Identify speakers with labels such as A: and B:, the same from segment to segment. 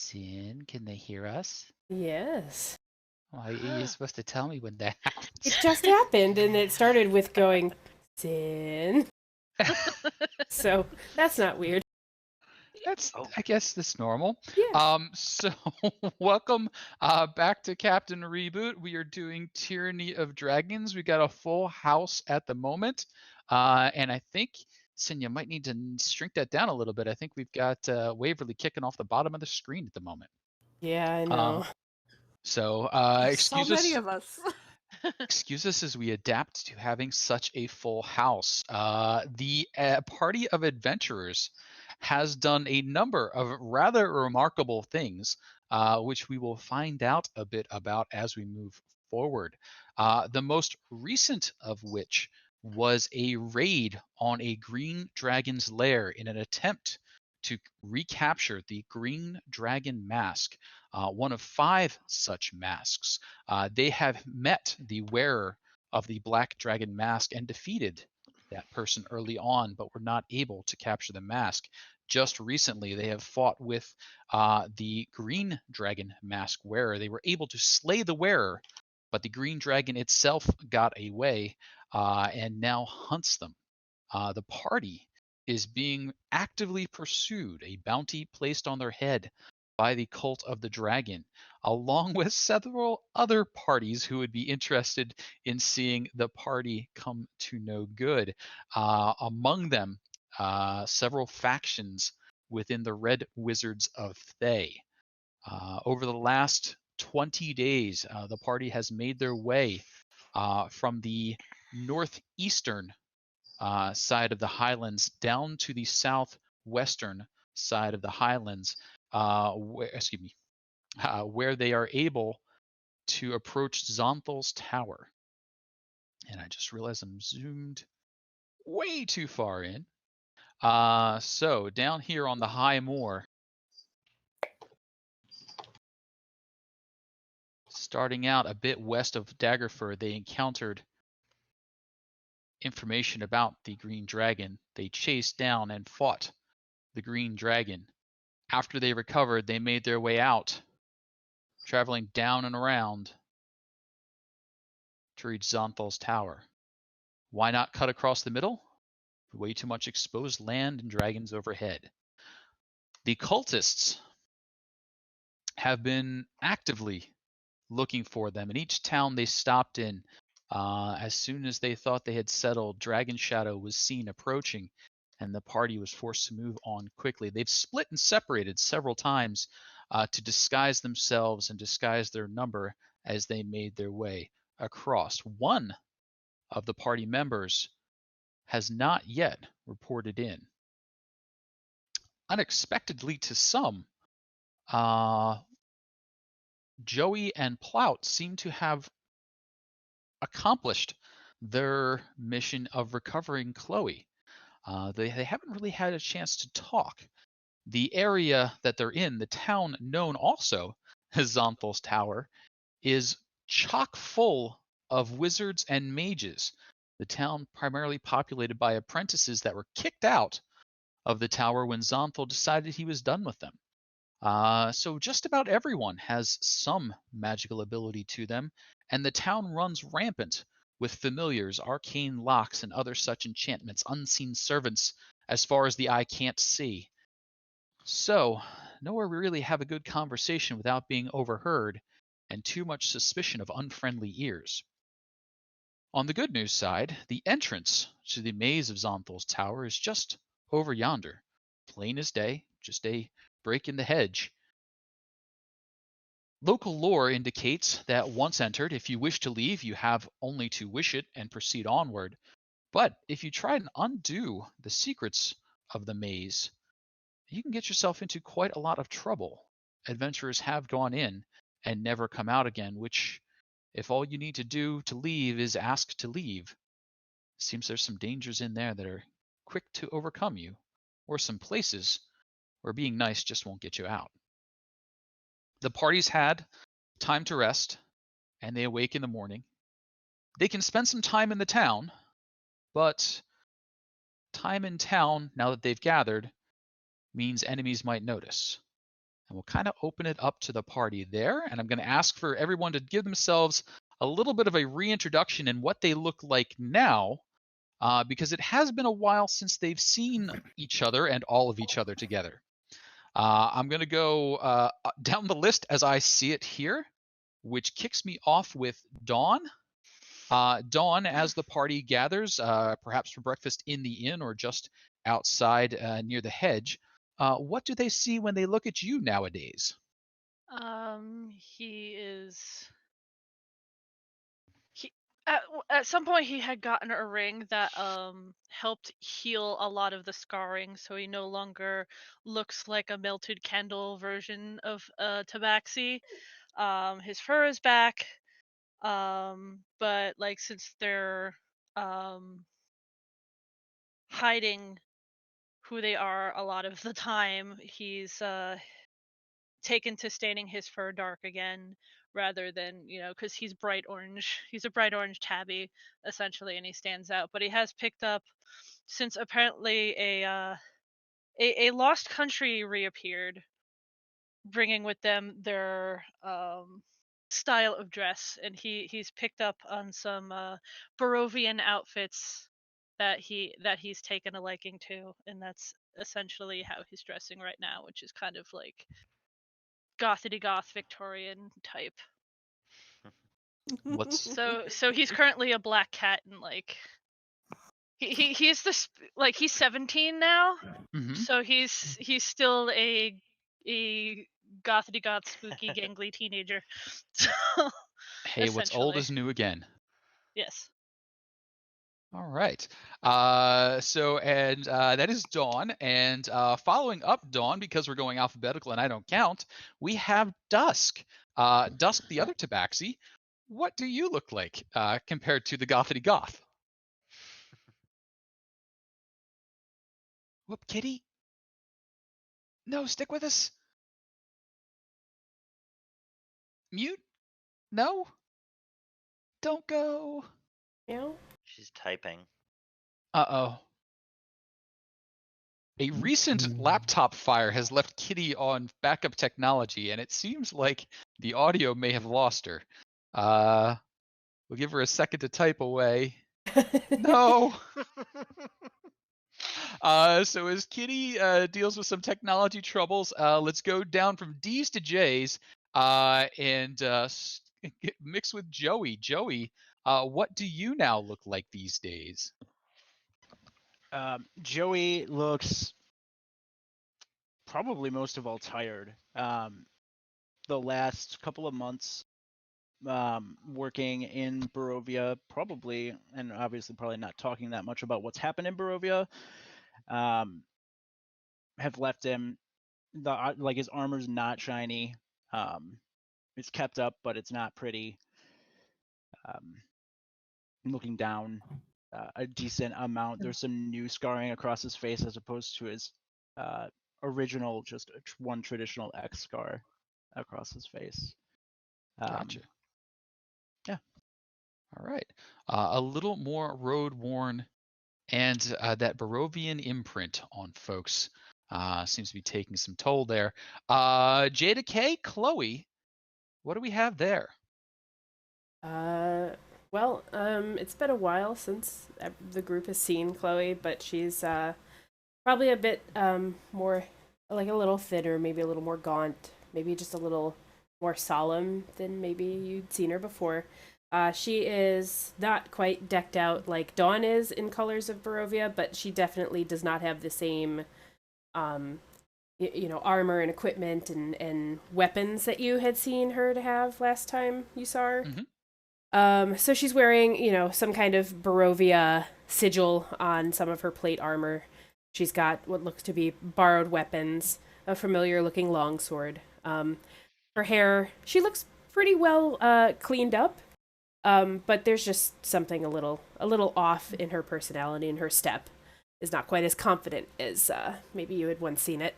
A: Sin, can they hear us?
B: Yes.
A: Why are you supposed to tell me when that happens?
B: It just happened, and it started with going, Sin. So, that's not weird.
A: That's, I guess, that's normal.
B: Yes.
A: So welcome back to Captain Reboot. We are doing Tyranny of Dragons. We got a full house at the moment, and I think, Sin, you might need to shrink that down a little bit. I think we've got Waverly kicking off the bottom of the screen at the moment.
B: Yeah, I know.
A: So excuse
C: so many
A: us.
C: of us.
A: Excuse us as we adapt to having such a full house. The party of adventurers has done a number of rather remarkable things, which we will find out a bit about as we move forward. The most recent of which was a raid on a green dragon's lair in an attempt to recapture the green dragon mask, one of 5 such masks. They have met the wearer of the black dragon mask and defeated that person early on, but were not able to capture the mask. Just recently, they have fought with the green dragon mask wearer. They were able to slay the wearer, but the green dragon itself got away and now hunts them. The party is being actively pursued, a bounty placed on their head by the cult of the dragon, along with several other parties who would be interested in seeing the party come to no good. Among them, several factions within the Red Wizards of Thay. Over the last 20 days, the party has made their way from the northeastern side of the Highlands down to the southwestern side of the Highlands, where they are able to approach Xonthal's tower. And I just realized I'm zoomed way too far in. So down here on the high moor, starting out a bit west of Daggerford, they encountered information about the green dragon. They chased down and fought the green dragon. After they recovered, they made their way out, traveling down and around to reach Xonthal's tower. Why not cut across the middle? Way too much exposed land and dragons overhead. The cultists have been actively looking for them. In each town they stopped in, as soon as they thought they had settled, Dragon Shadow was seen approaching, and the party was forced to move on quickly. They've split and separated several times to disguise themselves and disguise their number as they made their way across. One of the party members has not yet reported in. Unexpectedly to some, Joey and Plout seem to have accomplished their mission of recovering Kuhloe. They haven't really had a chance to talk. The area that they're in, the town known also as Xonthal's Tower, is chock full of wizards and mages. The town primarily populated by apprentices that were kicked out of the tower when Xonthal decided he was done with them. So just about everyone has some magical ability to them, and the town runs rampant with familiars, arcane locks, and other such enchantments, unseen servants as far as the eye can't see. So, nowhere we really have a good conversation without being overheard, and too much suspicion of unfriendly ears. On the good news side, the entrance to the maze of Xonthal's tower is just over yonder. Plain as day, just a break in the hedge. Local lore indicates that once entered, if you wish to leave, you have only to wish it and proceed onward. But if you try and undo the secrets of the maze, you can get yourself into quite a lot of trouble. Adventurers have gone in and never come out again, which, if all you need to do to leave is ask to leave, seems there's some dangers in there that are quick to overcome you, or some places where being nice just won't get you out. The party's had time to rest, and they awake in the morning. They can spend some time in the town, but time in town, now that they've gathered, means enemies might notice. And we'll kind of open it up to the party there. And I'm going to ask for everyone to give themselves a little bit of a reintroduction in what they look like now, because it has been a while since they've seen each other and all of each other together. I'm going to go down the list as I see it here, which kicks me off with Dawn. Dawn, as the party gathers, perhaps for breakfast in the inn or just outside near the hedge, what do they see when they look at you nowadays?
C: He is. He at some point he had gotten a ring that helped heal a lot of the scarring, so he no longer looks like a melted candle version of Tabaxi. His fur is back. But like since they're hiding who they are a lot of the time, he's taken to staining his fur dark again rather than, because he's bright orange. He's a bright orange tabby essentially, and he stands out. But he has picked up, since apparently a lost country reappeared, bringing with them their style of dress, and he's picked up on some Barovian outfits that he's taken a liking to, and that's essentially how he's dressing right now, which is kind of like gothity goth Victorian type.
A: What's
C: So he's currently a black cat, and like he's this, like, he's 17 now.
A: Mhm.
C: So he's still a gothity goth spooky gangly teenager. So
A: Hey, what's old
C: essentially.
A: is new again.
C: Yes.
A: All right. That is Dawn. And following up Dawn, because we're going alphabetical and I don't count, we have Dusk. Dusk, the other Tabaxi. What do you look like compared to the Gothity Goth? Whoop, kitty. No, stick with us. Mute? No? Don't go.
B: Meow.
D: She's typing.
A: Uh-oh. A recent laptop fire has left Kitty on backup technology, and it seems like the audio may have lost her. We'll give her a second to type away. No! So as Kitty deals with some technology troubles, let's go down from D's to J's and mix with Joey. Joey, what do you now look like these days?
E: Joey looks probably most of all tired. The last couple of months working in Barovia, probably, and obviously probably not talking that much about what's happened in Barovia, have left him, like, his armor's not shiny. It's kept up, but it's not pretty. Looking down a decent amount, there's some new scarring across his face as opposed to his original, just one traditional X scar across his face.
A: Gotcha.
E: Yeah.
A: All right. A little more road worn, and that Barovian imprint on folks seems to be taking some toll there. Jada K, Kuhloe, what do we have there?
B: Well, it's been a while since the group has seen Kuhloe, but she's probably a bit more, like, a little thinner, maybe a little more gaunt, maybe just a little more solemn than maybe you'd seen her before. She is not quite decked out like Dawn is in Colors of Barovia, but she definitely does not have the same, armor and equipment and weapons that you had seen her to have last time you saw her.
A: Mm-hmm.
B: So she's wearing, some kind of Barovia sigil on some of her plate armor. She's got what looks to be borrowed weapons, a familiar-looking longsword. Her hair, she looks pretty well cleaned up, but there's just something a little off in her personality, and her step is not quite as confident as maybe you had once seen it.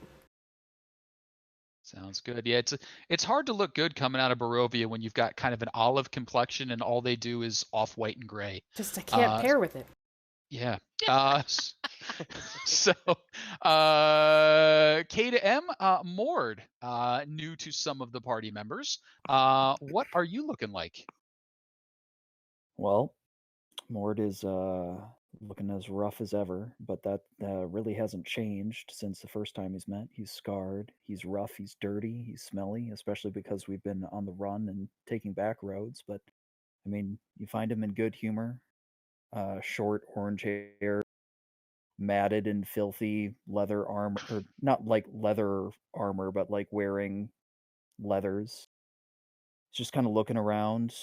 A: Sounds good. Yeah, it's hard to look good coming out of Barovia when you've got kind of an olive complexion and all they do is off white and gray.
B: Just I can't pair with it.
A: Yeah. So, K to M, Mord, new to some of the party members. What are you looking like?
D: Well, Mord is looking as rough as ever, but that really hasn't changed since the first time he's met. He's scarred, he's rough, he's dirty, he's smelly, especially because we've been on the run and taking back roads. But I mean, you find him in good humor, short orange hair, matted and filthy leather armor, or not like leather armor, but like wearing leathers. Just kind of looking around,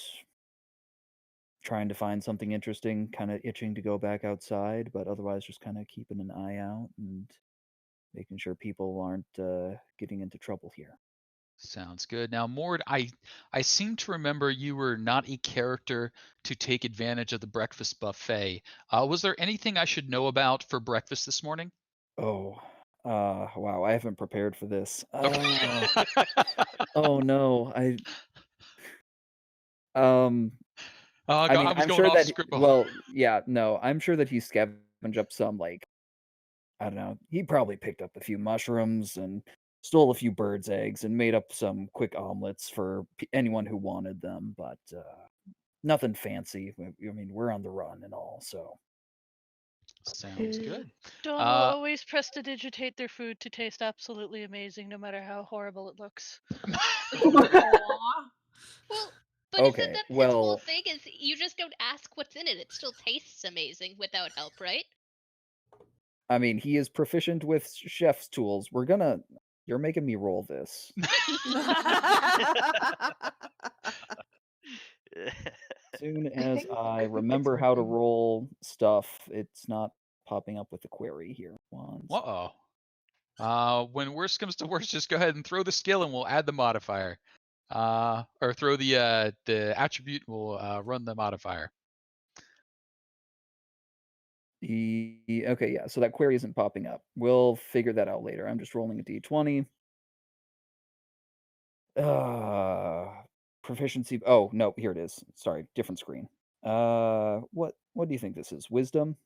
D: trying to find something interesting, kind of itching to go back outside, but otherwise just kind of keeping an eye out and making sure people aren't getting into trouble here.
A: Sounds good. Now, Mord, I seem to remember you were not a character to take advantage of the breakfast buffet. Was there anything I should know about for breakfast this morning?
D: Oh, wow, I haven't prepared for this.
A: Okay.
D: Oh no,
A: I
D: I mean,
A: was
D: I'm
A: going
D: sure
A: off
D: that,
A: script.
D: well, yeah, no, I'm sure that he scavenged up some, like, I don't know, he probably picked up a few mushrooms and stole a few birds' eggs and made up some quick omelets for anyone who wanted them, but nothing fancy. I mean, we're on the run and all, so.
A: Sounds good.
C: Dawn will always prestidigitate their food to taste absolutely amazing, no matter how horrible it looks.
F: Aw.
G: Well, but
D: Okay,
G: isn't that his
D: well,
G: whole thing? Is you just don't ask what's in it; it still tastes amazing without help, right?
D: I mean, he is proficient with chef's tools. You're making me roll this. Soon as I remember how to roll stuff, it's not popping up with the query here.
A: When worst comes to worst, just go ahead and throw the skill and we'll add the modifier. Or throw the attribute and we'll run the modifier.
D: Okay, yeah, so that query isn't popping up. We'll figure that out later. I'm just rolling a d20. Proficiency. Oh, no, here it is. Sorry, different screen. What do you think this is? Wisdom?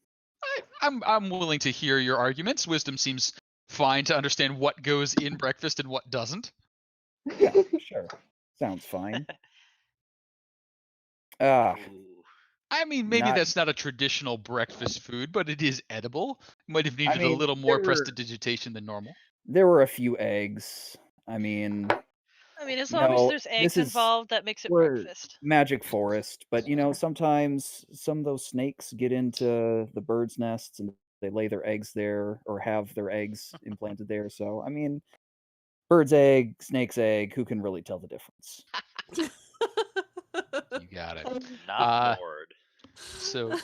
A: I'm willing to hear your arguments. Wisdom seems fine to understand what goes in breakfast and what doesn't.
D: Yeah, sure. Sounds fine. Ah,
A: I mean, maybe
D: Not-
A: that's not a traditional breakfast food, but it is edible. Might have needed
D: I mean,
A: a little more
D: there were-
A: prestidigitation than normal.
D: there were a few eggs. I mean,
C: as long as
D: no,
C: there's eggs
D: this is-
C: involved, that makes it
D: we're
C: breakfast.
D: Magic Forest, but sometimes some of those snakes get into the birds' nests and they lay their eggs there or have their eggs implanted there. So, I mean, bird's egg, snake's egg, who can really tell the difference?
A: You got it.
H: Not Mord.
A: So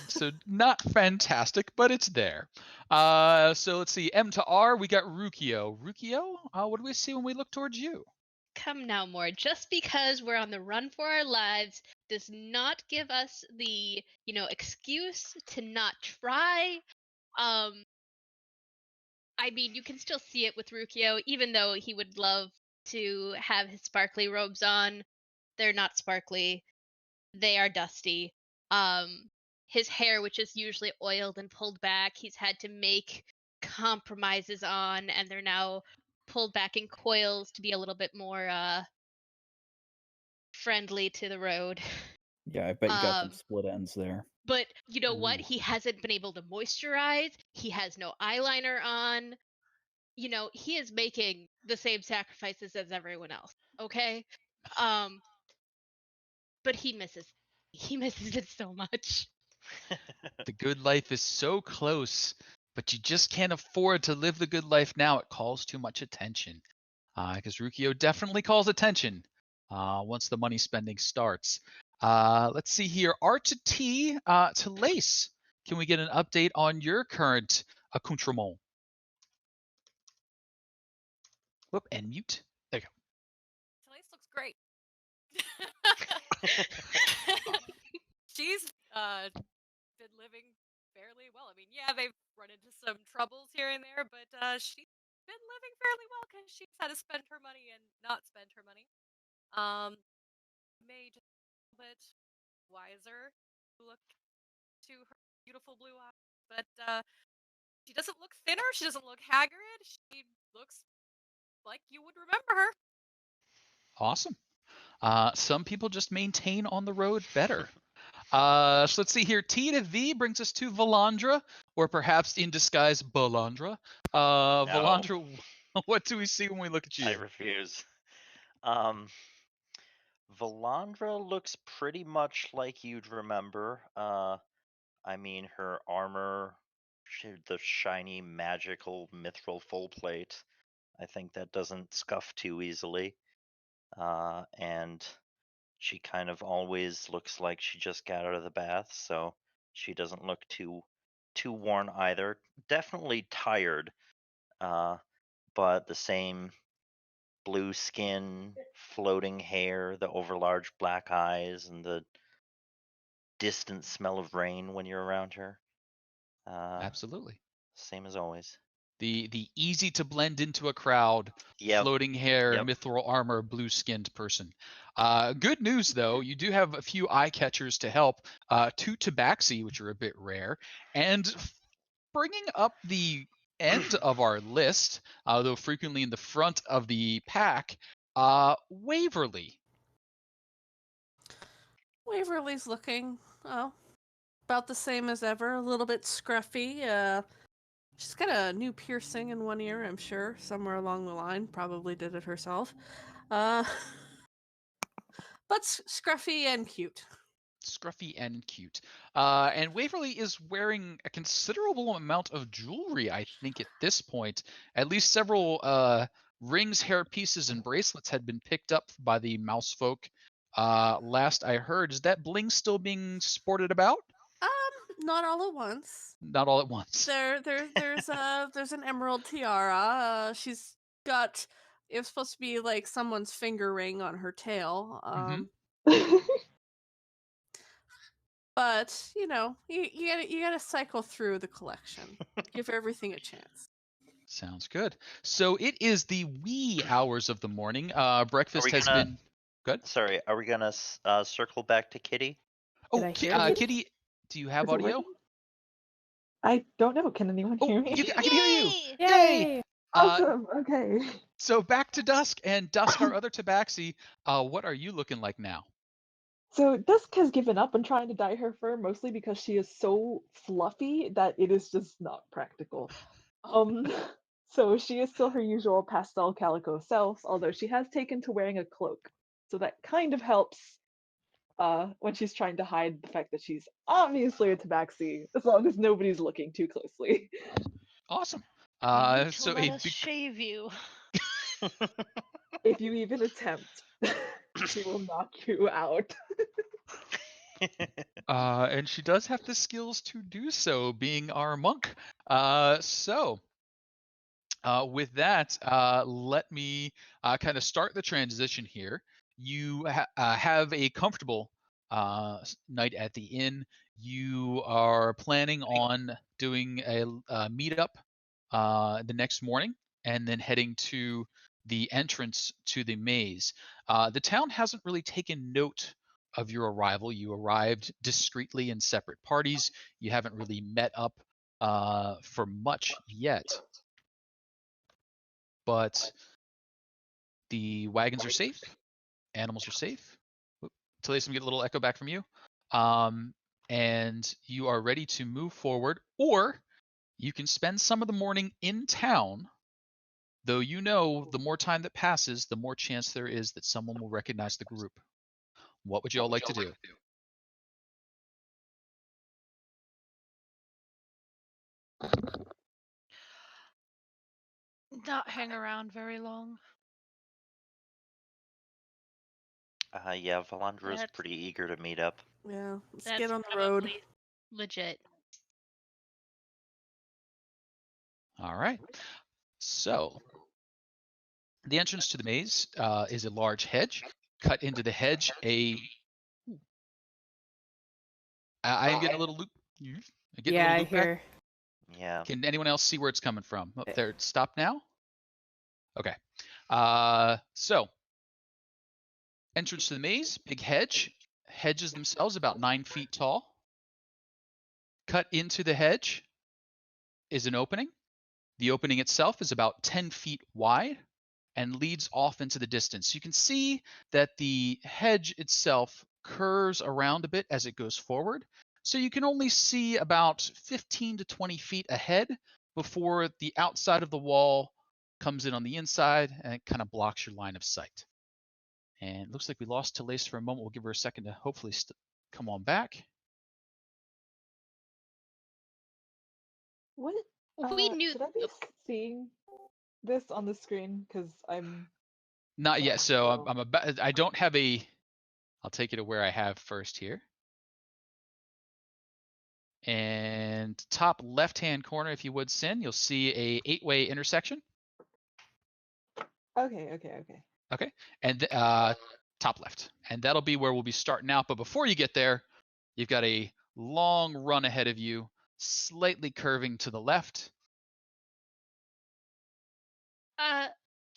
A: not fantastic, but it's there. So let's see. M to R, we got Ruqiyo. Ruqiyo, what do we see when we look towards you?
G: Come now, Mord. Just because we're on the run for our lives does not give us the, excuse to not try. I mean, you can still see it with Ruqiyo, even though he would love to have his sparkly robes on. They're not sparkly. They are dusty. His hair, which is usually oiled and pulled back, he's had to make compromises on, and they're now pulled back in coils to be a little bit more friendly to the road.
D: Yeah, I bet you got some split ends there.
G: But you know what? He hasn't been able to moisturize. He has no eyeliner on. He is making the same sacrifices as everyone else. Okay? But he misses it so much.
A: The good life is so close, but you just can't afford to live the good life now. It calls too much attention. Because Ruqiyo definitely calls attention once the money spending starts. Let's see here. R to T to Lace. Can we get an update on your current accoutrement? Whoop, and mute. There you go.
F: Lace looks great. She's been living fairly well. I mean, yeah, they've run into some troubles here and there, but she's been living fairly well because she's had to spend her money and not spend her money. May just a little bit wiser look to her beautiful blue eyes. but she doesn't look thinner. She doesn't look haggard. She looks like you would remember her.
A: Awesome. Some people just maintain on the road better. So let's see here. T to V brings us to Valandra, or perhaps in disguise, Balandra. Valandra, what do we see when we look at you?
H: I refuse. Valandra looks pretty much like you'd remember. I mean, her armor, the shiny, magical, mithril full plate. I think that doesn't scuff too easily. And she kind of always looks like she just got out of the bath, so she doesn't look too worn either. Definitely tired, but the same blue skin, floating hair, the overlarge black eyes, and the distant smell of rain when you're around her.
A: Absolutely.
H: Same as always.
A: The easy to blend into a crowd, floating hair, mithril armor, blue-skinned person. Good news, though, you do have a few eye catchers to help. 2 Tabaxi, which are a bit rare, and bringing up the end of our list, though frequently in the front of the pack, Waverly.
I: Waverly's looking, about the same as ever. A little bit scruffy. She's got a new piercing in one ear, I'm sure, somewhere along the line. Probably did it herself. But scruffy and cute.
A: Scruffy and cute. And Waverly is wearing a considerable amount of jewelry, I think, at this point. At least several rings, hair pieces, and bracelets had been picked up by the mouse folk. Last I heard, is that bling still being sported about?
I: Not all at once.
A: Not all at once.
I: There's an emerald tiara. She's got, it was supposed to be like someone's finger ring on her tail. But you know, you gotta cycle through the collection. Give everything a chance.
A: Sounds good. So it is the wee hours of the morning. Breakfast has been good.
H: Sorry, are we gonna circle back to Kitty?
A: Oh, Kitty, do you have audio?
J: I don't know. Can anyone hear me?
A: I can hear you.
B: Yay!
J: Awesome. Okay.
A: So back to Dusk, and Dusk, our other Tabaxi. What are you looking like now?
J: So Dusk has given up on trying to dye her fur, mostly because she is so fluffy that it is just not practical. So she is still her usual pastel calico self, although she has taken to wearing a cloak. So that kind of helps when she's trying to hide the fact that she's obviously a Tabaxi, as long as nobody's looking too closely.
A: Awesome.
C: So let us shave you.
J: If you even attempt, she will knock you out.
A: And she does have the skills to do so, being our monk. With that, let me kind of start the transition here. You have a comfortable night at the inn. You are planning on doing a meetup the next morning, and then heading to the entrance to the maze. The town hasn't really taken note of your arrival. You arrived discreetly in separate parties. You haven't really met up for much yet. But the wagons are safe. Animals are safe. Taliesin, get a little echo back from you. And you are ready to move forward, or you can spend some of the morning in town, though you know the more time that passes, the more chance there is that someone will recognize the group. What would you all like to do?
C: Not hang around very long.
H: Yeah, Valandra is pretty eager to meet up.
I: Yeah, let's get on the road.
G: Legit.
A: All right. So, the entrance to the maze is a large hedge. Cut into the hedge, I am getting a little loop.
B: I hear.
H: Yeah.
A: Can anyone else see where it's coming from? Up there, stop now. Okay. So, entrance to the maze, big hedge. Hedges themselves about 9 feet tall. Cut into the hedge, is an opening. The opening itself is about 10 feet wide and leads off into the distance. You can see that the hedge itself curves around a bit as it goes forward. So you can only see about 15 to 20 feet ahead before the outside of the wall comes in on the inside and it kind of blocks your line of sight. And it looks like we lost Talace for a moment. We'll give her a second to hopefully come on back.
J: What?
G: We knew.
J: Should I be seeing this on the screen? Because I'm
A: Not yet. So I'm about. I don't have a. I'll take you to where I have first here. And top left-hand corner, if you would, Sin, you'll see a 8-way intersection.
J: Okay.
A: Okay, and top left, and that'll be where we'll be starting out. But before you get there, you've got a long run ahead of you, slightly curving to the left.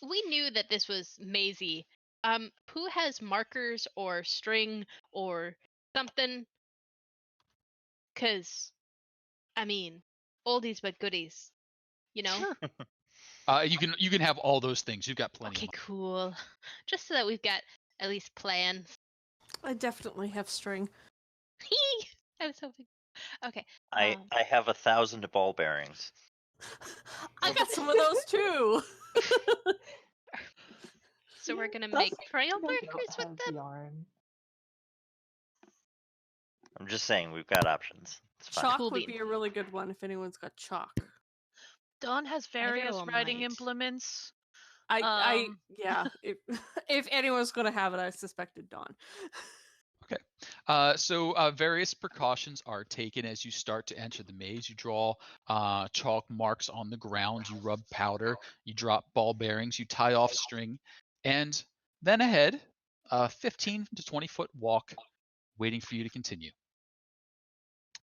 G: We knew that this was mazy. Who has markers or string or something? Cause, I mean, oldies but goodies, you know.
A: Sure. You can have all those things. You've got plenty.
G: Okay, cool. Just so that we've got at least plans.
I: I definitely have string.
G: I was hoping. Okay.
H: I have 1,000 ball bearings.
I: I got some of those too.
G: So we're gonna
J: Dusk
G: make trail
J: doesn't
G: markers with
J: have
G: them.
J: yarn.
H: I'm just saying, we've got options. It's fine.
I: Chalk
G: Cool
I: would
G: beans.
I: be a really good one if anyone's got chalk.
C: Dawn has
G: very
C: various
G: well
C: writing
G: might.
C: implements.
I: Yeah. If anyone's gonna have it, I suspected Dawn.
A: Okay. So various precautions are taken as you start to enter the maze. You draw chalk marks on the ground. You rub powder. You drop ball bearings. You tie off string, and then ahead, 15 to 20 foot walk, waiting for you to continue.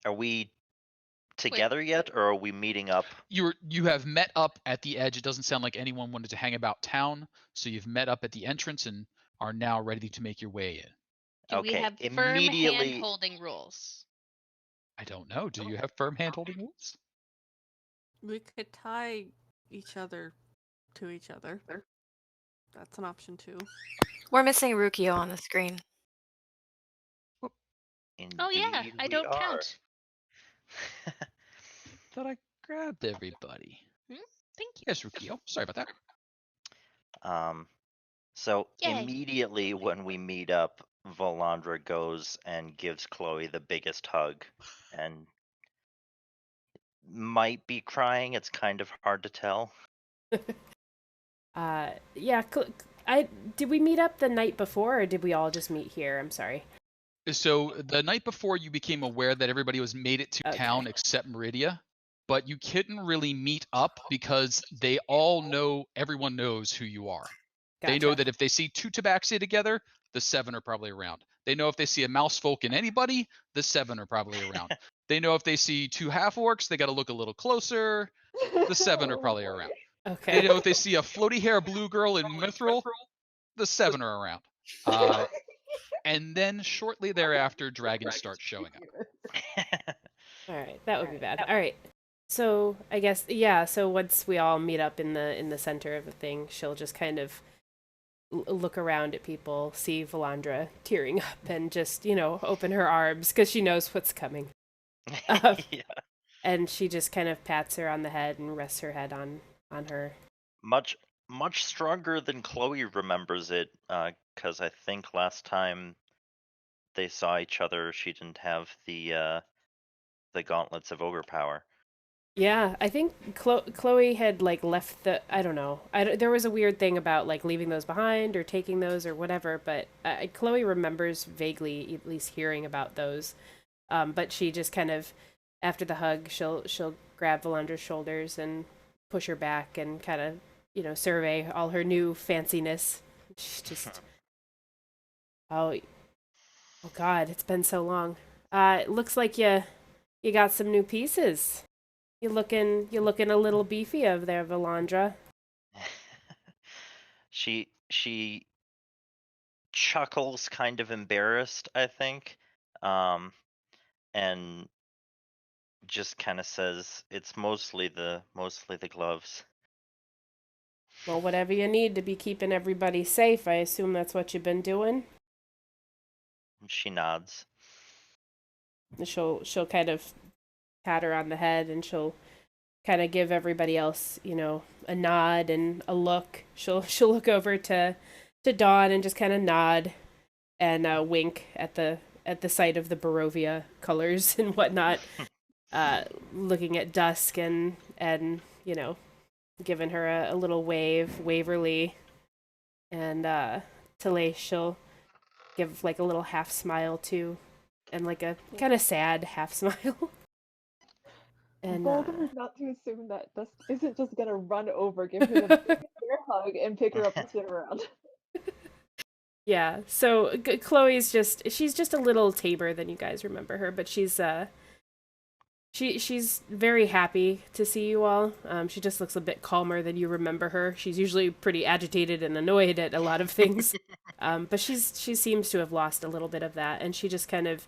H: Are we together yet, or are we meeting up?
A: You have met up at the edge. It doesn't sound like anyone wanted to hang about town, so you've met up at the entrance and are now ready to make your way in.
G: Do we
H: Okay,
G: have firm
H: immediately-
G: hand-holding rules?
A: I don't know. Do you have firm hand-holding rules?
I: We could tie each other to each other. That's an option too.
K: We're missing Ruqiyo on the screen.
G: Oh yeah,
H: Indeed
G: I
H: we
G: don't
H: are.
G: count.
A: Thought I grabbed everybody.
G: Thank you.
A: Yes, Ruqiyo. Sorry about that.
H: So
G: Yay.
H: immediately when we meet up, Volandra goes and gives Kuhloe the biggest hug, and might be crying. It's kind of hard to tell.
B: Yeah. Did we meet up the night before, or did we all just meet here? I'm sorry.
A: So the night before, you became aware that everybody was made it to town except Meridia, but you couldn't really meet up because they all know, everyone knows who you are.
B: Gotcha.
A: They know that if they see two Tabaxi together, the 7 are probably around. They know if they see a mouse folk in anybody, the 7 are probably around. They know if they see two half-orcs, they got to look a little closer, the 7 are probably around.
B: Okay.
A: They know if they see a floaty hair blue girl in Mithril, the 7 are around. And then shortly thereafter, dragons start showing up.
B: All right, that would be bad. All right. So I guess so once we all meet up in the center of the thing, she'll just kind of look around at people, see Volandra tearing up, and just open her arms because she knows what's coming.
H: Yeah.
B: And she just kind of pats her on the head and rests her head on her.
H: Much stronger than Kuhloe remembers it, because I think last time they saw each other, she didn't have the gauntlets of ogre power.
B: Yeah, I think Kuhloe had left the. I don't know. There was a weird thing about leaving those behind or taking those or whatever. But Kuhloe remembers vaguely, at least hearing about those. But she just kind of, after the hug, she'll grab Volandra's shoulders and push her back and kind of survey all her new fanciness. She's just oh God, it's been so long. It looks like you got some new pieces. You're looking a little beefy over there, Volandra.
H: She chuckles, kind of embarrassed, I think, and just kind of says, "It's mostly the gloves."
B: Well, whatever you need to be keeping everybody safe, I assume that's what you've been doing.
H: She nods.
B: And she'll kind of pat her on the head, and she'll kind of give everybody else, a nod and a look. She'll look over to Dawn and just kind of nod and wink at the sight of the Barovia colors and whatnot. Looking at Dusk and giving her a little Waverly, and Talay, she'll give like a little half smile too, and like a kind of sad half smile. And
J: Bold is not to assume that Dusk isn't just gonna run over, give her the biggest bear hug, and pick her up and spin around.
B: Yeah, so Chloe's she's just a little tamer than you guys remember her, but she's very happy to see you all. She just looks a bit calmer than you remember her. She's usually pretty agitated and annoyed at a lot of things, but she seems to have lost a little bit of that, and she just kind of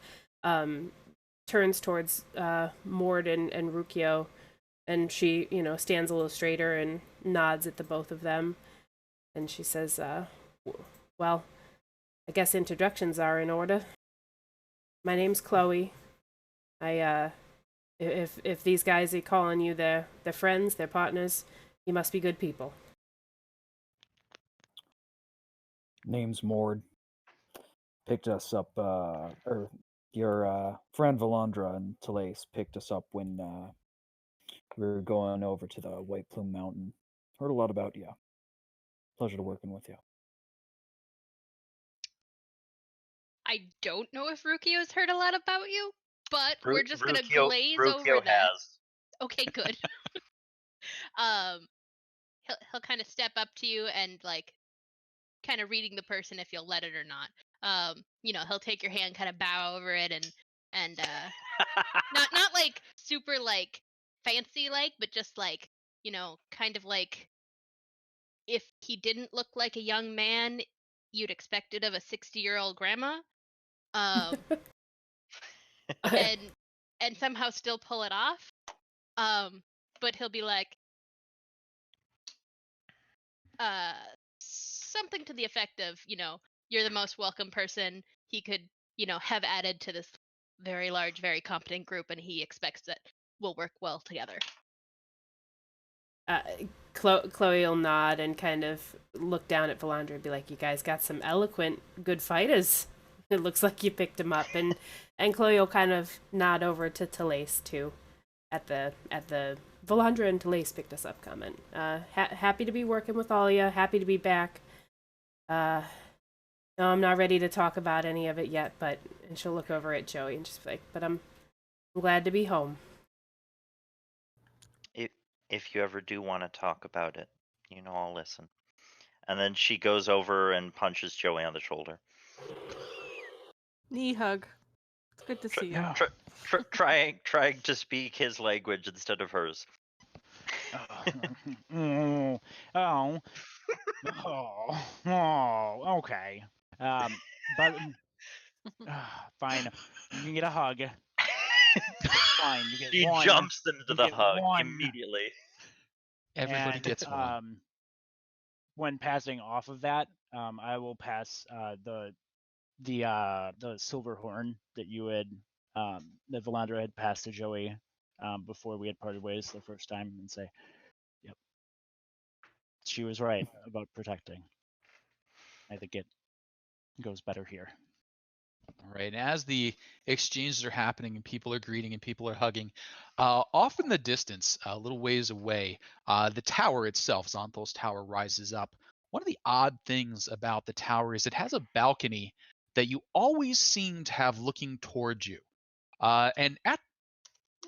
B: turns towards Mord and Ruqiyo, and she stands a little straighter and nods at the both of them, and she says, "Well, I guess introductions are in order. My name's Chloe. If these guys are calling you their friends, their partners, you must be good people."
D: Name's Mord. Picked us up, or your friend Valandra and Talace picked us up when we were going over to the White Plume Mountain. Heard a lot about you. Pleasure to working with you.
G: I don't know if Ruqiyo's heard a lot about you, but we're just gonna
H: Ruqiyo
G: glaze over that.
H: has.
G: Okay, good. He'll kind of step up to you and like, kind of reading the person if you'll let it or not. He'll take your hand, kind of bow over it, and not like super like fancy like, but just like kind of like if he didn't look like a young man, you'd expect it of a 60-year-old grandma. And somehow still pull it off. But he'll be like, something to the effect of, you're the most welcome person he could, have added to this very large, very competent group, and he expects that we'll work well together.
B: Chloe will nod and kind of look down at Valandra and be like, "You guys got some eloquent, good fighters. It looks like you picked him up." And Chloe will kind of nod over to Talace too, at the Valandra and Talace picked us up comment. Happy to be working with all of you. Happy to be back. No, I'm not ready to talk about any of it yet, and she'll look over at Joey and just be like, "But I'm glad to be home."
H: If you ever do want to talk about it, I'll listen. And then she goes over and punches Joey on the shoulder.
I: Knee hug. It's good to see you.
H: Trying to speak his language instead of hers.
E: Okay. But fine. You can get a hug. Fine, you get
H: He
E: one.
H: jumps into the hug
E: one.
H: immediately.
A: Everybody gets one.
E: When passing off of that, I will pass the silver horn that you had that Valandra had passed to Joey before we had parted ways the first time, and say, "Yep, she was right about protecting. I think it goes better here."
A: All right. And as the exchanges are happening and people are greeting and people are hugging, off in the distance, a little ways away, the tower itself, Xonthal's tower, rises up. One of the odd things about the tower is it has a balcony that you always seem to have looking towards you. And at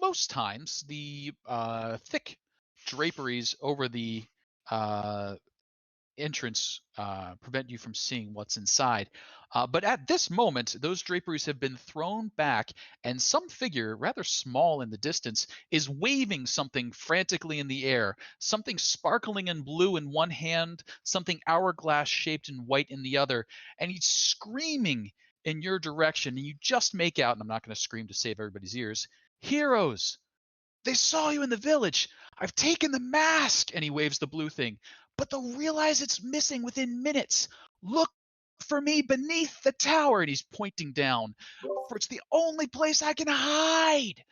A: most times, the thick draperies over the entrance prevent you from seeing what's inside. But at this moment, those draperies have been thrown back, and some figure, rather small in the distance, is waving something frantically in the air, something sparkling in blue in one hand, something hourglass-shaped and white in the other, and he's screaming in your direction, and you just make out, and I'm not going to scream to save everybody's ears, "Heroes! They saw you in the village. I've taken the mask. And he waves the blue thing. But they'll realize it's missing within minutes. Look for me beneath the tower. And he's pointing down. For it's the only place I can hide.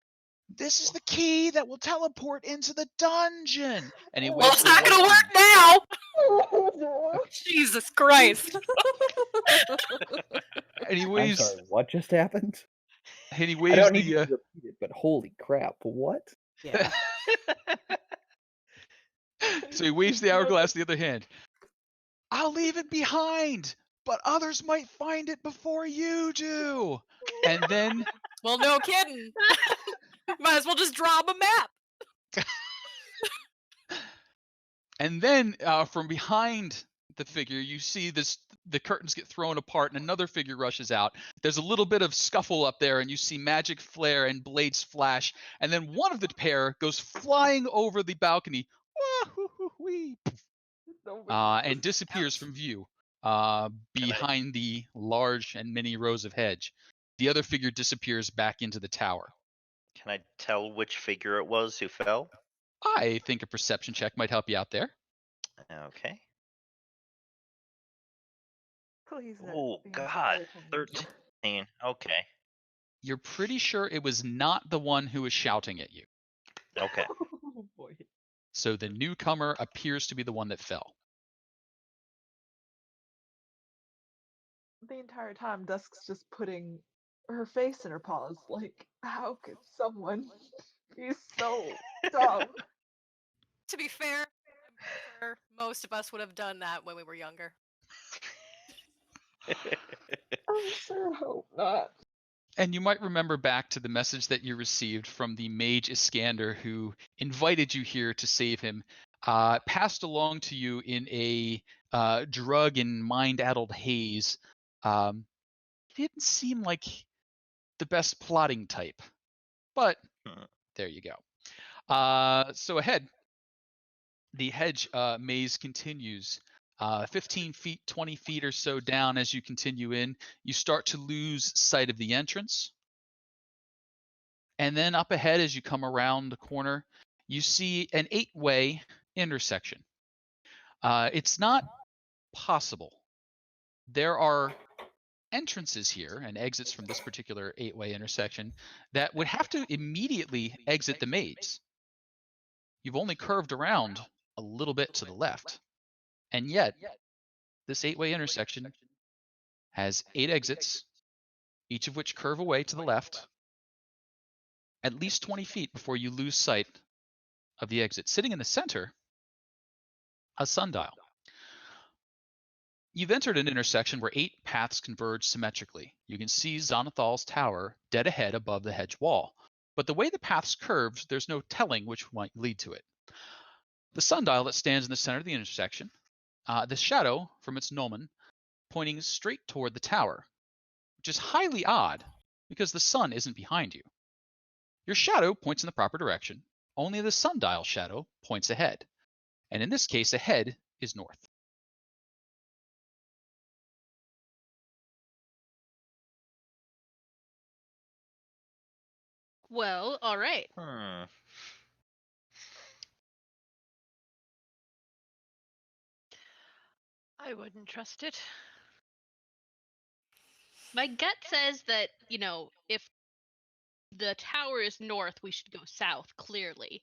A: This is the key that will teleport into the dungeon. And he
F: Well,
A: waves
F: it's
A: the
F: not
A: white
F: gonna work
A: thing.
F: now! Jesus Christ.
A: And he
D: I'm
A: waves.
D: sorry, what just happened?
A: And he
D: I
A: waves
D: don't need you
A: the.
D: to repeat it, but holy crap, what?
B: Yeah.
A: So he waves the hourglass in the other hand. I'll leave it behind, but others might find it before you do. And then.
F: Well, no kidding. Might as well just draw him a map.
A: And then from behind the figure, you see the curtains get thrown apart and another figure rushes out. There's a little bit of scuffle up there and you see magic flare and blades flash. And then one of the pair goes flying over the balcony and disappears from view behind the large and many rows of hedge. The other figure disappears back into the tower.
H: Can I tell which figure it was who fell?
A: I think a perception check might help you out there.
H: Okay.
J: Please.
H: Oh God, 13. Okay.
A: You're pretty sure it was not the one who was shouting at you.
H: Okay.
J: Oh boy.
A: So the newcomer appears to be the one that fell.
J: The entire time, Dusk's just putting her face in her paws. Like, how could someone be so dumb?
F: To be fair, I'm sure most of us would have done that when we were younger.
J: I sure hope not.
A: And you might remember back to the message that you received from the mage Iskander who invited you here to save him, passed along to you in a drug and mind-addled haze. He didn't seem like the best plotting type, but there you go. So ahead, the hedge maze continues. 15 feet, 20 feet or so down as you continue in, you start to lose sight of the entrance. And then up ahead, as you come around the corner, you see an 8-way intersection. It's not possible. There are entrances here and exits from this particular 8-way intersection that would have to immediately exit the maze. You've only curved around a little bit to the left. And yet, this 8-way intersection has 8 exits, each of which curve away to the left, at least 20 feet before you lose sight of the exit. Sitting in the center, a sundial. You've entered an intersection where 8 paths converge symmetrically. You can see Xonthal's tower dead ahead above the hedge wall. But the way the paths curve, there's no telling which might lead to it. The sundial that stands in the center of the intersection, the shadow from its gnomon pointing straight toward the tower, which is highly odd because the sun isn't behind you. Your shadow points in the proper direction. Only the sundial shadow points ahead. And in this case, ahead is north.
G: Well, all right.
C: I wouldn't trust it.
G: My gut says that, if the tower is north, we should go south, clearly,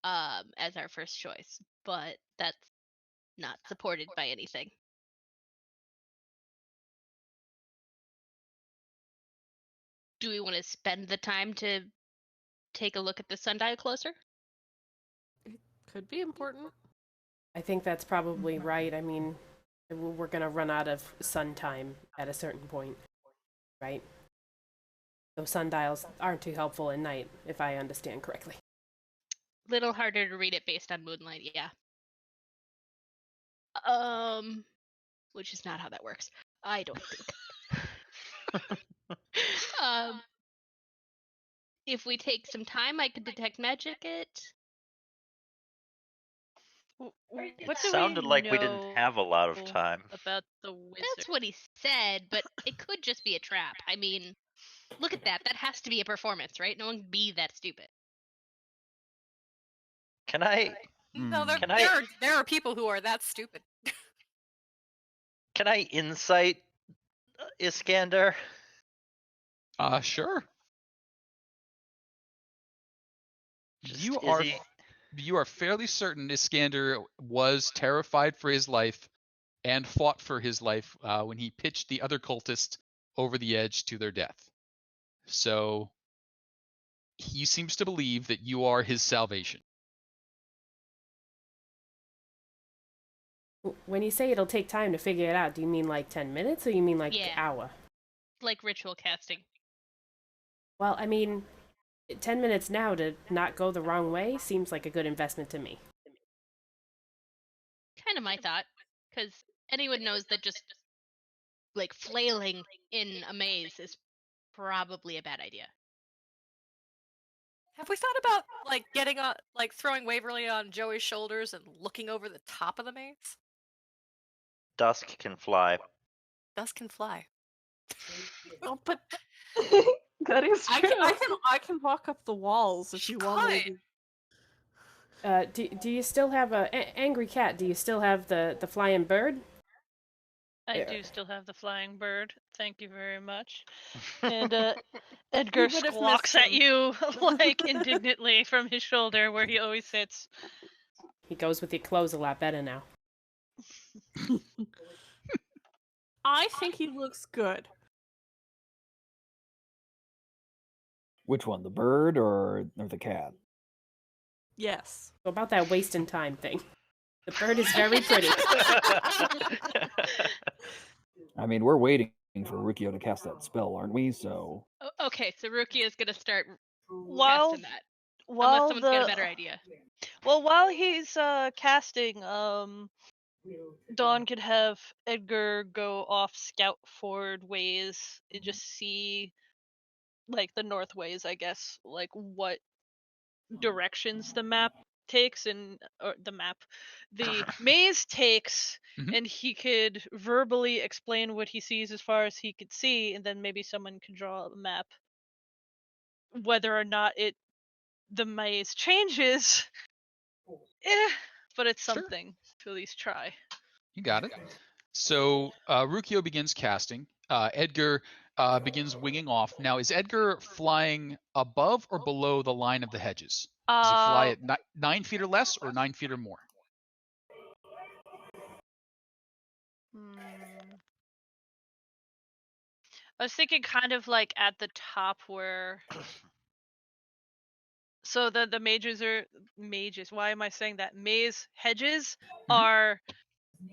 G: as our first choice. But that's not supported by anything. Do we want to spend the time to take a look at the sundial closer?
I: Could be important.
B: I think that's probably right. I mean, we're going to run out of sun time at a certain point, right? Those sundials aren't too helpful at night, if I understand correctly.
G: Little harder to read it based on moonlight, yeah. Which is not how that works. I don't think. If we take some time, I could detect magic it.
C: What do
H: Sounded
C: we
H: like we
C: know
H: didn't have a lot of time.
C: about the wizard?
G: That's what he said, but it could just be a trap. I mean, look at that. That has to be a performance, right? No one can be that stupid.
H: Can I
F: No, there,
H: Can
F: there,
H: I-
F: are, there are people who are that stupid.
H: can I insight Iskander?
A: Sure.
H: Just,
A: You
H: is
A: are
H: he-
A: you are fairly certain Iskander was terrified for his life and fought for his life when he pitched the other cultists over the edge to their death. So he seems to believe that you are his salvation.
B: When you say it'll take time to figure it out, do you mean like 10 minutes or you mean like
G: Yeah.
B: hour?
G: Like ritual casting.
B: Well, I mean, 10 minutes now to not go the wrong way seems like a good investment to me.
G: Kind of my thought, because anyone knows that just like flailing in a maze is probably a bad idea.
F: Have we thought about like getting on, like throwing Waverly on Joey's shoulders and looking over the top of the maze?
H: Dusk can fly.
F: Dusk can fly.
I: Oh, but
J: That is true.
I: I can walk up the walls if you want me to.
B: Do you still have Angry Cat? Do you still have the flying bird?
C: I
B: Yeah.
C: do still have the flying bird. Thank you very much. And Edgar
I: would have
C: squawks
I: missed
C: at
I: him.
C: you like indignantly from his shoulder where he always sits.
B: He goes with your clothes a lot better now.
I: I think he looks good.
D: Which one, the bird or the cat?
I: Yes.
B: So about that wasting time thing. The bird is very pretty.
D: I mean, we're waiting for Ruqiyo to cast that spell, aren't we? So
G: Okay, so Ruqiyo is gonna start
C: While
G: casting that. Unless
C: while
G: someone's got a better idea.
C: Well, while he's casting, Dawn could have Edgar go off scout forward ways and just see, like, the north ways, I guess, like what directions the map takes or the maze takes,
A: Mhm.
C: and he could verbally explain what he sees as far as he could see, and then maybe someone can draw a map. Whether or not the maze changes, but it's
A: Sure.
C: something to at least try.
A: You got it. So Ruqiyo begins casting. Edgar begins winging off. Now, is Edgar flying above or below the line of the hedges? Does he fly at 9 feet or less, or 9 feet or more?
C: I was thinking kind of like at the top where. So the mages. Why am I saying that? Maze hedges are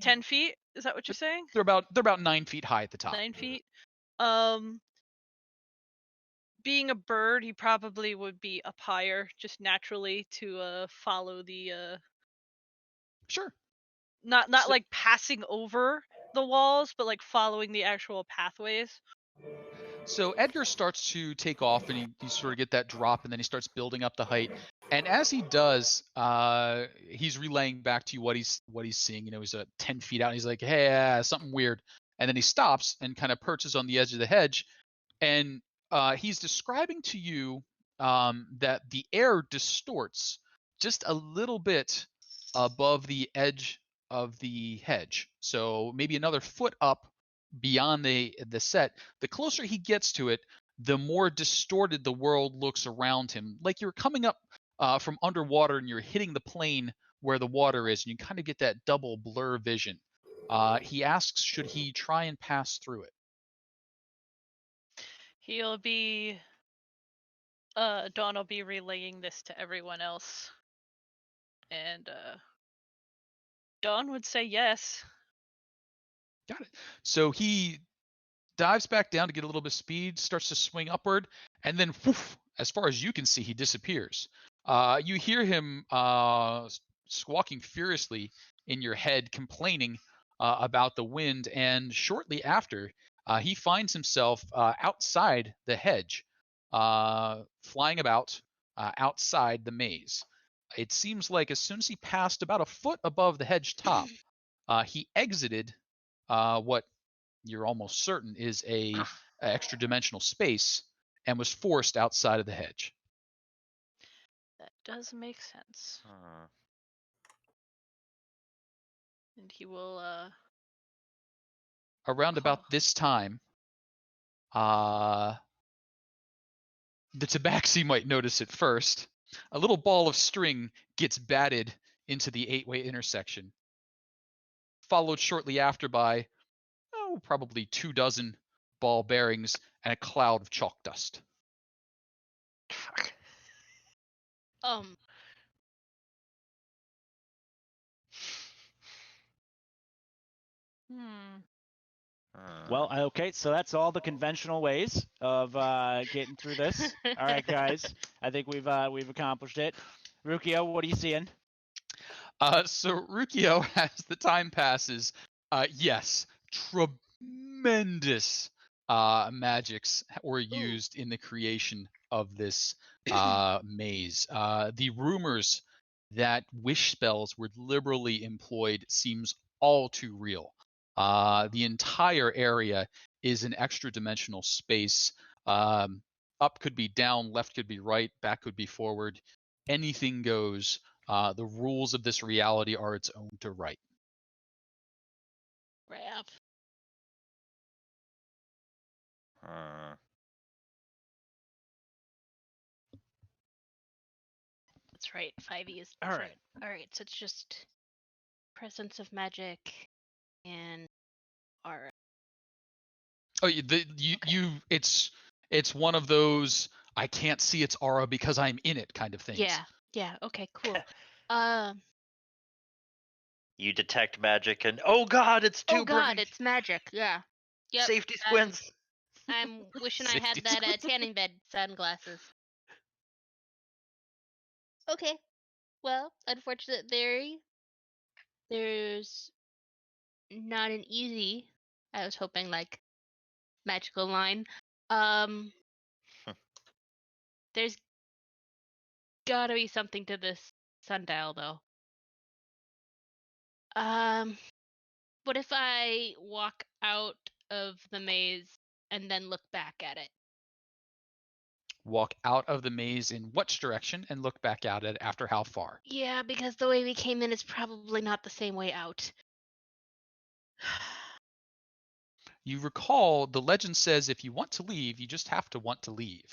C: 10 feet. Is that what you're saying?
A: They're about 9 feet high at the top.
C: 9 feet. Being a bird, he probably would be up higher just naturally to follow the.
A: Sure.
C: Not like passing over the walls, but like following the actual pathways.
A: So Edgar starts to take off, and you sort of get that drop, and then he starts building up the height. And as he does, he's relaying back to you what he's seeing. You know, he's 10 feet out, and he's like, "Hey, something weird." And then he stops and kind of perches on the edge of the hedge, and he's describing to you that the air distorts just a little bit above the edge of the hedge. So maybe another foot up beyond the set. The closer he gets to it, the more distorted the world looks around him. Like you're coming up from underwater and you're hitting the plane where the water is, and you kind of get that double blur vision. He asks, should he try and pass through it?
C: He'll be. Dawn will be relaying this to everyone else. And Dawn would say yes.
A: Got it. So he dives back down to get a little bit of speed, starts to swing upward, and then whoosh, as far as you can see, he disappears. You hear him squawking furiously in your head, complaining about the wind, and shortly after, he finds himself outside the hedge, flying about outside the maze. It seems like as soon as he passed about a foot above the hedge top, he exited what you're almost certain is a extra dimensional space and was forced outside of the hedge.
C: That does make sense. And he will
A: Around
C: call.
A: about this time, the Tabaxi might notice it first. A little ball of string gets batted into the 8-way intersection, followed shortly after by, probably 24 ball bearings and a cloud of chalk dust.
H: Fuck.
E: Well, okay, so that's all the conventional ways of getting through this. All right, guys, I think we've accomplished it. Ruqiyo, what are you seeing?
A: So Ruqiyo, as the time passes, yes, tremendous magics were used in the creation of this maze. The rumors that wish spells were liberally employed seems all too real. The entire area is an extra-dimensional space. Up could be down, left could be right, back could be forward. Anything goes. The rules of this reality are its own to write.
G: Rap. That's right. 5e is
E: All
G: different.
E: right.
G: All right, so it's just presence of magic and aura.
A: Oh, it's one of those I can't see its aura because I'm in it kind of things.
G: Yeah. Okay, cool.
H: You detect magic and oh god, it's too
G: Oh god,
H: bright.
G: it's magic. Yeah. Yep.
H: Safety squints.
G: I'm wishing I had
A: Safety
G: that tanning bed sunglasses. Okay. Well, unfortunately, there's not an easy. I was hoping like magical line. There's gotta be something to this sundial, though. What if I walk out of the maze and then look back at it?
A: Walk out of the maze in which direction and look back at it after how far?
G: Yeah, because the way we came in is probably not the same way out.
A: You recall the legend says if you want to leave, you just have to want to leave.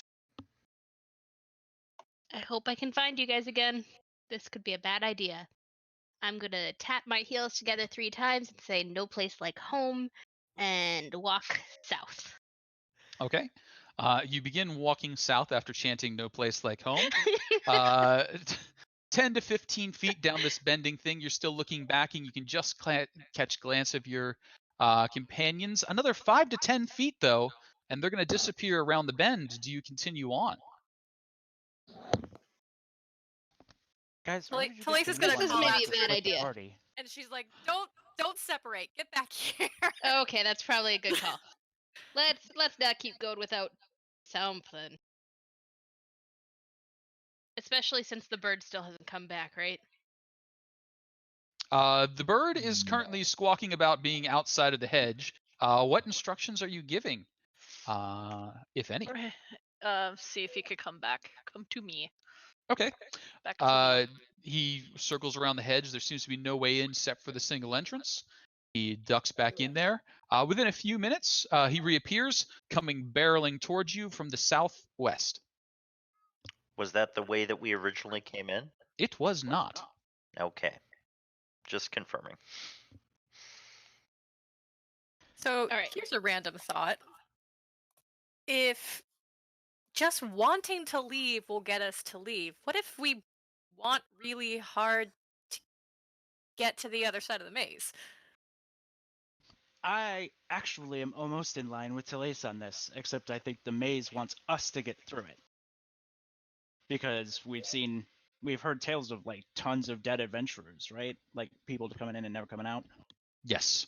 G: I hope I can find you guys again. This could be a bad idea. I'm gonna tap my heels together 3 times and say no place like home and walk south.
A: Okay. You begin walking south after chanting no place like home. 10 to 15 feet down this bending thing, you're still looking back and you can just catch glance of your companions. Another 5 to 10 feet though, and they're going to disappear around the bend. Do you continue on?
E: Guys,
F: Talisa's gonna
G: This is
F: call
G: maybe
F: out
G: a bad
F: to
G: idea.
E: Party.
F: and she's like, "Don't separate. Get back here."
G: Okay, that's probably a good call. Let's not keep going without something. Especially since the bird still hasn't come back, right?
A: The bird is currently squawking about being outside of the hedge. What instructions are you giving, if any?
C: See if he could come back. Come to me.
A: Okay.
C: Back to me.
A: He circles around the hedge. There seems to be no way in except for the single entrance. He ducks back in there. Within a few minutes, he reappears, coming barreling towards you from the southwest.
H: Was that the way that we originally came in?
A: It was not.
H: Okay. Just confirming.
F: So
G: Alright.
F: here's a random thought. If just wanting to leave will get us to leave, what if we want really hard to get to the other side of the maze?
E: I actually am almost in line with Talisa on this, except I think the maze wants us to get through it. Because we've heard tales of like tons of dead adventurers, right? Like people coming in and never coming out.
A: Yes.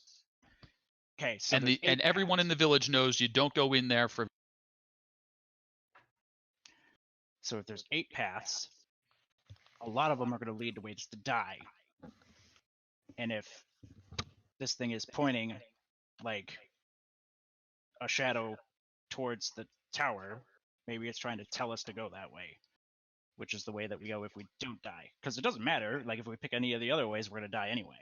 E: Okay, so
A: And everyone in the village knows you don't go in there for.
E: So if there's 8 paths, a lot of them are going to lead to ways to die. And if this thing is pointing like a shadow towards the tower, maybe it's trying to tell us to go that way. which is the way that we go if we don't die. Because it doesn't matter. Like, if we pick any of the other ways, we're going to die anyway.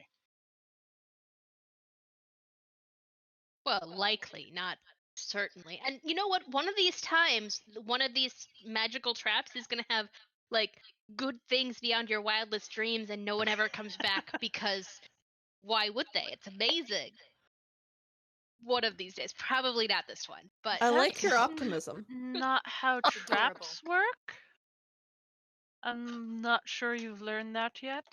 G: Well, likely, not certainly. And you know what? One of these times, one of these magical traps is going to have, like, good things beyond your wildest dreams, and no one ever comes back because why would they? It's amazing. One of these days. Probably not this one, but
I: I like your
C: That's
I: optimism.
C: not how
F: Adorable.
C: traps work. I'm not sure you've learned that yet.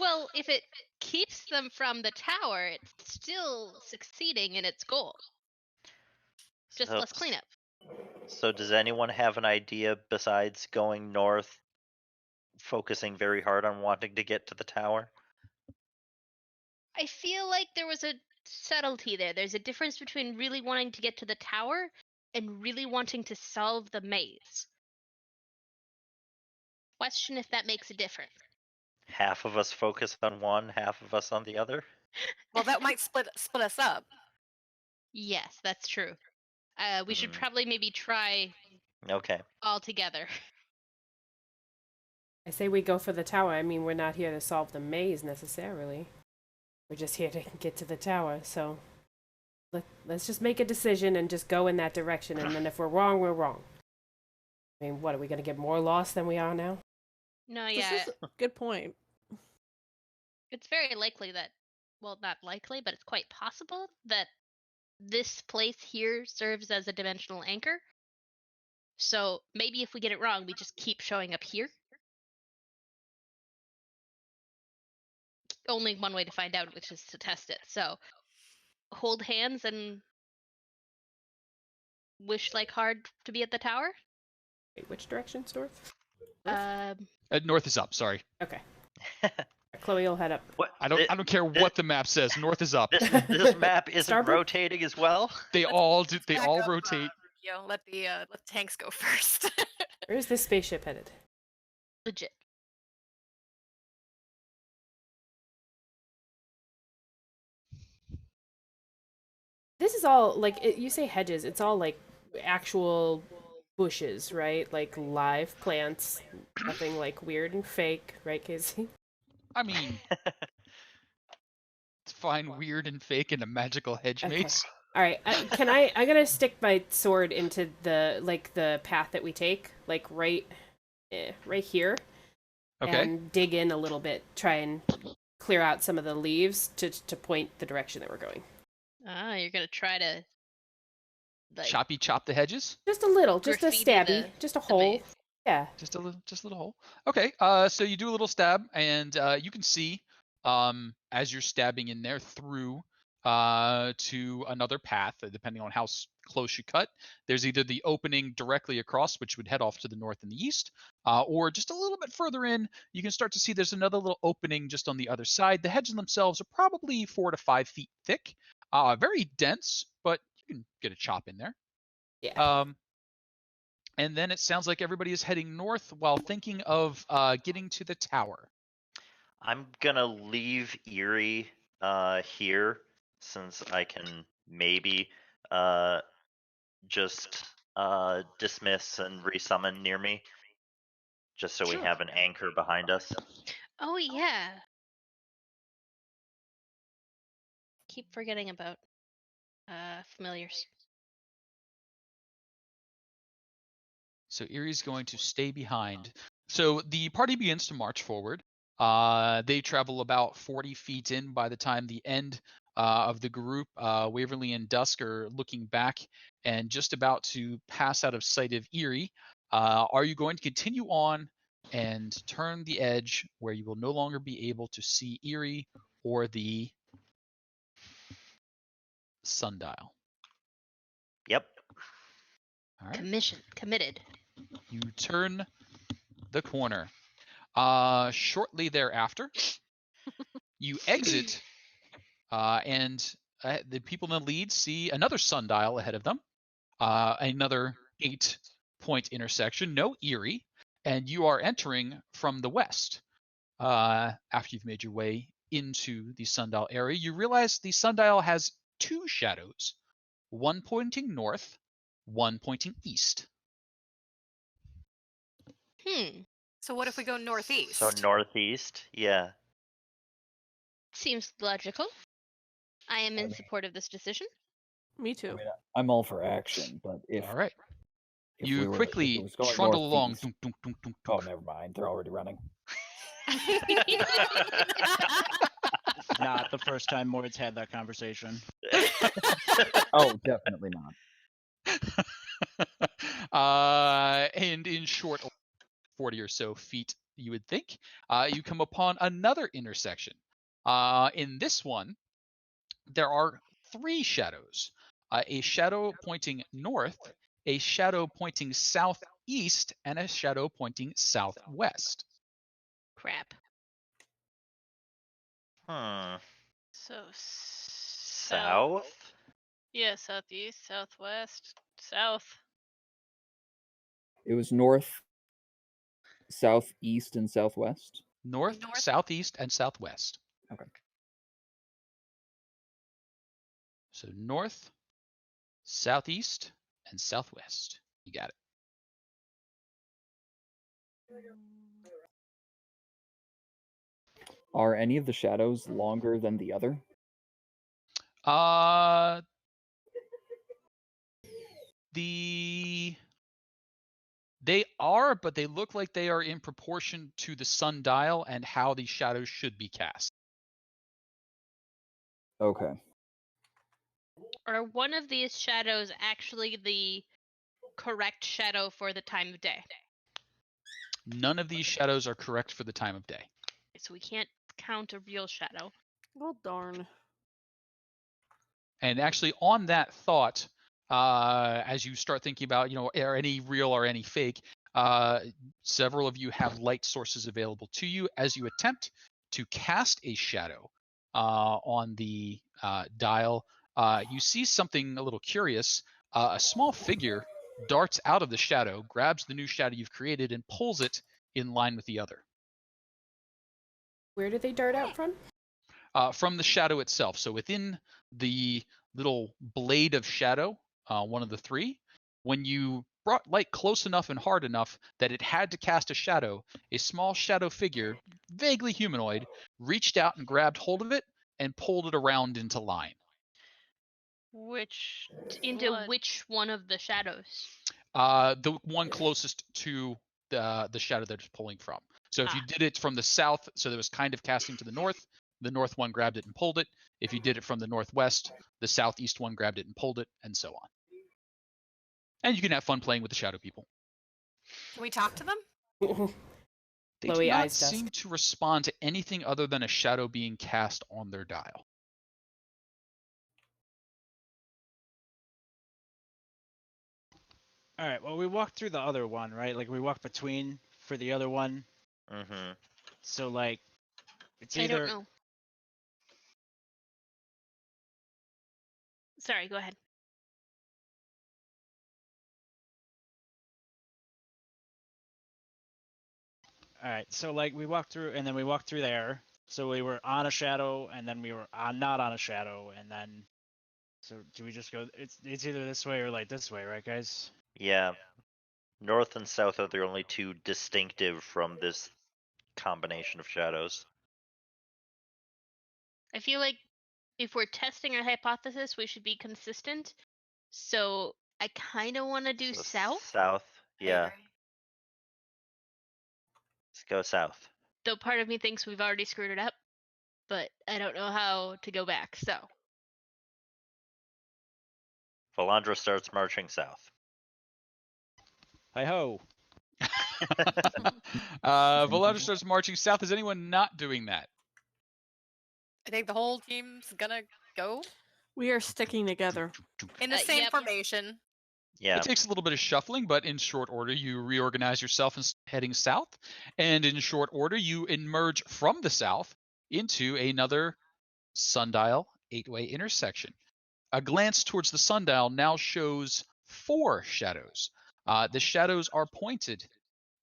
G: well, if it keeps them from the tower, it's still succeeding in its goal. Just
H: So-
G: less cleanup.
H: So does anyone have an idea besides going north, focusing very hard on wanting to get to the tower?
G: I feel like there was a subtlety there. There's a difference between really wanting to get to the tower and really wanting to solve the maze. Question if that makes a difference.
H: Half of us focus on one, half of us on the other?
F: Well, that might split us up.
G: Yes, that's true. We should
H: Hmm.
G: probably maybe try
H: Okay.
G: all together.
B: I say we go for the tower. I mean, we're not here to solve the necessarily. We're just here to get to the tower. So let's just make a decision and just go in that direction. And then if we're wrong, we're wrong. I mean, what, are we going to get more lost than we are now?
G: No,
I: This
G: yeah,
I: is a good point.
G: it's very likely that, well, not likely, but it's quite possible that this place here serves as a dimensional anchor. So maybe if we get it wrong, we just keep showing up here. Only one way to find out, which is to test it. So hold hands and wish like hard to be at the tower.
B: Wait, which direction's north?
A: North is up. Sorry,
B: Okay. Chloe will head up.
H: What?
A: I don't care what the map says. North is up.
H: This map isn't
B: Starboard?
H: rotating as well.
A: They all do. They
F: Back
A: all
F: up,
A: rotate.
F: Ruqiyo. Let the tanks go first.
B: Where's this spaceship headed?
G: Legit.
B: This is all, like, you say hedges. It's all, like, actual bushes, right? Like, live plants. Nothing, like, weird and fake, right, Kasey?
A: I mean, it's fine, weird and fake in a magical hedge
B: Okay.
A: maze.
B: All right, I'm gonna stick my sword into the path that we take, like right here,
A: Okay.
B: and dig in a little bit, try and clear out some of the leaves to point the direction that we're going.
G: Ah, you're gonna try to like
A: Choppy chop the hedges.
B: Just a little, just a
G: graffiti
B: stabby,
G: the-
B: just a
G: the
B: hole.
G: maze.
B: Yeah.
A: Just a little hole. Okay. So you do a little stab, and you can see, as you're stabbing in there through, to another path, depending on how close you cut. There's either the opening directly across, which would head off to the north and the east, or just a little bit further in, you can start to see there's another little opening just on the other side. The hedges themselves are probably 4 to 5 feet thick, very dense, but you can get a chop in there.
B: Yeah.
A: And then it sounds like everybody is heading north while thinking of getting to the tower.
H: I'm gonna leave Erie here since I can maybe just dismiss and resummon near me, just so
A: Sure.
H: we have an anchor behind us.
G: Oh yeah. Keep forgetting about familiars.
A: So Erie's going to stay behind. So the party begins to march forward. They travel about 40 feet in by the time the end of the group. Waverly and Dusk are looking back and just about to pass out of sight of Erie. Are you going to continue on and turn the edge where you will no longer be able to see Erie or the sundial?
H: Yep.
A: All right.
G: Committed.
A: You turn the corner. Shortly thereafter, you exit, and the people in the lead see another sundial ahead of them, another 8-point intersection, no Erie, and you are entering from the west. After you've made your way into the sundial area, you realize the sundial has 2 shadows, one pointing north, one pointing east.
F: So what if we go northeast?
H: So northeast, yeah.
G: Seems logical. I am in support of this decision.
I: Me
D: I
I: too.
D: mean, I'm all for action, but if
A: All right.
D: if
A: You
D: we were, if
A: quickly
D: it was going
A: trundle along.
D: northeast,
A: Dunk, dunk, dunk, dunk,
D: oh,
A: dunk.
D: never mind. They're already running.
E: It's not the first time Mord's had that conversation.
D: Oh, definitely not.
A: And in short 40 or so feet, you would think, you come upon another intersection. In this one, there are 3 shadows. A shadow pointing north, a shadow pointing southeast, and a shadow pointing southwest.
G: Crap.
C: So
H: South?
C: Yeah, southeast, southwest, south.
D: It was north, southeast, and southwest.
A: North, southeast, and southwest.
D: Okay.
A: So north, southeast, and southwest. You got it.
D: Are any of the shadows longer than the other?
A: They are, but they look like they are in proportion to the sundial and how the shadows should be cast.
D: Okay.
G: Are one of these shadows actually the correct shadow for the time of day?
A: None of these shadows are correct for the time of day.
G: So we can't count a real shadow.
I: Well, darn.
A: And actually, on that thought, as you start thinking about, are any real or any fake, several of you have light sources available to you as you attempt to cast a shadow on the dial. You see something a little curious. A small figure darts out of the shadow, grabs the new shadow you've created, and pulls it in line with the other.
B: Where do they dart out from?
A: From the shadow itself. So within the little blade of shadow, one of the 3, when you brought light close enough and hard enough that it had to cast a shadow, a small shadow figure, vaguely humanoid, reached out and grabbed hold of it and pulled it around into line.
G: Into which one of the shadows?
A: The one closest to the shadow that it's pulling from. So if you did it from the south, so that was kind of casting to the north one grabbed it and pulled it. If you did it from the northwest, the southeast one grabbed it and pulled it, and so on. And you can have fun playing with the shadow people.
F: Can we talk to them?
A: They do not seem to respond to anything other than a shadow being cast on their dial.
E: All right. Well, we walked through the other one, right? Like we walked between for the other one.
H: Mm-hmm.
E: So like, it's
G: I
E: either.
G: don't know. Sorry, go ahead.
E: All right. So like we walked through, and then we walked through there. So we were on a shadow, and then we were not on a shadow, and then. So do we just go? It's either this way or like this way, right, guys?
H: Yeah. North and south are the only 2 distinctive from this combination of shadows.
G: I feel like if we're testing our hypothesis, we should be consistent. So I kind of want to do south.
H: South, yeah. Let's go south.
G: Though part of me thinks we've already screwed it up, but I don't know how to go back. So
H: Valandra starts marching south.
E: Hi-ho.
A: Valandra starts marching south. Is anyone not doing that?
F: I think the whole team's gonna go
I: We are sticking together.
F: in the same formation.
H: Yeah.
A: It takes a little bit of shuffling, but in short order, you reorganize yourself and heading south. And in short order, you emerge from the south into another sundial 8-way intersection. A glance towards the sundial now shows 4 shadows. The shadows are pointed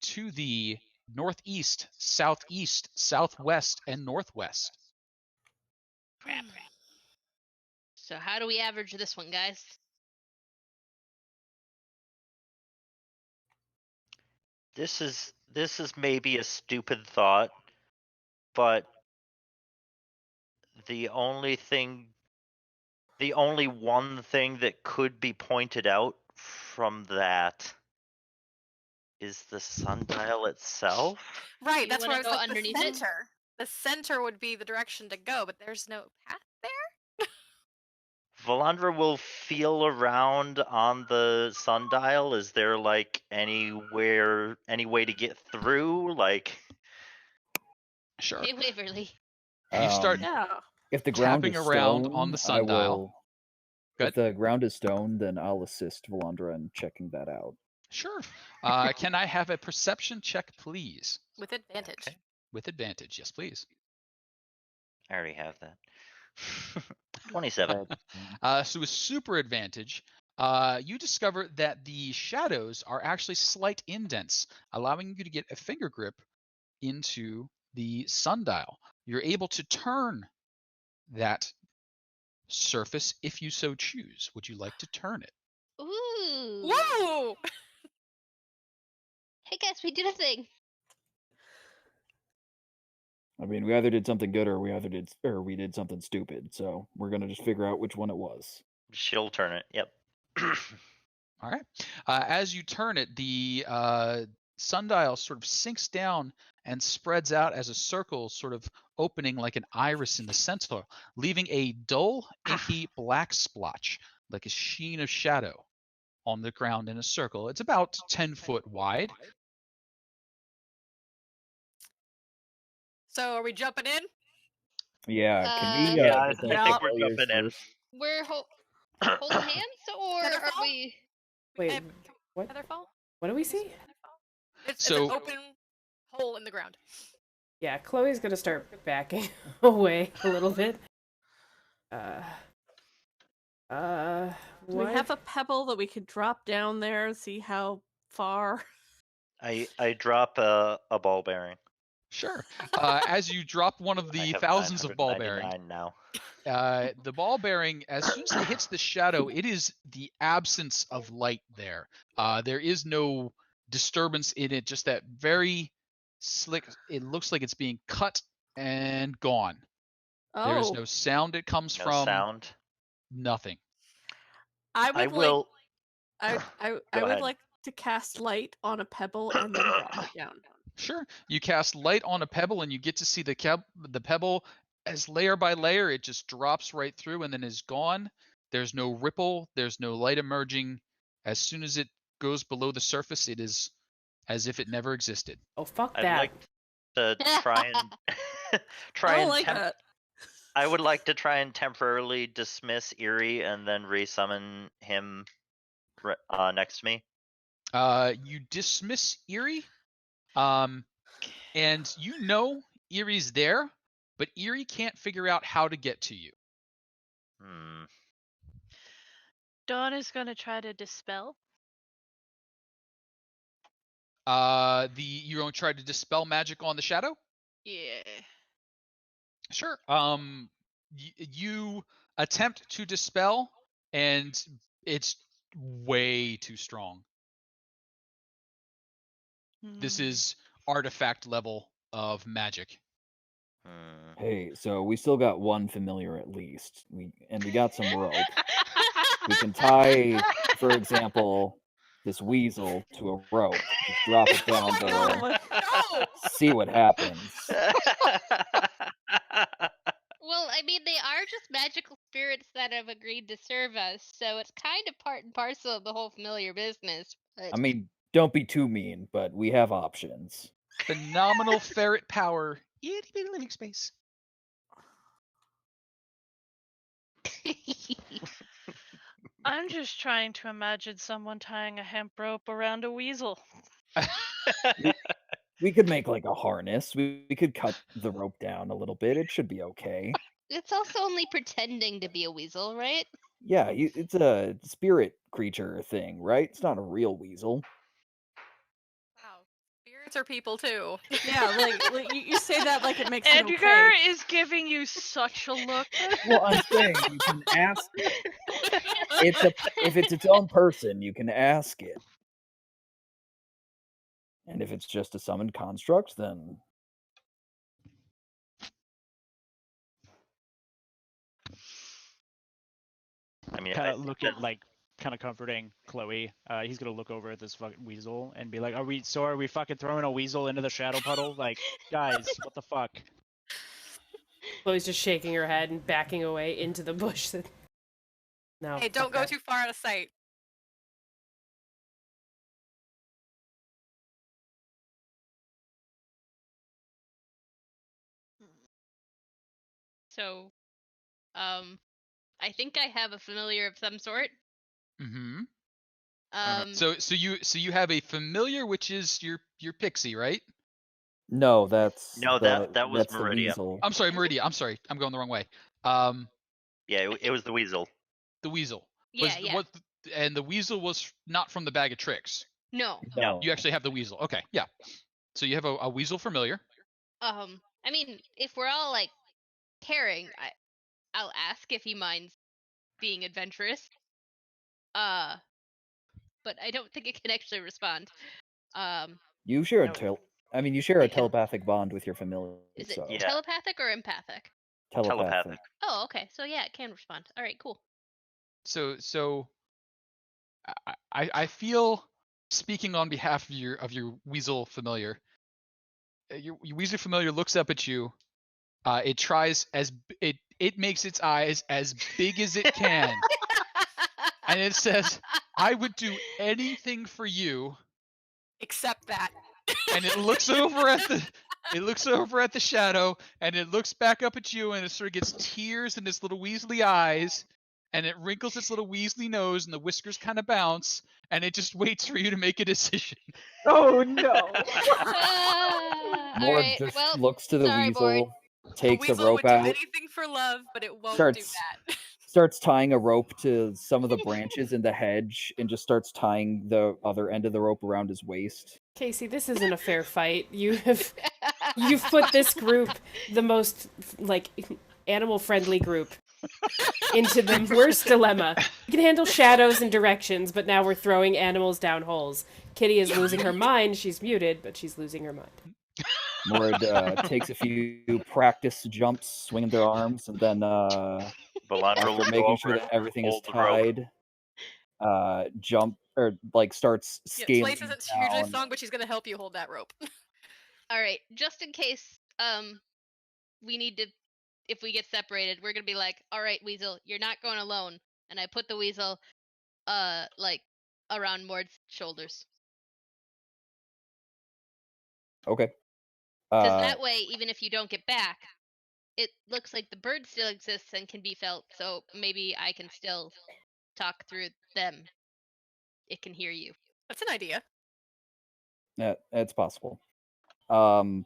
A: to the northeast, southeast, southwest, and northwest.
G: crap. So how do we average this one, guys?
H: This is maybe a stupid thought, but the only one thing that could be pointed out from that is the sundial itself.
F: Right,
G: You
F: that's why I
G: wanna
F: was
G: go
F: like, the
G: underneath it?
F: center. The center would be the direction to go, but there's no path there?
H: Valandra will feel around on the sundial. Is there like any way to get through? Like,
A: Sure.
G: Hey, Waverly.
A: You start
I: Yeah.
D: If the ground
A: tapping
D: is
A: around
D: stone,
A: on the
D: I
A: sundial.
D: will.
A: Good.
D: If the ground is stone, then I'll assist Valandra in checking that out.
A: Sure. Can I have a perception check, please?
F: With advantage.
H: Okay.
A: With advantage, yes, please.
H: I already have that. 27.
A: So with super advantage, you discover that the shadows are actually slight indents, allowing you to get a finger grip into the sundial. You're able to turn that surface if you so choose. Would you like to turn it?
G: Ooh.
F: Whoa!
G: Hey guys, we did a thing.
D: I mean, we either did something good or we did something stupid. So we're gonna just figure out which one it was.
H: She'll turn it. Yep.
A: All right. As you turn it, the sundial sort of sinks down and spreads out as a circle, sort of opening like an iris in the center, leaving a dull, inky black splotch, like a sheen of shadow on the ground in a circle. It's about 10 foot wide.
F: So are we jumping in?
D: Yeah, can we?
H: Yeah, I
D: get those
H: think we're
D: familiars
H: jumping in.
D: first?
G: We're holding hands, or
F: Heather
G: are
F: fall?
G: we?
B: Wait,
F: Eh,
B: what?
F: Heather fall?
B: What do we see?
F: It's
A: So-
F: an open hole in the ground.
B: Yeah, Chloe's gonna start backing away a little bit.
I: Do we
B: What?
I: have a pebble that we could drop down there and see how far?
H: I drop a ball bearing.
A: Sure. As you drop one of
H: I
A: the
H: have
A: thousands of ball bearings,
H: 999 now.
A: the ball bearing, as soon as it hits the shadow, it is the absence of light there. There is no disturbance in it, just that very slick. It looks like it's being cut and gone.
I: Oh,
A: There is no sound it comes
H: No
A: from.
H: sound.
A: Nothing.
I: I would
H: I will.
I: I
H: Go
I: would
H: ahead.
I: like to cast light on a pebble and then drop it down.
A: Sure. You cast light on a pebble, and you get to see the pebble as layer by layer. It just drops right through and then is gone. There's no ripple. There's no light emerging. As soon as it goes below the surface, it is as if it never existed.
B: Oh, fuck
H: I'd
B: that.
H: like to try and
I: I don't like that.
H: I would like to try and temporarily dismiss Eerie and then resummon him next to me.
A: You dismiss Eerie, and you know Eerie's there, but Eerie can't figure out how to get to you.
C: Dawn is gonna try to dispel.
A: You're going to try to dispel magic on the shadow?
C: Yeah.
A: Sure. You attempt to dispel, and it's way too strong. This is artifact level of magic.
D: Hey, so we still got one familiar at least. We got some rope. We can tie, for example, this weasel to a rope. Just drop it down there.
F: No!
D: See what happens.
G: Well, I mean, they are just magical spirits that have agreed to serve us, so it's kind of part and parcel of the whole familiar business. But...
D: I mean, don't be too mean, but we have options.
A: Phenomenal ferret power. Itty bitty living space.
C: I'm just trying to imagine someone tying a hemp rope around a weasel.
D: We could make like a harness. We could cut the rope down a little bit. It should be okay.
G: It's also only pretending to be a weasel, right?
D: Yeah, it's a spirit creature thing, right? It's not a real weasel.
F: Wow. Spirits are people too.
I: Yeah, like you say that like it makes it
C: Edgar
I: okay.
C: is giving you such a look.
D: Well, I'm saying you can ask it. If it's its own person, you can ask it. And if it's just a summoned construct, then
H: I mean,
E: Kind
H: I
E: of
H: think
E: looking
H: that
E: like kind of comforting Kuhloe. He's gonna look over at this fucking weasel and be like, "Are we fucking throwing a weasel into the shadow puddle? Like, guys, what the fuck?"
B: Chloe's just shaking her head and backing away into the bush. No.
F: Hey, don't
B: fuck
F: go
B: that.
F: too far out of sight.
G: So, I think I have a familiar of some sort.
A: Mm-hmm.
G: Um,
A: So you have a familiar, which is your pixie, right?
D: no, that's
H: no, that was
D: that's the
H: Meridia.
D: weasel.
A: I'm sorry, Meridia. I'm sorry, I'm going the wrong way.
H: Yeah, it was the weasel.
A: The weasel.
G: yeah, yeah.
A: And the weasel was not from the bag of tricks.
G: No.
H: No.
A: You actually have the weasel. Okay, yeah. So you have a weasel familiar.
G: I mean, if we're all like caring, I'll ask if he minds being adventurous. But I don't think it can actually respond.
D: You share
G: No.
D: you share
G: I
D: a
G: can-
D: telepathic bond with your familiar.
G: Is it
D: so
H: Yeah.
G: telepathic or empathic?
D: telepathic.
G: Oh, okay. So yeah, it can respond. All right, cool.
A: So I feel, speaking on behalf of your weasel familiar, your weasel familiar looks up at you. It tries it makes its eyes as big as it can, and it says, "I would do anything for you."
F: Except that.
A: And it looks over at the shadow, and it looks back up at you, and it sort of gets tears in its little weaselly eyes, and it wrinkles its little weaselly nose, and the whiskers kind of bounce, and it just waits for you to make a decision.
J: Oh no.
G: All
D: Mord
G: right.
D: just
G: Well,
D: looks to the
G: sorry,
D: weasel,
G: Mord.
D: takes a
F: weasel
D: rope
F: would do
D: out,
F: anything for love, but it won't do that.
D: starts tying a rope to some of the branches in the hedge, and just starts tying the other end of the rope around his waist.
B: Kasey, this isn't a fair fight. You've put this group, the most like animal friendly group, into the worst dilemma. We can handle shadows and directions, but now we're throwing animals down holes. Kitty is losing her mind. She's muted, but she's losing her mind.
D: Mord takes a few practice jumps, swinging their arms, and then
H: Belandra will
D: after
H: go
D: making
H: over
D: sure
H: and
D: that everything is
H: hold the rope.
D: tied, jump or like starts
F: Yeah,
D: scaling
F: Slice isn't hugely
D: down.
F: strong, but she's gonna help you hold that rope.
G: All right, just in case we need to, if we get separated, we're gonna be like, all right, Weasel, you're not going alone. And I put the weasel like around Mord's shoulders.
D: Okay.
G: Because that way, even if you don't get back, it looks like the bird still exists and can be felt, so maybe I can still talk through them. It can hear you.
F: That's an idea.
D: Yeah, it's possible.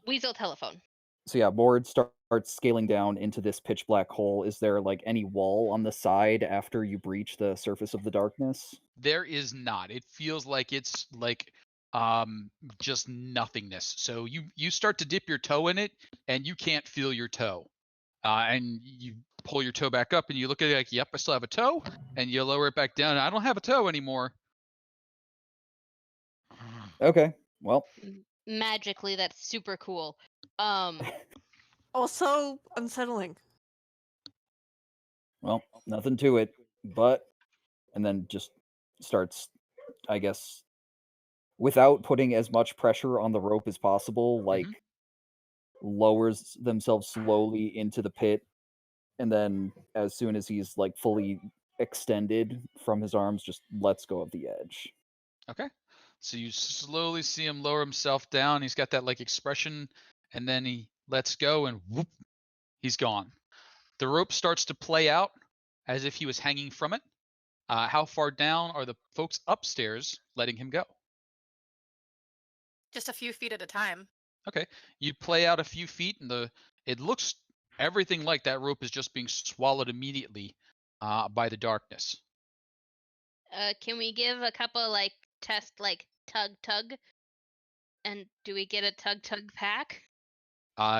G: Weasel telephone.
D: So yeah, Mord starts scaling down into this pitch black hole. Is there like any wall on the side after you breach the surface of the darkness?
A: There is not. It feels like it's like just nothingness. So you start to dip your toe in it, and you can't feel your toe. And you pull your toe back up, and you look at it like, yep, I still have a toe. And you lower it back down. I don't have a toe anymore.
D: Okay, well,
G: Magically, that's super cool.
I: Also unsettling.
D: well, nothing to it. But and then just starts, I guess, without putting as much pressure on the rope as possible, like lowers themselves slowly into the pit, and then as soon as he's like fully extended from his arms, just lets go of the edge.
A: Okay. So you slowly see him lower himself down. He's got that like expression, and then he lets go, and whoop, he's gone. The rope starts to play out as if he was hanging from it. How far down are the folks upstairs letting him go?
F: Just a few feet at a time.
A: Okay. You play out a few feet, and it looks everything like that rope is just being swallowed immediately by the darkness.
G: Can we give a couple like test like tug? And do we get a tug back?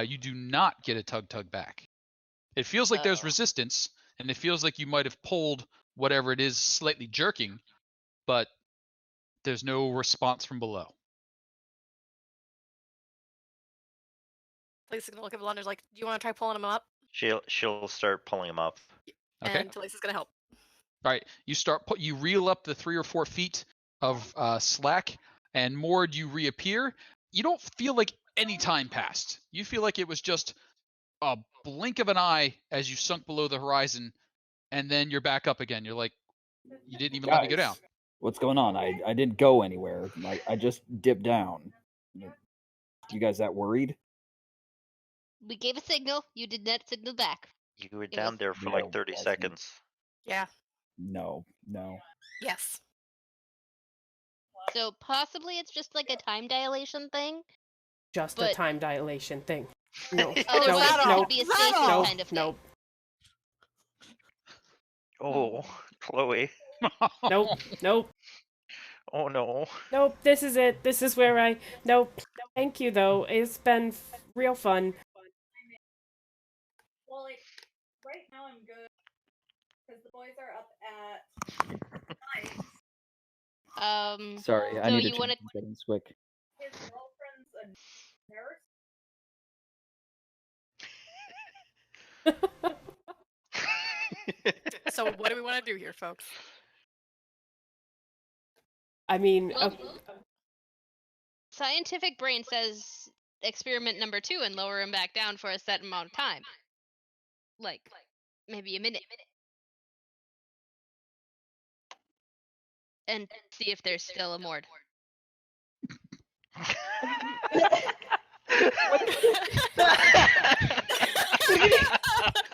A: You do not get a tug back. It feels like there's resistance, and it feels like you might have pulled whatever it is slightly jerking, but there's no response from below.
F: Talisa is gonna look at Blunder's like, do you want to try pulling him up?
H: She'll start pulling him up.
A: Okay.
F: And Talisa's gonna help.
A: All right. You reel up the 3 or 4 feet of slack, and Mord, you reappear. You don't feel like any time passed. You feel like it was just a blink of an eye as you sunk below the horizon, and then you're back up again. You're like, you didn't even let me go down.
D: What's going on? I didn't go anywhere. I just dipped down. You guys that worried?
G: We gave a signal. You did not signal back.
H: You were down there for like 30 seconds.
F: Yeah.
D: No.
F: Yes.
G: So possibly it's just like a time dilation thing.
B: Just a time dilation thing. No.
G: Otherwise, it
B: no,
G: could be a safety kind of thing.
B: no.
H: Oh, Chloe.
B: Nope.
H: Oh no.
B: Nope, this is it. This is where I... Nope. Thank you, though. It's been real fun.
L: Well, right now I'm good. Because the boys are up at 9.
D: Sorry, I
G: so
D: need to
G: you
D: change
G: wanna...
D: my settings quick.
L: His girlfriend's a nurse.
F: So what do we want to do here, folks?
B: I mean...
G: Scientific brain says experiment number 2 and lower him back down for a set amount of time. Like maybe a minute. And see if there's still a Mord.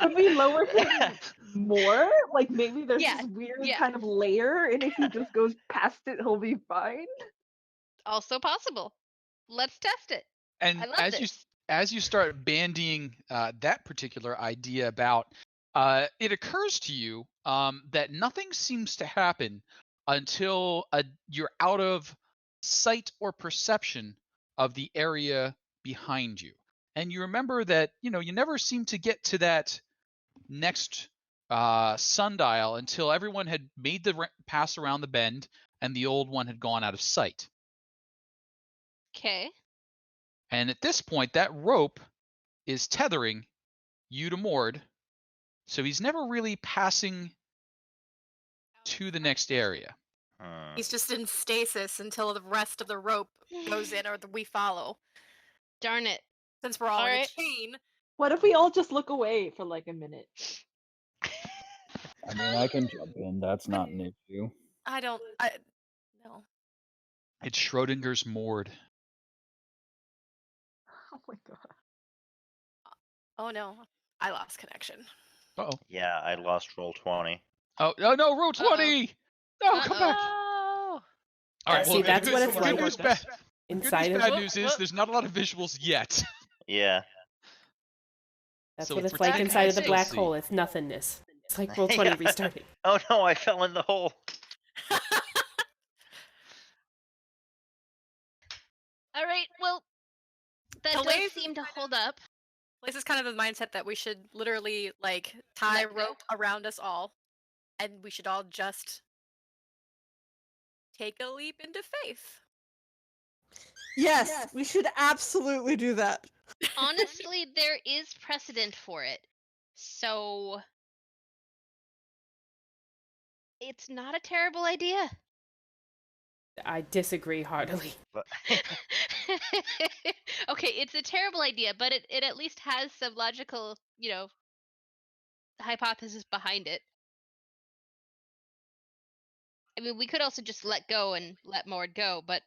J: Could we lower him more? Like maybe there's this weird kind of layer, and if he just goes past it, he'll be fine.
G: Also possible. Let's test it.
A: And
G: I love this.
A: as you start bandying that particular idea about, it occurs to you that nothing seems to happen until you're out of sight or perception of the area behind you. And you remember that, you never seem to get to that next sundial until everyone had made the pass around the bend and the old one had gone out of sight.
G: Okay.
A: And at this point, that rope is tethering you to Mord, so he's never really passing to the next area.
F: He's just in stasis until the rest of the rope goes in or we follow.
G: Darn it.
F: Since we're all in a chain.
J: What if we all just look away for like a minute?
D: I mean, I can jump in. That's not an issue.
F: No.
A: It's Schrodinger's Mord.
J: Oh my god.
F: Oh no. I lost connection.
A: Uh-oh.
H: Yeah, I lost roll 20.
A: Oh, no, roll 20! No, come back!
G: Oh.
A: All right,
B: See, that's what it's like.
A: Bad
B: Inside
A: bad
B: of...
A: news is there's not a lot of visuals yet.
H: Yeah.
B: That's
A: So
B: what
A: if
B: it's
A: we're
B: like
A: taking
B: inside of the
A: Kasey-
B: black hole. It's nothingness. It's like roll 20
H: Yeah.
B: restarting.
H: Oh no, I fell in the hole.
G: All right, well, that
F: The
G: does
F: way-
G: seem to hold up.
F: This is kind of the mindset that we should literally tie rope around us all, and we should all just take a leap into faith.
I: Yes, we should absolutely do that.
G: Honestly, there is precedent for it. So it's not a terrible idea.
B: I disagree heartily.
G: Okay, it's a terrible idea, but it at least has some logical, hypothesis behind it. I mean, we could also just let go and let Mord go, but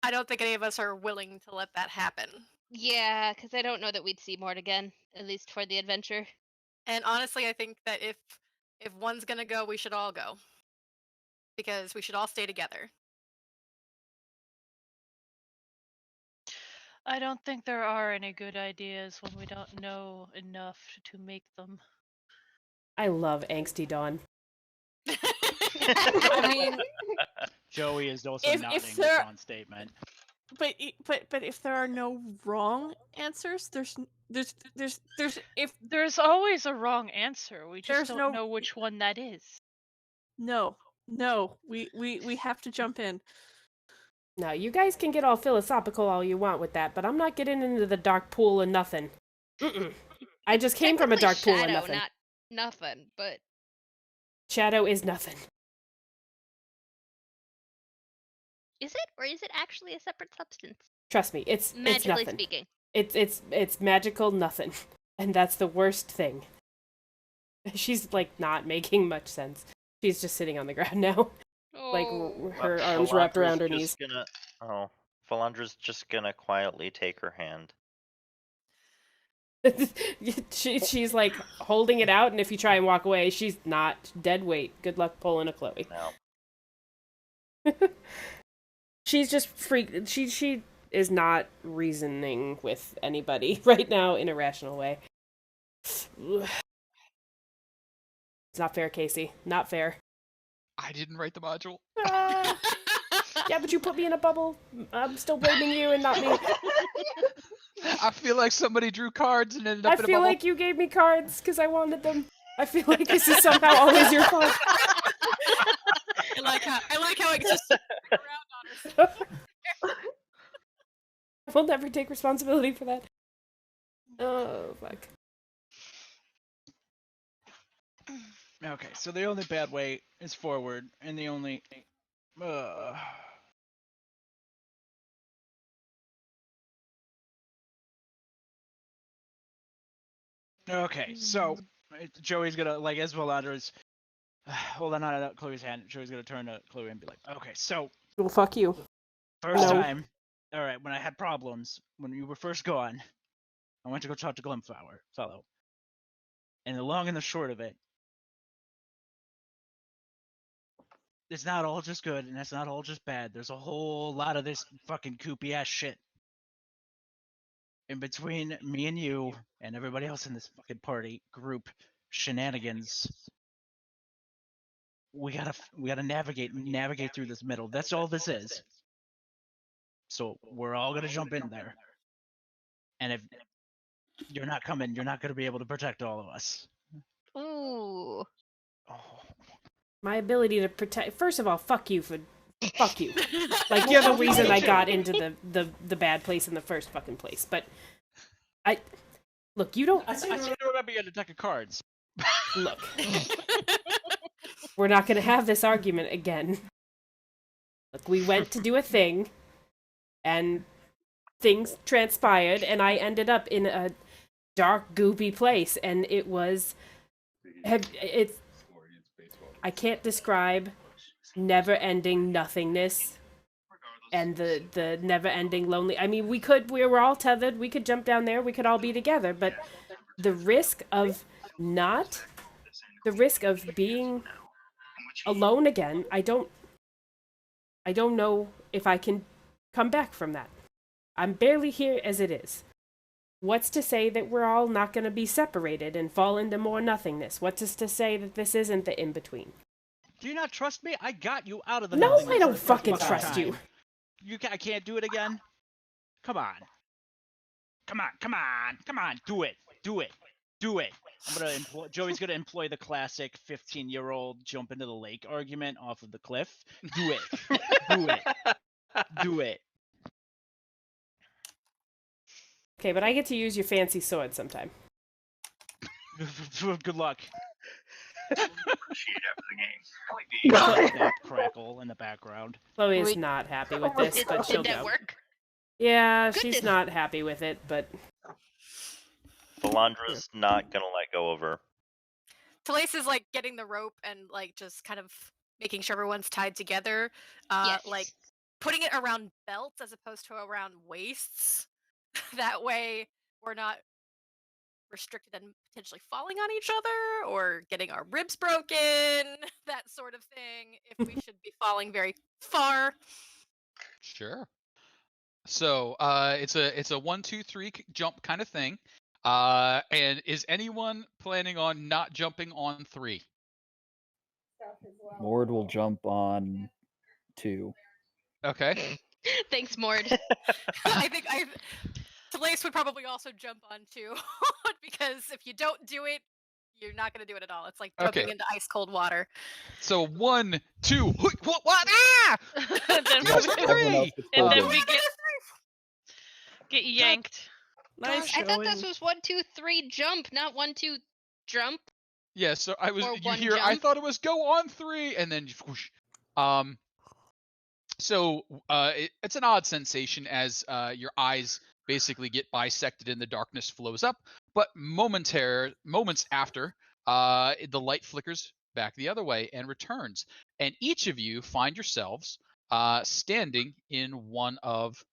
F: I don't think any of us are willing to let that happen.
G: yeah, because I don't know that we'd see Mord again, at least for the adventure.
F: And honestly, I think that if one's gonna go, we should all go. Because we should all stay together.
C: I don't think there are any good ideas when we don't know enough to make them.
B: I love Angsty Dawn.
I: I mean,
E: Joey is also
I: If
E: nodding
I: there-
E: with John's statement.
I: but if there are no wrong answers, there's if
C: There's always a wrong answer. We just
I: There's
C: don't
I: no-
C: know which one that is.
I: no, we have to jump in.
B: Now, you guys can get all philosophical all you want with that, but I'm not getting into the dark pool and nothing. Mm-mm. I just came from a dark pool and
G: Shadow,
B: nothing.
G: not nothing, but
B: Shadow is nothing.
G: is it, or is it actually a separate substance?
B: Trust me, it's
G: Magically
B: nothing.
G: speaking.
B: It's magical nothing, and that's the worst thing. She's like not making much sense. She's just sitting on the ground now, like her arms wrapped around her knees.
H: Philandra's just gonna quietly take her hand.
B: She's like holding it out, and if you try and walk away, she's not dead weight. Good luck pulling a Kuhloe.
H: No.
B: She's just freaked. She is not reasoning with anybody right now in a rational way. It's not fair, Kasey. Not fair.
A: I didn't write the module.
B: Yeah, but you put me in a bubble. I'm still blaming you and not me.
A: I feel like somebody drew cards and ended up in a
B: I feel
A: bubble.
B: like you gave me cards because I wanted them. I feel like this is somehow always your fault.
F: I like how it just around on her.
B: I will never take responsibility for that. Oh, fuck.
E: Okay, so the only bad way is forward, and the only... Okay, so Joey's gonna, like, as Philandra's... hold on to Chloe's hand, Joey's gonna turn to Chloe and be like, okay, so...
B: Well, fuck you.
E: First
B: No.
E: time, alright, when I had problems, when you were first gone, I went to go talk to Glimfellow. And the long and the short of it, it's not all just good, and it's not all just bad. There's a whole lot of this fucking koopy ass shit in between me and you and everybody else in this fucking party group shenanigans. We gotta navigate through this middle. That's all this is. So we're all gonna jump in there. And if you're not coming, you're not gonna be able to protect all of us.
G: Ooh.
E: Oh.
B: My ability to protect... First of all, fuck you. Like, you're the reason I got into the bad place in the first fucking place. But look, you don't...
E: I seem to remember you had a deck of cards.
B: Look. We're not going to have this argument again. Look, we went to do a thing, and things transpired, and I ended up in a dark, goopy place, and it was... I can't describe never-ending nothingness and the never-ending lonely... I mean, we were all tethered, we could jump down there, we could all be together, but the risk of being alone again, I don't know if I can come back from that. I'm barely here as it is. What's to say that we're all not going to be separated and fall into more nothingness? What's to say that this isn't the in-between?
E: Do you not trust me? I got you out of the
B: No,
E: nothingness
B: I don't
E: the first
B: fucking
E: fucking
B: trust
E: time.
B: you.
E: I can't do it again? Come on. Do it. Joey's gonna employ the classic 15-year-old jump into the lake argument off of the cliff. Do it.
B: Okay, but I get to use your fancy sword sometime.
E: Good luck.
J: game.
E: That crackle in the background.
B: Chloe is not happy with this, but she'll
G: Did that
B: go.
G: work?
B: Yeah,
G: Good
B: she's
G: then.
B: not happy with it, but...
H: Philandra's not gonna let go of her.
F: Talace is like getting the rope and like just kind of making sure everyone's tied together.
G: Yes.
F: Like putting it around belts as opposed to around waists. That way we're not restricted and potentially falling on each other or getting our ribs broken, that sort of thing, if we should be falling very far.
A: Sure. So it's a 1, 2, 3 jump kind of thing. And is anyone planning on not jumping on 3?
D: Mord will jump on 2.
A: Okay.
G: Thanks, Mord.
F: I think Talace would probably also jump on too, because if you don't do it, You're not gonna do it at all. It's like
A: Okay.
F: jumping into ice cold water.
A: So 1, 2, what? Ah!
C: and then,
D: Yep,
A: There's
D: everyone else
A: 3!
D: gets
C: and
D: pulled
C: then
D: in.
C: we get yanked.
I: Nice
G: I thought this
I: showing.
G: was 1, 2, 3 jump, not 1, 2 jump.
A: Yeah, so I was
G: Or
A: you
G: one
A: hear I
G: jump.
A: thought it was go on 3 and then whoosh. So it's an odd sensation as your eyes basically get bisected and the darkness flows up, but moments after, the light flickers back the other way and returns, and each of you find yourselves standing in one of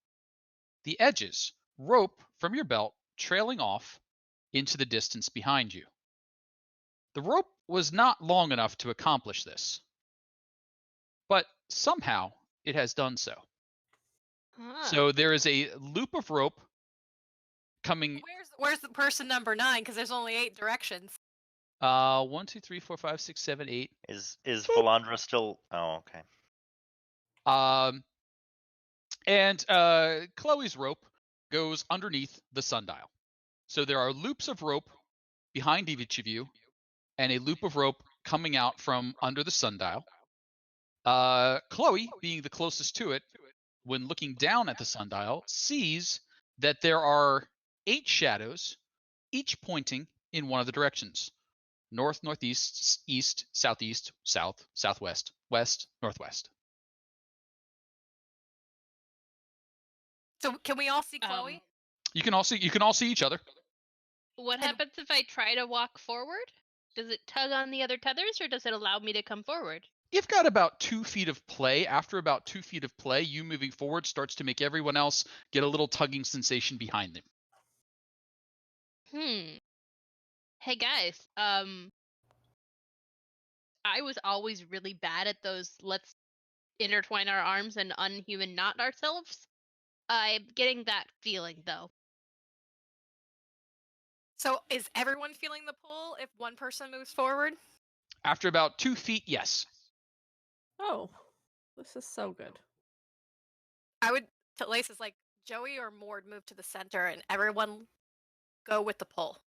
A: the edges, rope from your belt trailing off into the distance behind you. The rope was not long enough to accomplish this, but somehow it has done so. So there is a loop of rope coming.
F: Where's the person number 9? Because there's only 8 directions.
A: 1, 2, 3, 4, 5, 6, 7, 8.
H: Is Valandra still? Oh, okay.
A: And Chloe's rope goes underneath the sundial. So there are loops of rope behind each of you, and a loop of rope coming out from under the sundial. Chloe, being the closest to it, when looking down at the sundial, sees that there are 8 shadows, each pointing in one of the directions: north, northeast, east, southeast, south, southwest, west, northwest.
F: So can we all see Chloe?
A: You can all see each other.
G: What happens if I try to walk forward? Does it tug on the other tethers, or does it allow me to come forward?
A: You've got about 2 feet of play. After about 2 feet of play, you moving forward starts to make everyone else get a little tugging sensation behind them.
G: Hey guys, I was always really bad at those let's intertwine our arms and unhuman knot ourselves. I'm getting that feeling though.
F: So is everyone feeling the pull if one person moves forward?
A: After about 2 feet, yes.
I: Oh, this is so good.
F: I would to Lace's like Joey or Mord move to the center and everyone go with the pull.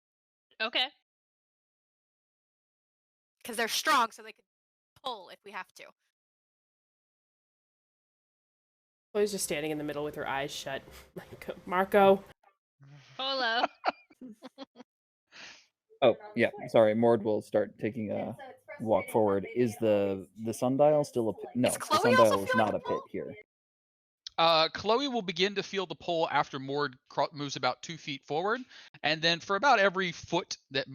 G: Okay.
F: Because they're strong, so they could pull if we have to.
B: Chloe's just standing in the middle with her eyes shut. Like, Marco.
G: Hello.
D: Oh, yeah. Sorry, Mord will start taking a walk forward. Is the sundial still a pit? No, the
F: Chloe
D: sundial
F: also
D: is
F: feeling
D: not
F: the
D: a pit
F: pull?
D: here.
A: Chloe will begin to feel the pull after Mord moves about 2 feet forward, and then for about every foot that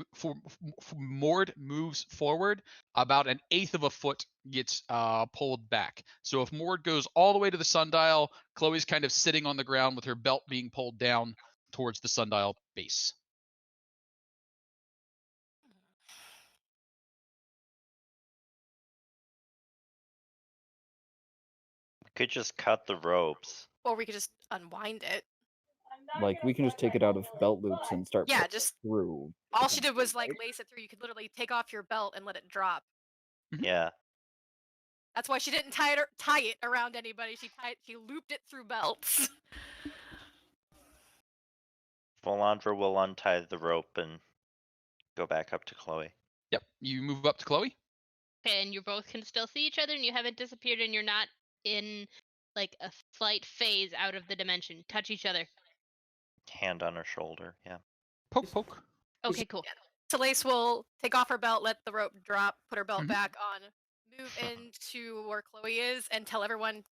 A: Mord moves forward, about 1/8 of a foot gets pulled back. So if Mord goes all the way to the sundial, Chloe's kind of sitting on the ground with her belt being pulled down towards the sundial base.
H: We could just cut the ropes.
F: Or we could just unwind it.
D: Like, we can just take it out of belt loops and start
F: Yeah,
D: pulling
F: just
D: it through.
F: all she did was like
D: right?
F: lace it through. You could literally take off your belt and let it drop.
H: Yeah.
F: That's why she didn't tie it around anybody. She looped it through belts.
H: Valandra will untie the rope and go back up to Chloe.
A: Yep, you move up to Chloe.
G: Okay, and you both can still see each other, and you haven't disappeared, and you're not in like a flight phase out of the dimension. Touch each other.
H: Hand on her shoulder. Yeah.
A: Poke, poke.
G: Okay, cool.
F: So Lace will take off her belt, let the rope drop, put her belt
A: Mhm.
F: back on, move into where Chloe is, and tell everyone,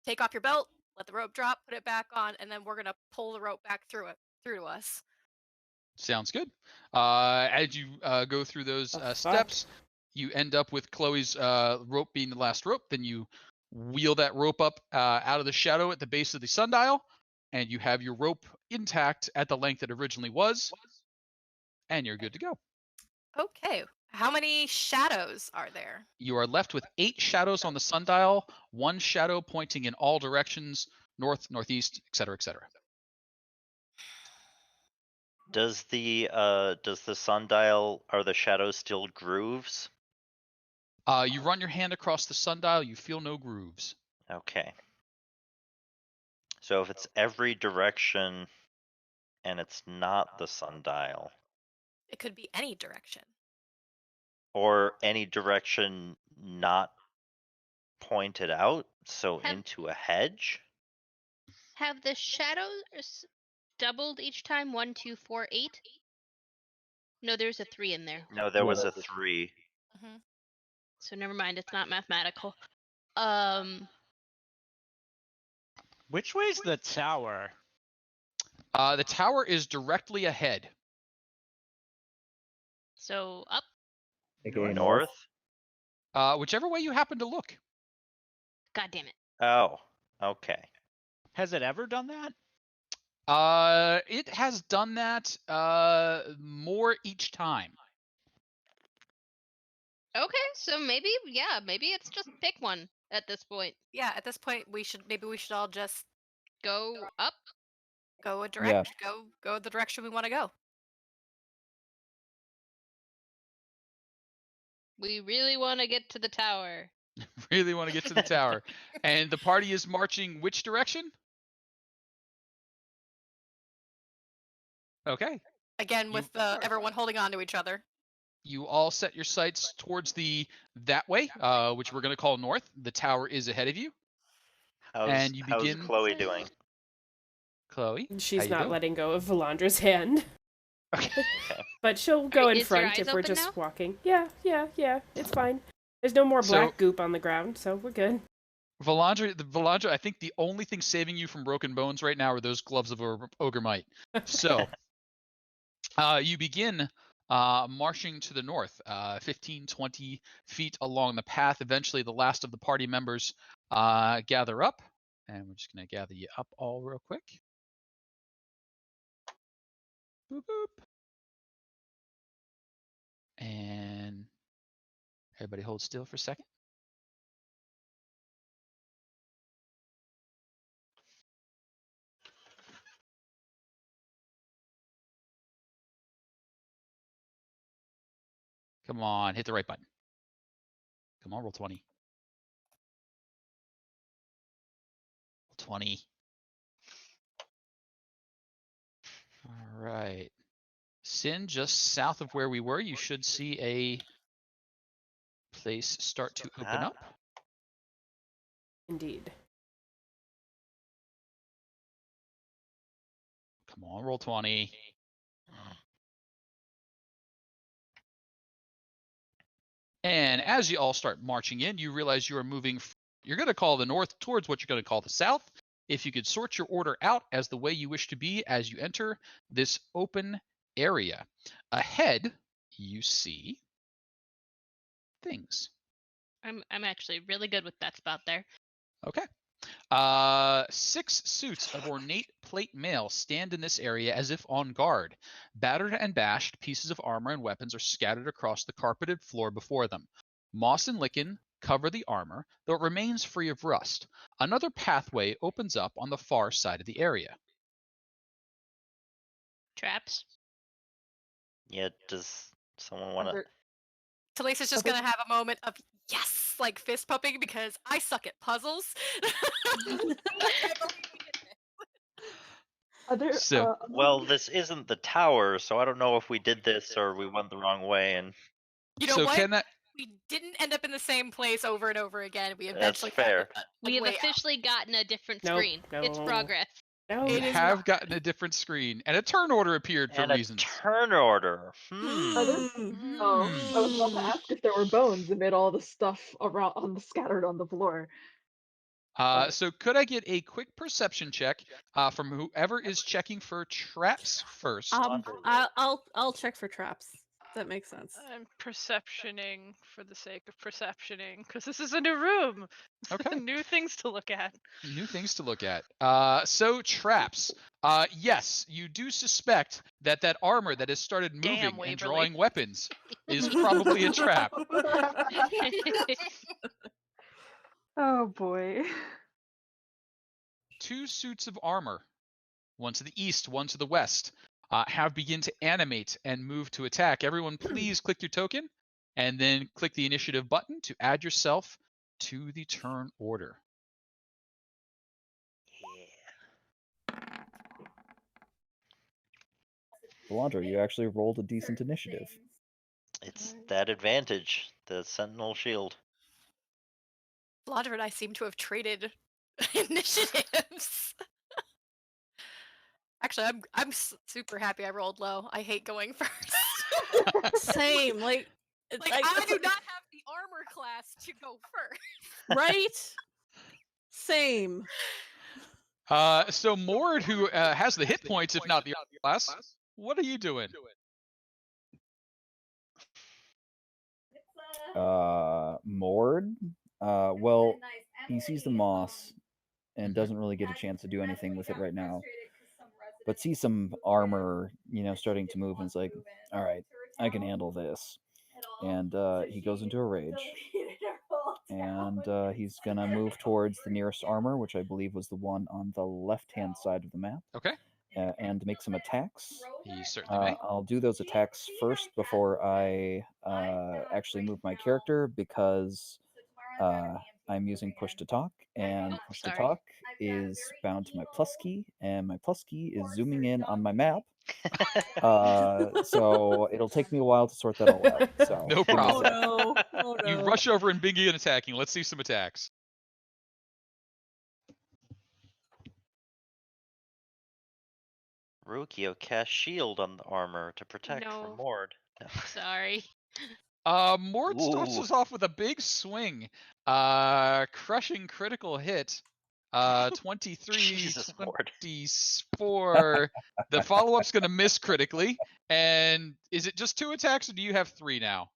F: take off your belt, let the rope drop, put it back on, and then we're gonna pull the rope back through to us.
A: Sounds good. As you go through those steps, you end up with Chloe's rope being the last rope. Then you wheel that rope up out of the shadow at the base of the sundial, and you have your rope intact at the length it originally was, and you're good to go.
F: Okay. How many shadows are there?
A: You are left with 8 shadows on the sundial, 1 shadow pointing in all directions, north, northeast, etc., etc.
H: Does the sundial, are the shadows still grooves?
A: You run your hand across the sundial, you feel no grooves.
H: Okay. So if it's every direction and it's not the sundial.
F: It could be any direction.
H: Or any direction not pointed out, so
G: Have-
H: into a hedge?
G: Have the shadows doubled each time? 1, 2, 4, 8? No, there's a 3 in there.
H: No, there was a 3.
F: Mhm.
G: So never mind, it's not mathematical.
E: Which way's the tower?
A: The tower is directly ahead.
G: So up.
D: AKA
H: North?
A: Whichever way you happen to look.
G: God damn it.
H: Oh, okay.
E: Has it ever done that?
A: It has done that more each time.
G: Okay, so maybe it's just pick one at this point.
F: Yeah, at this point we should all just
G: Go up.
F: go the direction we want to go.
G: We really want to get to the tower.
A: Really want to get to the tower. And the party is marching which direction? Okay.
F: Again, with everyone holding on to each other.
A: You all set your sights towards that way, which we're going to call north. The tower is ahead of you.
H: How's
A: begin-
H: Chloe doing?
A: Chloe,
B: She's
A: how you
B: not
A: doing?
B: letting go of Valandra's hand.
A: Okay.
B: But she'll go in
G: is your
B: front
G: eyes
B: if we're
G: open
B: just
G: now?
B: walking. Yeah, it's fine. There's no more black
A: So-
B: goop on the ground, so we're good.
A: Valandra, I think the only thing saving you from broken bones right now are those gloves of Ogre Might. So, you begin marching to the north, 15, 20 feet along the path. Eventually, the last of the party members gather up. And we're just going to gather you up all real quick. Boop, boop. And everybody hold still for a second. Come on, hit the right button. Come on, roll 20. Roll 20. All right. Sin, just south of where we were, you should see a place start to open up.
B: Indeed.
A: Come on, roll 20. And as you all start marching in, you realize you are moving, you're going to call the north towards what you're going to call the south. If you could sort your order out as the way you wish to be as you enter this open area. Ahead, you see things.
G: I'm actually really good with that spot there.
A: Okay. 6 suits of ornate plate mail stand in this area as if on guard. Battered and bashed pieces of armor and weapons are scattered across the carpeted floor before them. Moss and lichen cover the armor, though it remains free of rust. Another pathway opens up on the far side of the area.
G: Traps.
H: Yeah, does someone want to...
F: Talasa's just gonna have a moment of yes, like fist pumping because I suck at puzzles.
J: Are there,
A: So-
H: Well, this isn't the tower, so I don't know if we did this or we went the wrong way. And
F: You know
A: So
F: what?
A: can that
F: We didn't end up in the same place over and over again. We
H: That's
F: eventually
H: fair.
G: We have
F: way out.
G: officially gotten a different
B: Nope,
G: screen. It's
B: no.
G: progress.
B: No.
A: you
F: It is
A: have
F: not.
A: gotten a different screen and a turn order appeared for
H: and a
A: reasons.
H: turn order.
J: Are there- Oh, I was about to ask if there were bones amid all the stuff around scattered on the floor.
A: So could I get a quick perception check from whoever is checking for traps first?
I: I'll check for traps. That makes sense.
C: I'm perceptioning for the sake of perceptioning, because this is a new room.
A: Okay.
C: New things to look at.
A: New things to look at. So traps. Yes, you do suspect that armor that has started moving
C: Damn,
A: and
C: Waverly.
A: drawing weapons is probably a trap.
J: Oh boy.
A: 2 suits of armor, one to the east, one to the west, have begun to animate and move to attack. Everyone, please click your token and then click the initiative button to add yourself to the turn order.
D: Valandra, you actually rolled a decent initiative.
H: It's that advantage, the Sentinel Shield.
F: Vladra and I seem to have traded initiatives. Actually, I'm super happy I rolled low. I hate going first.
I: Same. Like
F: I do not have the armor class to go first.
I: right? Same.
A: So Mord, who has the hit points, if not the class, what are you doing?
D: Mord? Well, he sees the moss and doesn't really get a chance to do anything with it right now. But sees some armor, starting to move, and is like, all right, I can handle this. And he goes into a rage. And he's going to move towards the nearest armor, which I believe was the one on the left-hand side of the map.
A: Okay.
D: And make some attacks.
A: He certainly may.
D: I'll do those attacks first before I actually move my character, because I'm using push to talk, and push to talk is bound to my plus key, and my plus key is zooming in on my map. So it'll take me a while to sort that all out. So
A: No problem.
I: Oh no. Oh no.
A: You rush over and begin attacking. Let's see some attacks.
H: Ruqiyo cast shield on the armor to protect
G: No.
H: from Mord.
G: Sorry.
A: Mord starts
H: Ooh.
A: us off with a big swing. Crushing critical hit. 23,
H: Jesus, Mord.
A: 24. The follow-up's going to miss critically. And is it just 2 attacks, or do you have 3 now?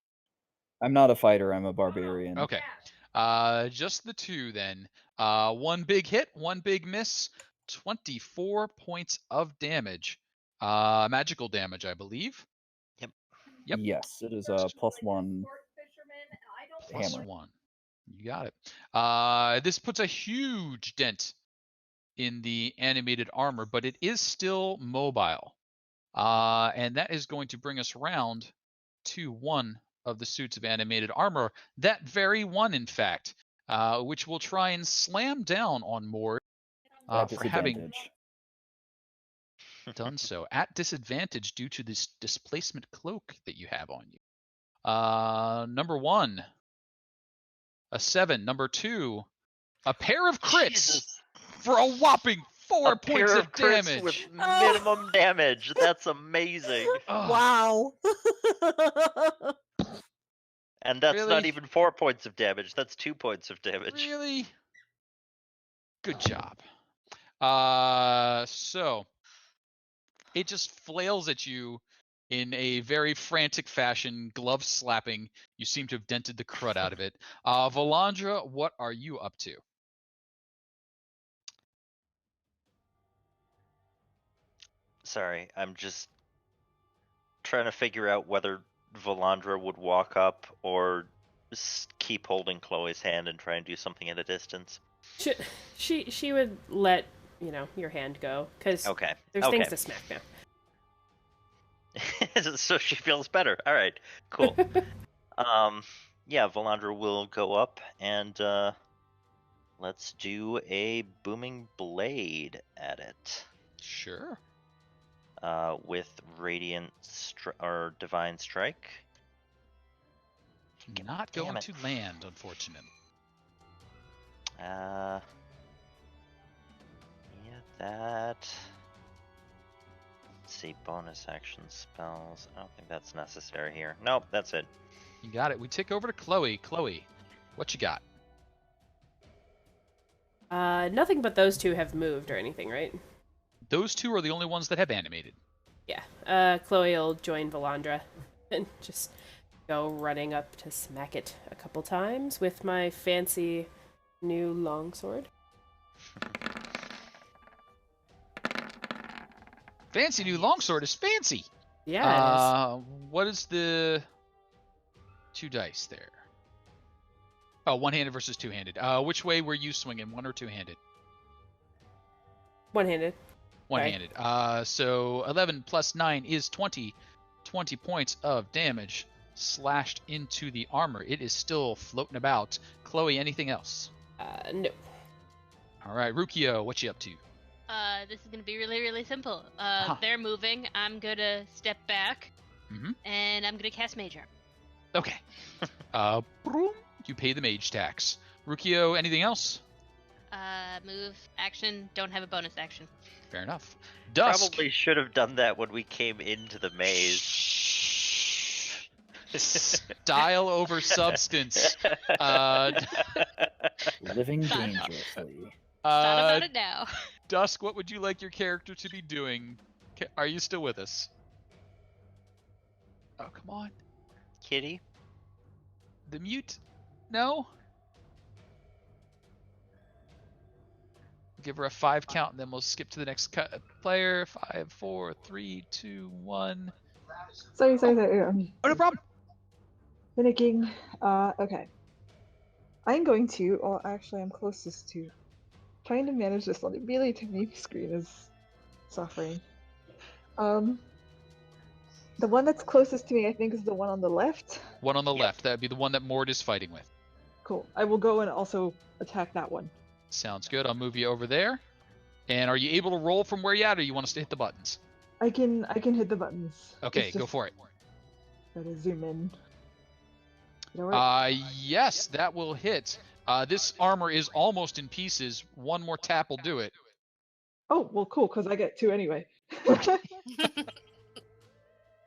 D: I'm not a fighter, I'm a barbarian.
A: Okay. Just the 2 then. 1 big hit, 1 big miss, 24 points of damage. Magical damage, I believe. Yep.
D: Yes, it is a +1
A: Plus
D: hammer.
A: 1. You got it. This puts a huge dent in the animated armor, but it is still mobile. And that is going to bring us around to one of the suits of animated armor. That very one, in fact, which will try and slam down on Mord for having done so at disadvantage due to this displacement cloak that you have on you. Number 1, a 7. Number 2, a pair of crits
H: Jesus.
A: for a whopping 4 points
H: pair
A: of
H: crits
A: damage.
H: with minimum damage. That's amazing.
I: Wow.
H: And that's
A: Really?
H: not even 4 points of damage. That's 2 points of damage.
A: Really? Good job. So it just flails at you in a very frantic fashion, glove slapping. You seem to have dented the crud out of it. Valandra, what are you up to?
H: Sorry, I'm just trying to figure out whether Valandra would walk up or keep holding Chloe's hand and try and do something at a distance.
B: She would let your hand go, because there's things to smack now.
H: So she feels better. All right, cool. Yeah, Valandra will go up and let's do a booming blade at it.
A: Sure.
H: With radiant or divine strike.
A: Not going to land, unfortunately.
H: Yeah, that. Let's see, bonus action spells. I don't think that's necessary here. Nope, that's it.
A: You got it. We tick over to Chloe. Chloe, what you got?
B: Nothing but those 2 have moved or anything, right?
A: Those 2 are the only ones that have animated.
B: Yeah. Chloe will join Valandra and just go running up to smack it a couple times with my fancy new longsword.
A: Fancy new longsword is fancy.
B: Yeah, it is.
A: What is the 2 dice there? Oh, one-handed versus two-handed. Which way were you swinging, one or two-handed?
B: One-handed.
A: One-handed. So 11 plus 9 is 20. 20 points of damage slashed into the armor. It is still floating about. Chloe, anything else?
B: No.
A: All right, Ruqiyo, what you up to?
G: This is gonna be really, really simple. They're moving. I'm gonna step back, and I'm gonna cast Mage Armor.
A: Okay. Boom. You pay the mage tax. Ruqiyo, anything else?
G: Move, action, don't have a bonus action.
A: Fair enough. Dusk.
H: Probably should have done that when we came into the maze.
A: Style over substance.
D: Living dangerously.
G: Thought about it now.
A: Dusk, what would you like your character to be doing? Are you still with us? Oh, come on.
H: Kitty?
A: The mute? No? We'll give her a 5 count, and then we'll skip to the next player. 5, 4, 3, 2, 1.
J: Sorry.
A: Oh, no problem.
J: Finicking. Okay. I'm going to, well, actually, I'm closest to. Trying to manage this on the really tiny screen is suffering. The one that's closest to me, I think, is the one on the left.
A: One on the left. That would be the one that Mord is fighting with.
J: Cool. I will go and also attack that one.
A: Sounds good. I'll move you over there. And are you able to roll from where you're at, or you want us to hit the buttons?
J: I can hit the buttons.
A: Okay, go for it.
J: Gotta zoom in.
A: Yes, that will hit. This armor is almost in pieces. One more tap will do it.
J: Oh, well, cool, because I get 2 anyway.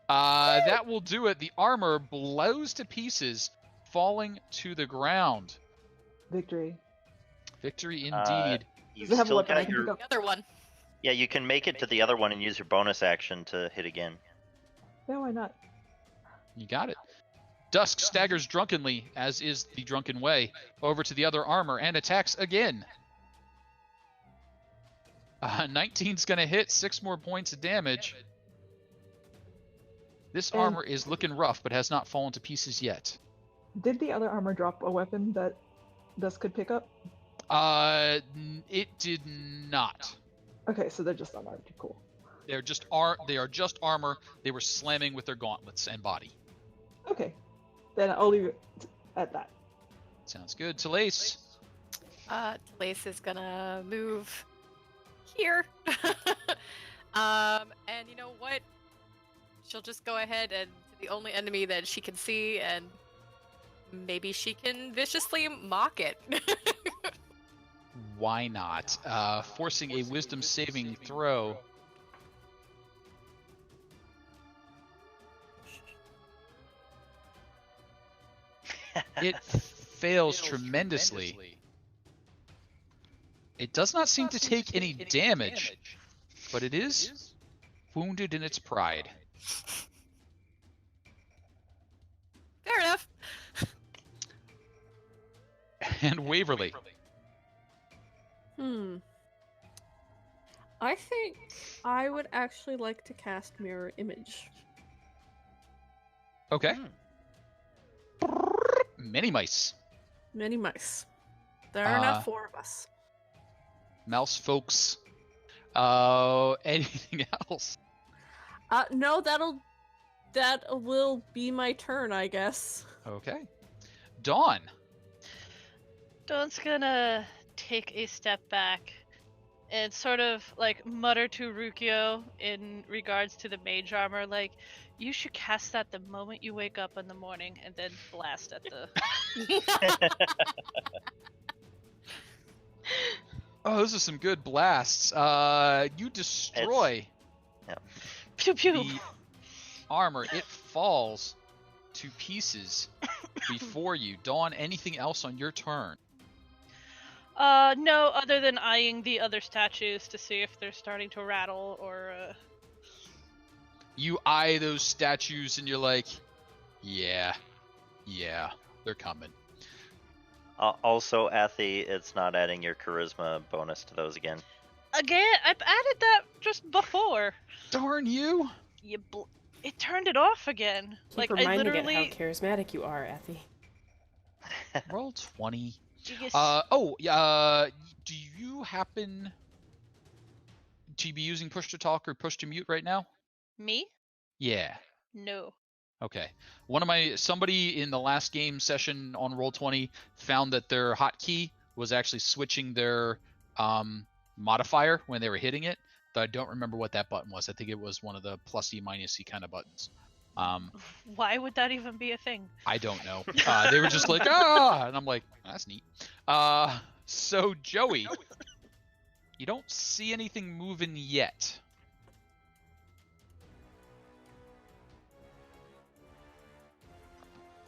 A: That will do it. The armor blows to pieces, falling to the ground.
J: Victory.
A: Victory indeed.
H: You
J: Does it have a
H: still
J: weapon I
H: got
J: can
H: your...
J: pick up?
F: The other one.
H: Yeah, you can make it to the other one and use your bonus action to hit again.
J: Yeah, why not?
A: You got it. Dusk staggers drunkenly, as is the drunken way, over to the other armor and attacks again. 19's going to hit, 6 more points of damage. This armor is looking rough, but has not fallen to pieces yet.
J: Did the other armor drop a weapon that Dusk could pick up?
A: It did not.
J: Okay, so they're just unarmed. Cool.
A: They are just armor. They were slamming with their gauntlets and body.
J: Okay, then I'll leave it at that.
A: Sounds good. Talace.
F: Talace is gonna move here. And you know what? She'll just go ahead and to the only enemy that she can see, and maybe she can viciously mock it.
A: Why not? Forcing a wisdom saving throw. It fails tremendously. It does not seem to take any damage, but it is wounded in its pride.
F: Fair enough.
A: And Waverly.
I: I think I would actually like to cast Mirror Image.
A: Okay. Many mice.
I: Many mice. There are not 4 of us.
A: Mouse folks. Anything else?
I: No, that will be my turn, I guess.
A: Okay. Dawn.
C: Dawn's gonna take a step back and sort of like mutter to Ruqiyo in regards to the mage armor, like, you should cast that the moment you wake up in the morning, and then blast at the...
A: Oh, those are some good blasts. You destroy
C: Pew pew!
A: the armor. It falls to pieces before you. Dawn, anything else on your turn?
C: No, other than eyeing the other statues to see if they're starting to rattle or,
A: You eye those statues and you're like, yeah, they're coming.
H: Also, Athy, it's not adding your charisma bonus to those again.
C: Again, I've added that just before.
A: Darn you!
C: It turned it off again.
B: Keep
C: like, I
B: reminding
C: literally...
B: it how charismatic you are, Athy.
A: Roll 20.
C: You
A: do you happen to be using push to talk or push to mute right now?
C: Me?
A: Yeah.
C: No.
A: Okay. Somebody in the last game session on Roll20 found that their hotkey was actually switching their modifier when they were hitting it. But I don't remember what that button was. I think it was one of the plusy minusy kind of buttons.
C: Why would that even be a thing?
A: I don't know. They were just like, ah, and I'm like, that's neat. So Joey, you don't see anything moving yet.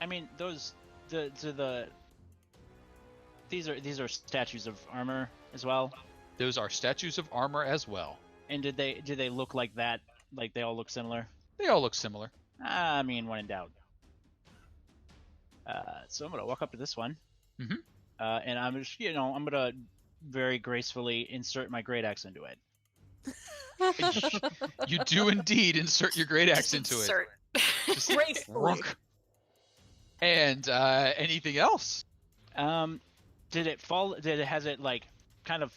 E: I mean, these are statues of armor as well.
A: Those are statues of armor as well.
E: And did they look like that? Like they all look similar?
A: They all look similar.
E: I mean, when in doubt. So I'm gonna walk up to this one.
A: Mhm.
E: And I'm just, I'm gonna very gracefully insert my great axe into it.
A: You do indeed insert your great axe into
K: Insert.
A: it.
I: Gracefully.
A: And anything else?
E: Did it fall? Has it like kind of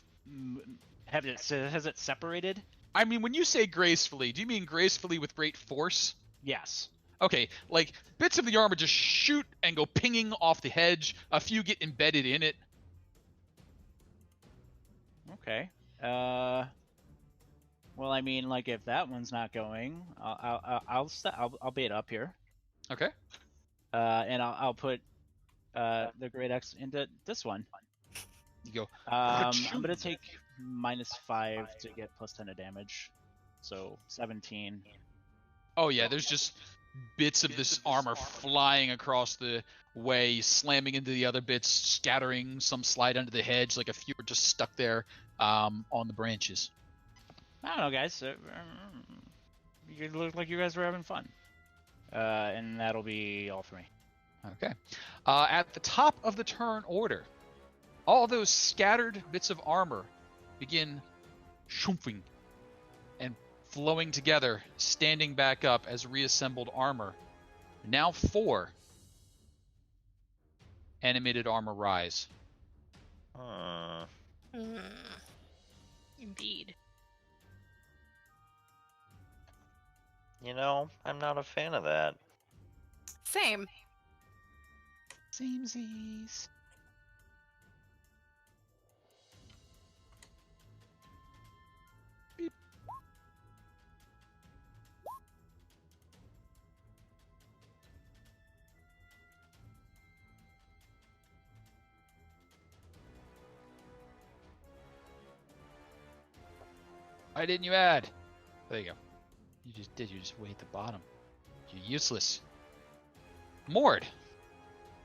E: has it separated?
A: I mean, when you say gracefully, do you mean gracefully with great force?
E: Yes.
A: Okay, like bits of the armor just shoot and go pinging off the hedge. A few get embedded in it.
E: Okay. Well, I mean, like if that one's not going, I'll bait up here.
A: Okay.
E: And I'll put the great axe into this one.
A: You go.
E: I'm gonna take -5 to get +10 of damage, so 17.
A: Oh yeah, there's just bits of this armor flying across the way, slamming into the other bits, scattering. Some slide under the hedge, like a few are just stuck there on the branches.
E: I don't know, guys. You look like you guys were having fun. And that'll be all for me.
A: Okay. At the top of the turn order, all those scattered bits of armor begin shoomphing and flowing together, standing back up as reassembled armor. Now 4 animated armor rise.
C: Indeed.
H: I'm not a fan of that.
K: Same.
A: Samesies. Beep. Why didn't you add? There you go. You just did. You just way at the bottom. You're useless. Mord,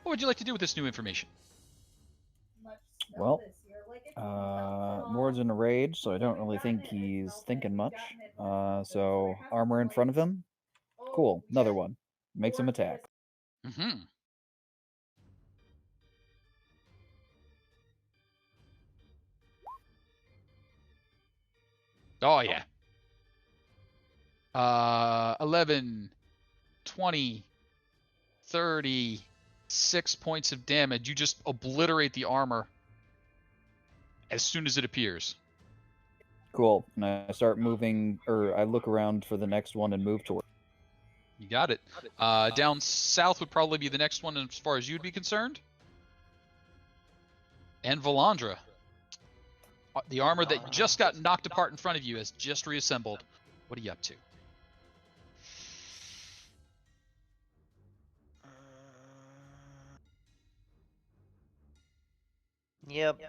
A: what would you like to do with this new information?
D: Well, Mord's in a rage, so I don't really think he's thinking much. So armor in front of him. Cool. Another one. Makes him attack.
A: Mm-hmm. Oh, yeah. 11, 20, 30, 6 points of damage. You just obliterate the armor as soon as it appears.
D: Cool. And I start moving, or I look around for the next one and move toward.
A: You got it. Down south would probably be the next one as far as you'd be concerned. And Valandra. The armor that just got knocked apart in front of you has just reassembled. What are you up to?
H: Yep.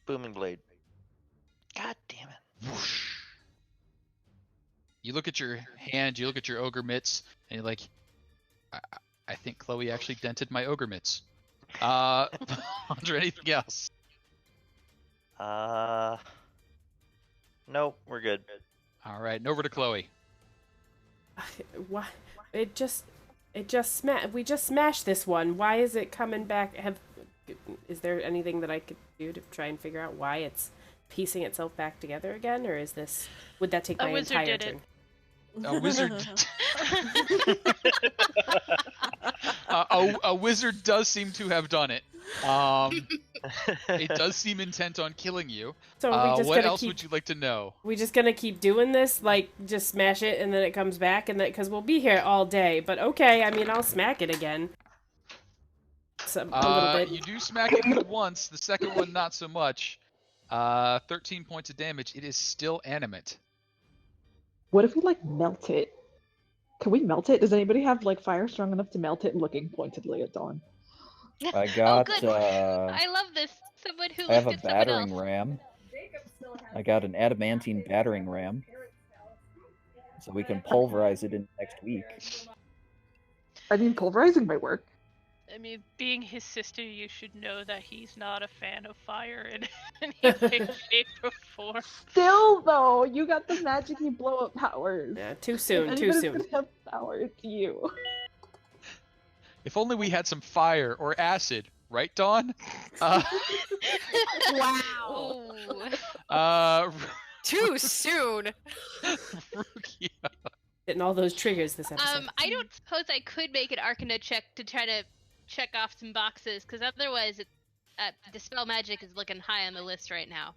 H: Booming blade. God damn it.
A: Whoosh. You look at your hand, you look at your ogre mitts, and you're like, I think Chloe actually dented my ogre mitts. Under anything else?
H: Nope, we're good.
A: All right, and over to Chloe.
B: Why? We just smashed this one. Why is it coming back? Is there anything that I could do to try and figure out why it's piecing itself back together again, or would that take my entire turn?
A: A wizard. A wizard does seem to have done it. It does seem intent on killing you.
B: So
A: what else would you like to know?
B: We just gonna keep doing this, like just smash it and then it comes back, and because we'll be here all day. But okay, I mean I'll smack it again. A little bit.
A: You do smack it once. The second one not so much. 13 points of damage. It is still animate.
J: What if we melt it? Can we melt it? Does anybody have like fire strong enough to melt it? Looking pointedly at Dawn.
D: I got.
G: Oh, good. I love this. Someone who
D: I have a
G: looked at someone else.
D: battering ram. I got an adamantine battering ram, so we can pulverize it in next week.
J: I mean, pulverizing might work.
C: I mean, being his sister, you should know that he's not a fan of fire in any way, shape, or form.
J: Still, though, you got the magic-y blow-up powers.
B: Yeah, too soon,
J: If
B: too
J: anybody's
B: soon.
J: gonna have power, it's you.
A: If only we had some fire or acid, right, Dawn?
F: Wow.
A: Uh,
F: Too soon.
A: Ruqiyo.
B: Getting all those triggers this episode.
G: I don't suppose I could make an Arcana check to try to check off some boxes, because otherwise, Dispel Magic is looking high on the list right now.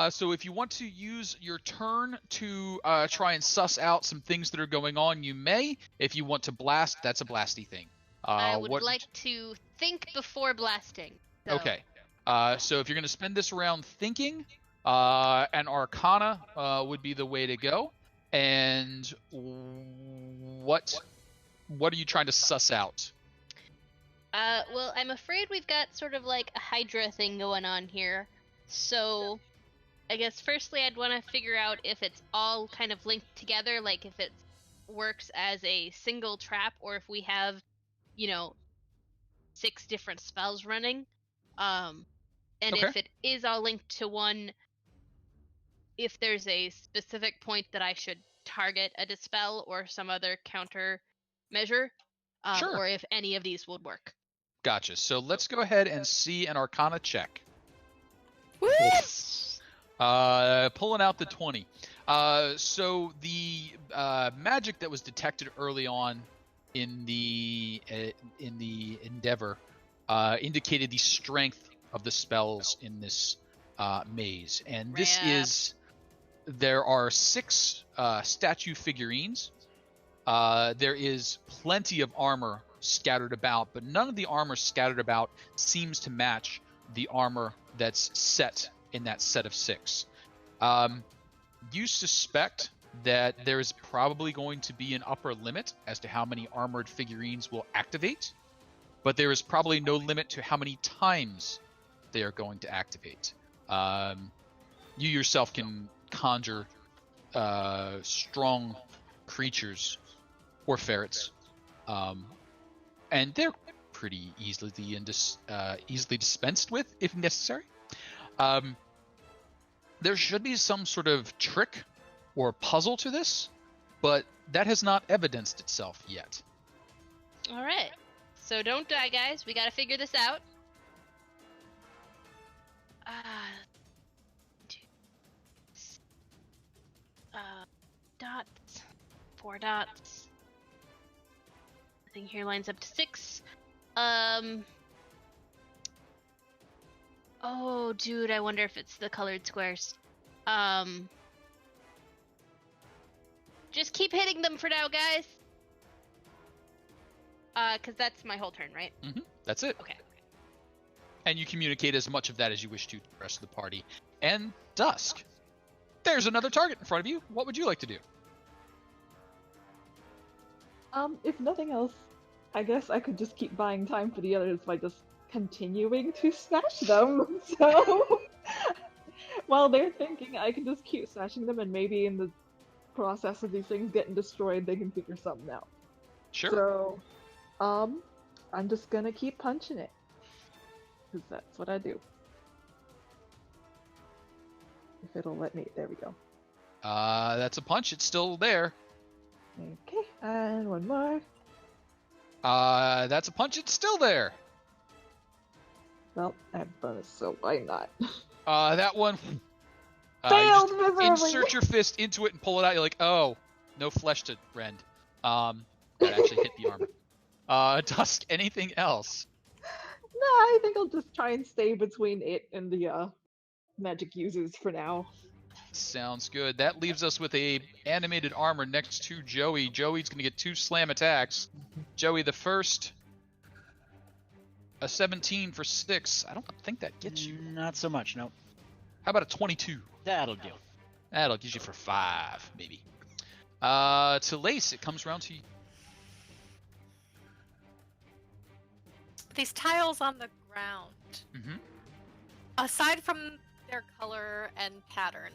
A: So if you want to use your turn to try and suss out some things that are going on, you may. If you want to blast, that's a blasty thing.
G: I would like to think before blasting. So.
A: Okay. So if you're going to spend this round thinking, an Arcana would be the way to go. And what are you trying to suss out?
G: Well, I'm afraid we've got sort of like a Hydra thing going on here. So, I guess firstly I'd want to figure out if it's all kind of linked together, like if it works as a single trap, or if we have, 6 different spells running. And
A: Okay.
G: if it is all linked to one, if there's a specific point that I should target a dispel or some other counter measure,
A: Sure.
G: or if any of these would work.
A: Gotcha. So let's go ahead and see an Arcana check.
F: Woo!
A: Pulling out the 20. So the magic that was detected early on in the endeavor indicated the strength of the spells in this maze, and this
G: Yeah.
A: is. There are 6 statue figurines. There is plenty of armor scattered about, but none of the armor scattered about seems to match the armor that's set in that set of 6. You suspect that there is probably going to be an upper limit as to how many armored figurines will activate, but there is probably no limit to how many times they are going to activate. You yourself can conjure strong creatures or ferrets, and they're pretty easily easily dispensed with if necessary. There should be some sort of trick or puzzle to this, but that has not evidenced itself yet.
G: All right. So don't die, guys. We got to figure this out. Dots. 4 dots. Nothing here lines up to 6. Oh, dude, I wonder if it's the colored squares. Just keep hitting them for now, guys. Because that's my whole turn, right?
A: Mm-hmm. That's it.
G: Okay.
A: And you communicate as much of that as you wish to the rest of the party. And Dusk. There's another target in front of you. What would you like to do?
J: If nothing else, I guess I could just keep buying time for the others by just continuing to smash them. So, while they're thinking, I can just keep smashing them, and maybe in the process of these things getting destroyed, they can figure something out.
A: Sure.
J: So, I'm just gonna keep punching it. Because that's what I do. If it'll let me. There we go.
A: That's a punch. It's still there.
J: Okay, and one more.
A: That's a punch. It's still there.
J: Well, I have bonus, so why not?
A: That one.
J: Failed
A: you
J: miserably!
A: insert your fist into it and pull it out. You're like, oh, no flesh to rend. That actually hit the armor. Dusk, anything else?
J: Nah, I think I'll just try and stay between it and the magic users for now.
A: Sounds good. That leaves us with a animated armor next to Joey. Joey's going to get 2 slam attacks. Joey, the first, a 17 for 6. I don't think that gets you.
E: Not so much, no.
A: How about a 22?
E: That'll do.
A: That'll get you for 5, maybe. To Lace, it comes around to
F: these tiles on the ground,
A: Mhm.
F: aside from their color and pattern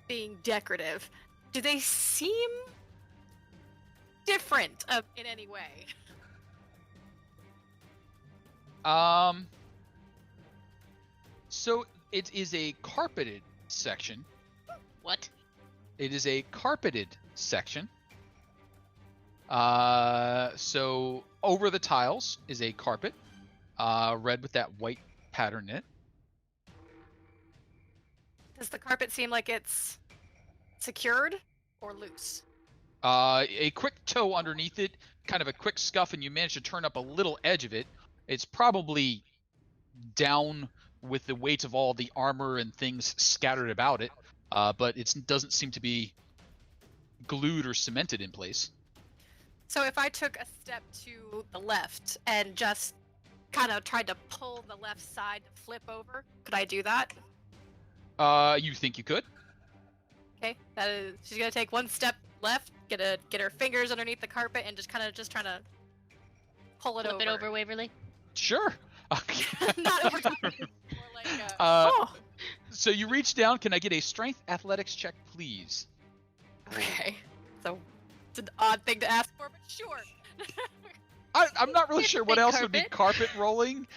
F: being decorative, do they seem different in any way?
A: So it is a carpeted section.
G: What?
A: It is a carpeted section. So over the tiles is a carpet, red with that white pattern in it.
F: Does the carpet seem like it's secured or loose?
A: A quick toe underneath it, kind of a quick scuff, and you manage to turn up a little edge of it. It's probably down with the weight of all the armor and things scattered about it, but it doesn't seem to be glued or cemented in place.
F: So if I took a step to the left and just kind of tried to pull the left side to flip over, could I do that?
A: You think you could?
F: Okay, that is. She's gonna take one step left, get her fingers underneath the carpet, and just trying to pull it
G: Flip
F: over.
G: it over, Waverly.
A: Sure.
F: Not over. More like
A: So you reach down. Can I get a strength athletics check, please?
F: Okay. So it's an odd thing to ask for, but sure.
A: I'm not really sure what
G: Big
A: else would be
G: carpet.
A: carpet rolling.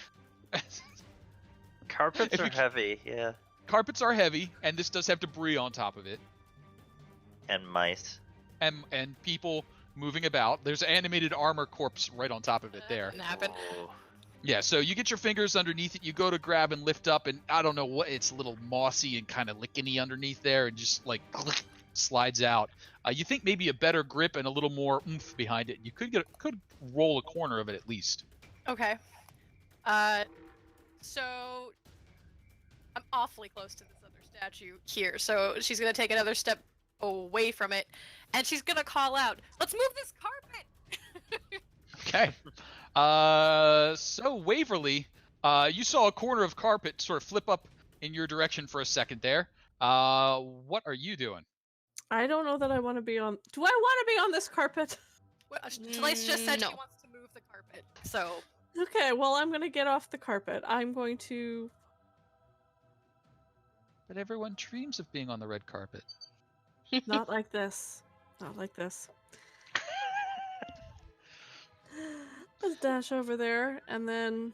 H: Carpets
A: If
H: are
A: you-
H: heavy, yeah.
A: Carpets are heavy, and this does have debris on top of it,
H: And mice.
A: and people moving about. There's an animated armor corpse right on top of it there.
F: Didn't happen.
H: Oh.
A: Yeah, so you get your fingers underneath it, you go to grab and lift up, and I don't know what, it's a little mossy and kind of lickeny underneath there, and just like slides out. You think maybe a better grip and a little more oomph behind it. You could roll a corner of it at least.
F: Okay. So I'm awfully close to this other statue here, so she's gonna take another step away from it, and she's gonna call out, "Let's move this carpet!"
A: Okay. So Waverly, you saw a corner of carpet sort of flip up in your direction for a second there. What are you doing?
I: I don't know that I want to be on. Do I want to be on this carpet?
F: Well, Celeste just said
G: No.
F: she wants to move the carpet, so
I: Okay, well, I'm gonna get off the carpet. I'm going to.
A: But everyone dreams of being on the red carpet.
I: Not like this. Not like this. Let's dash over there, and then.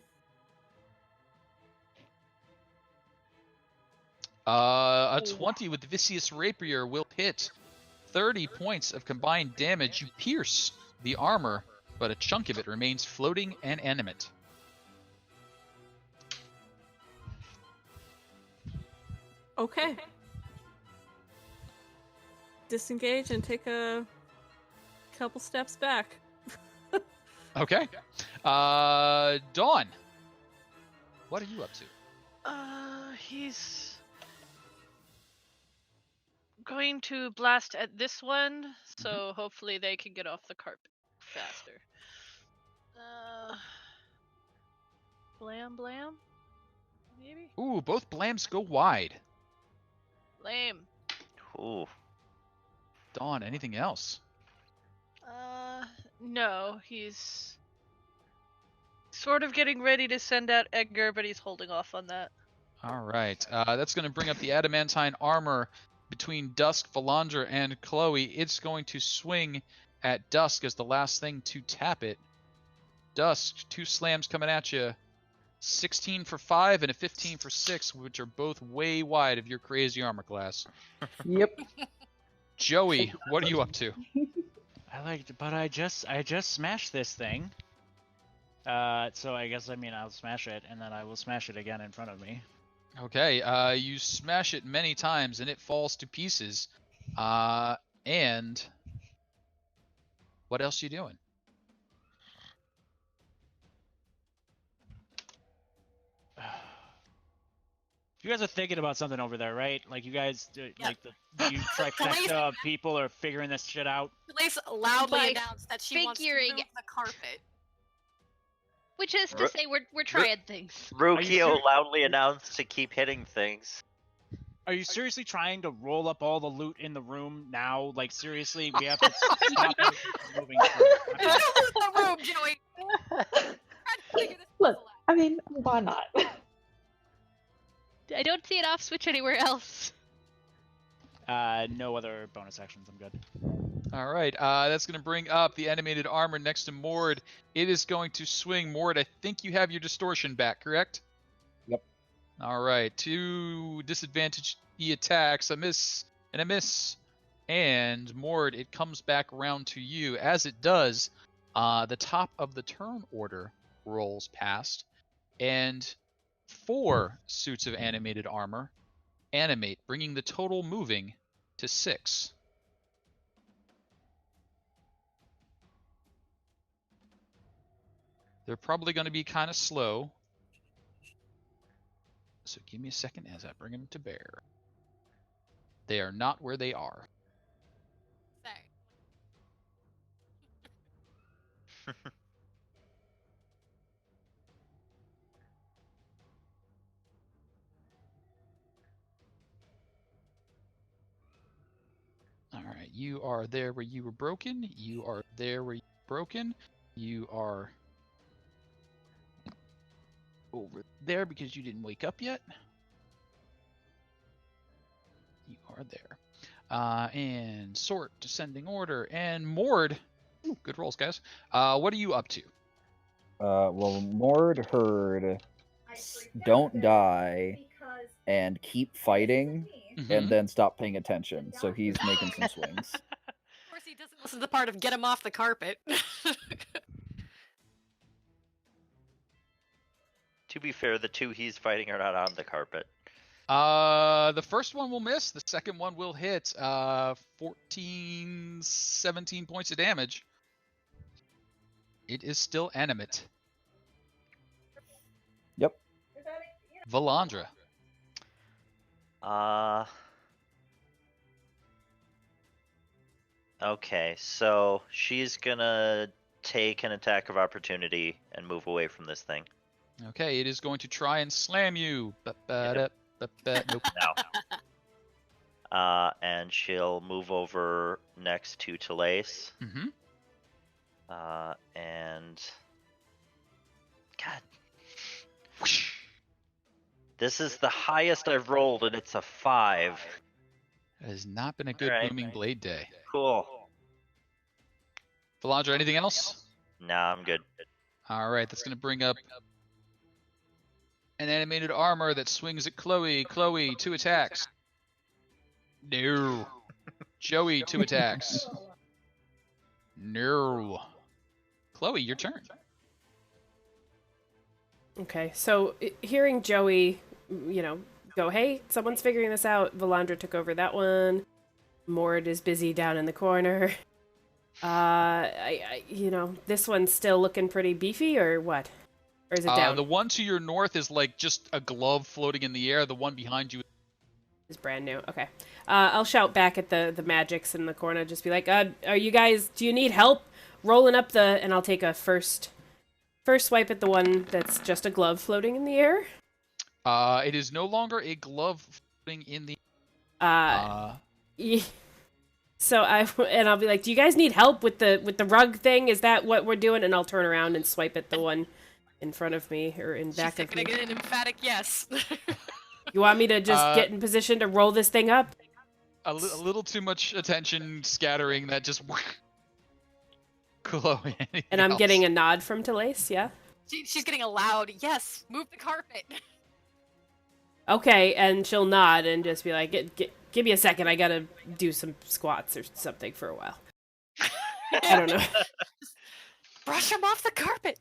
A: A 20 with Vicious Rapier will hit. 30 points of combined damage. You pierce the armor, but a chunk of it remains floating and animate.
I: Okay. Disengage and take a couple steps back.
A: Okay. Dawn, what are you up to?
C: He's going to blast at this one, so hopefully they can get off the carpet faster. Blam blam? Maybe?
A: Ooh, both blams go wide.
C: Lame.
H: Ooh.
A: Dawn, anything else?
C: No, he's sort of getting ready to send out Edgar, but he's holding off on that.
A: All right. That's going to bring up the adamantine armor between Dusk, Valandra, and Kuhloe. It's going to swing at Dusk as the last thing to tap it. Dusk, 2 slams coming at you. 16 for 5 and a 15 for 6, which are both way wide of your crazy armor class.
J: Yep.
A: Joey, what are you up to?
E: But I just smashed this thing. So I guess I'll smash it, and then I will smash it again in front of me.
A: Okay, you smash it many times and it falls to pieces. And what else you doing?
E: You guys are thinking about something over there, right? Like you guys,
F: Yep.
E: like you trifecta of people are figuring this shit out.
F: Celeste loudly
G: By
F: announced that she wants to
G: figuring-
F: move the carpet.
G: Which is to say, we're trying things.
H: Ruqiyo loudly announced to keep hitting things.
E: Are you seriously trying to roll up all the loot in the room now? Like seriously, we have to stop it from moving.
F: Move the room, Joey.
J: Why not?
G: I don't see an off switch anywhere else.
E: No other bonus actions. I'm good.
A: All right, that's going to bring up the animated armor next to Mord. It is going to swing. Mord, I think you have your distortion back, correct?
D: Yep.
A: All right, 2 disadvantage E attacks, a miss and a miss. And Mord, it comes back around to you. As it does, the top of the turn order rolls past, and 4 suits of animated armor animate, bringing the total moving to 6. They're probably going to be kind of slow. So give me a second as I bring them to bear. They are not where they are.
F: Sorry.
A: All right, you are there where you were broken. You are there where you were broken. You are over there because you didn't wake up yet. You are there. And sort, descending order, and Mord. Ooh, good rolls, guys. What are you up to?
D: Well, Mord heard "Don't die" and keep fighting, and then stop paying attention. So he's making some swings.
F: Of course, he doesn't listen to the part of "get him off the carpet."
H: To be fair, the 2 he's fighting are not on the carpet.
A: The first one will miss. The second one will hit. 14, 17 points of damage. It is still animate.
D: Yep.
A: Valandra.
H: Okay, so she's gonna take an attack of opportunity and move away from this thing.
A: Okay, it is going to try and slam you. Nope.
H: No. And she'll move over next to Talace.
A: Mm-hmm.
H: And God, this is the highest I've rolled, and it's a 5.
A: It has not been a good booming blade day.
H: Cool.
A: Valandra, anything else?
H: Nah, I'm good.
A: All right, that's going to bring up an animated armor that swings at Kuhloe. Kuhloe, 2 attacks. No. Joey, 2 attacks. No. Kuhloe, your turn.
B: Okay, so hearing Joey, go, hey, someone's figuring this out. Valandra took over that one. Mord is busy down in the corner. This one's still looking pretty beefy, or what? Or is it down?
A: The one to your north is like just a glove floating in the air. The one behind you
B: is brand new. Okay. I'll shout back at the magics in the corner. Just be like, are you guys, do you need help rolling up and I'll take a first swipe at the one that's just a glove floating in the air.
A: It is no longer a glove floating in the
B: So I'll be like, do you guys need help with the rug thing? Is that what we're doing? And I'll turn around and swipe at the one in front of me or in back of me.
F: She's gonna get an emphatic yes.
B: You want me to just get in position to roll this thing up?
A: A little too much attention scattering that just Kuhloe.
B: And I'm getting a nod from Talace, yeah?
F: She's getting a loud yes, move the carpet.
B: Okay, and she'll nod and just be like, give me a second, I gotta do some squats or something for a while. I don't know.
F: Brush him off the carpet.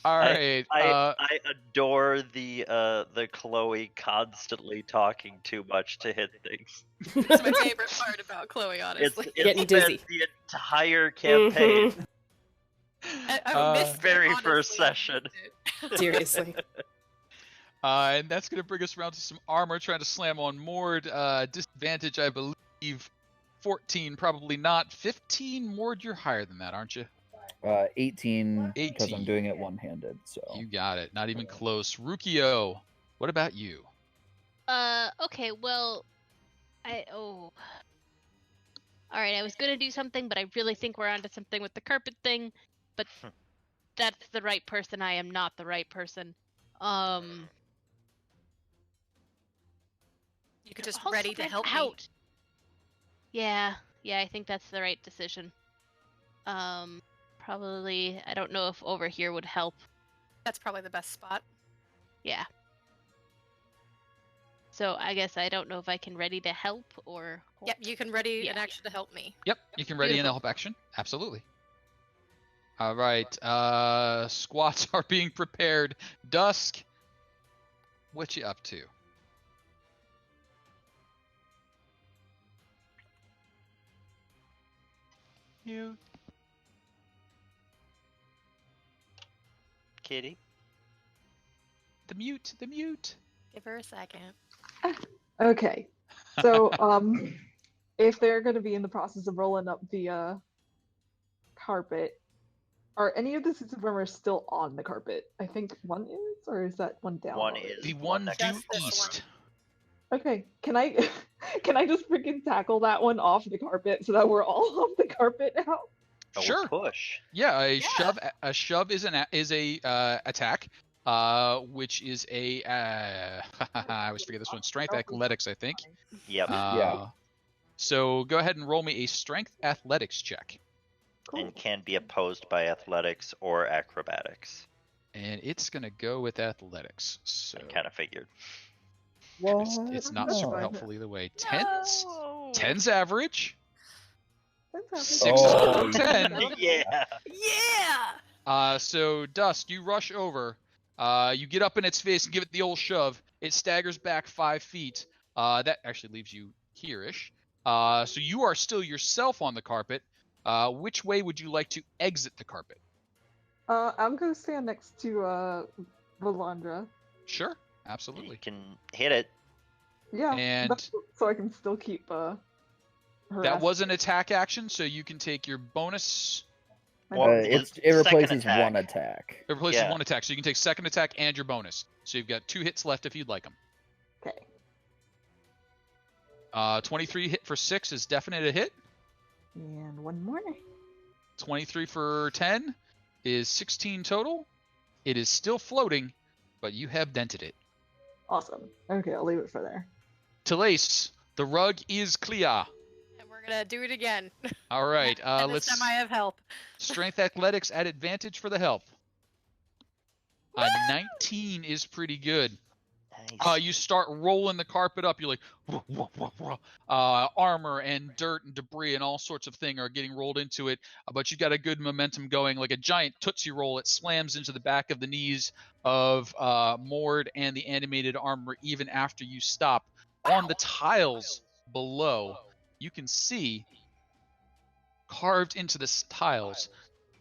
A: All right.
H: I adore the Kuhloe constantly talking too much to hit things.
F: That's my favorite part about Kuhloe, honestly.
H: It's
B: getting dizzy.
H: The entire campaign.
F: I missed
H: very
F: honestly.
H: first session.
B: Seriously.
A: And that's going to bring us around to some armor trying to slam on Mord. Disadvantage, I believe. 14, probably not. 15, Mord, you're higher than that, aren't you?
D: 18, because I'm doing it one-handed. So
A: you got it. Not even close. Ruqiyo, what about you?
G: Okay, well, all right, I was gonna do something, but I really think we're onto something with the carpet thing. But that's the right person. I am not the right person.
F: You could just
G: I'll
F: ready to
G: sprint
F: help me.
G: out. Yeah, I think that's the right decision. Probably, I don't know if over here would help.
F: That's probably the best spot.
G: Yeah. So I guess I don't know if I can ready to help or...
F: Yep, you can ready
G: Yeah.
F: an action to help me.
A: Yep, you can ready an
G: Beautiful.
A: help action. Absolutely. All right, squats are being prepared. Dusk, what you up to?
H: Kitty.
A: The mute.
F: Give her a second.
J: Okay. So, if they're going to be in the process of rolling up the carpet, are any of the suits of armor still on the carpet? I think one is, or is that one down?
H: One
J: already?
H: is
A: The
H: one
A: one
H: next
A: due
H: to the one.
A: east.
J: Okay. Can I just freaking tackle that one off the carpet so that we're all off the carpet now?
H: Oh,
A: Sure.
H: push.
A: Yeah, a shove is a attack, which is a I always forget this one. Strength athletics, I think.
H: Yep.
D: Yeah.
A: So go ahead and roll me a strength athletics check,
J: Cool.
H: And can be opposed by athletics or acrobatics.
A: and it's gonna go with athletics. So
H: I kind of figured.
A: it's not
J: That's
A: super
J: fine.
A: helpful either way. Tens,
F: No!
A: 10's average.
J: That's
A: Six
J: happening.
A: is below 10.
H: Yeah.
F: Yeah!
A: So Dusk, you rush over. You get up in its face and give it the old shove. It staggers back 5 feet. That actually leaves you here-ish. So you are still yourself on the carpet. Which way would you like to exit the carpet?
J: I'm gonna stand next to Valandra.
A: Sure,
H: You
A: absolutely.
H: can hit it.
J: Yeah.
A: And-
J: so I can still keep her.
A: That was an attack action, so you can take your bonus.
H: Well, it's
D: it
H: second
D: replaces
H: attack.
D: one attack.
A: It replaces
H: Yeah.
A: one attack, so you can take second attack and your bonus. So you've got 2 hits left if you'd like them.
J: Okay.
A: 23 hit for 6 is definite a hit.
J: And one more.
A: 23 for 10 is 16 total. It is still floating, but you have dented it.
J: Awesome. Okay, I'll leave it for there.
A: Talace, the rug is clear.
F: And we're gonna do it again.
A: All right,
F: And this
A: let's
F: time I have help.
A: strength athletics at advantage for the help. 19 is pretty good.
H: Nice.
A: You start rolling the carpet up. You're like, "Whoa, whoa, whoa, whoa." Armor and dirt and debris and all sorts of things are getting rolled into it. But you've got a good momentum going, like a giant Tootsie Roll. It slams into the back of the knees of Mord and the animated armor even after you stop. On the tiles below, you can see carved into the tiles,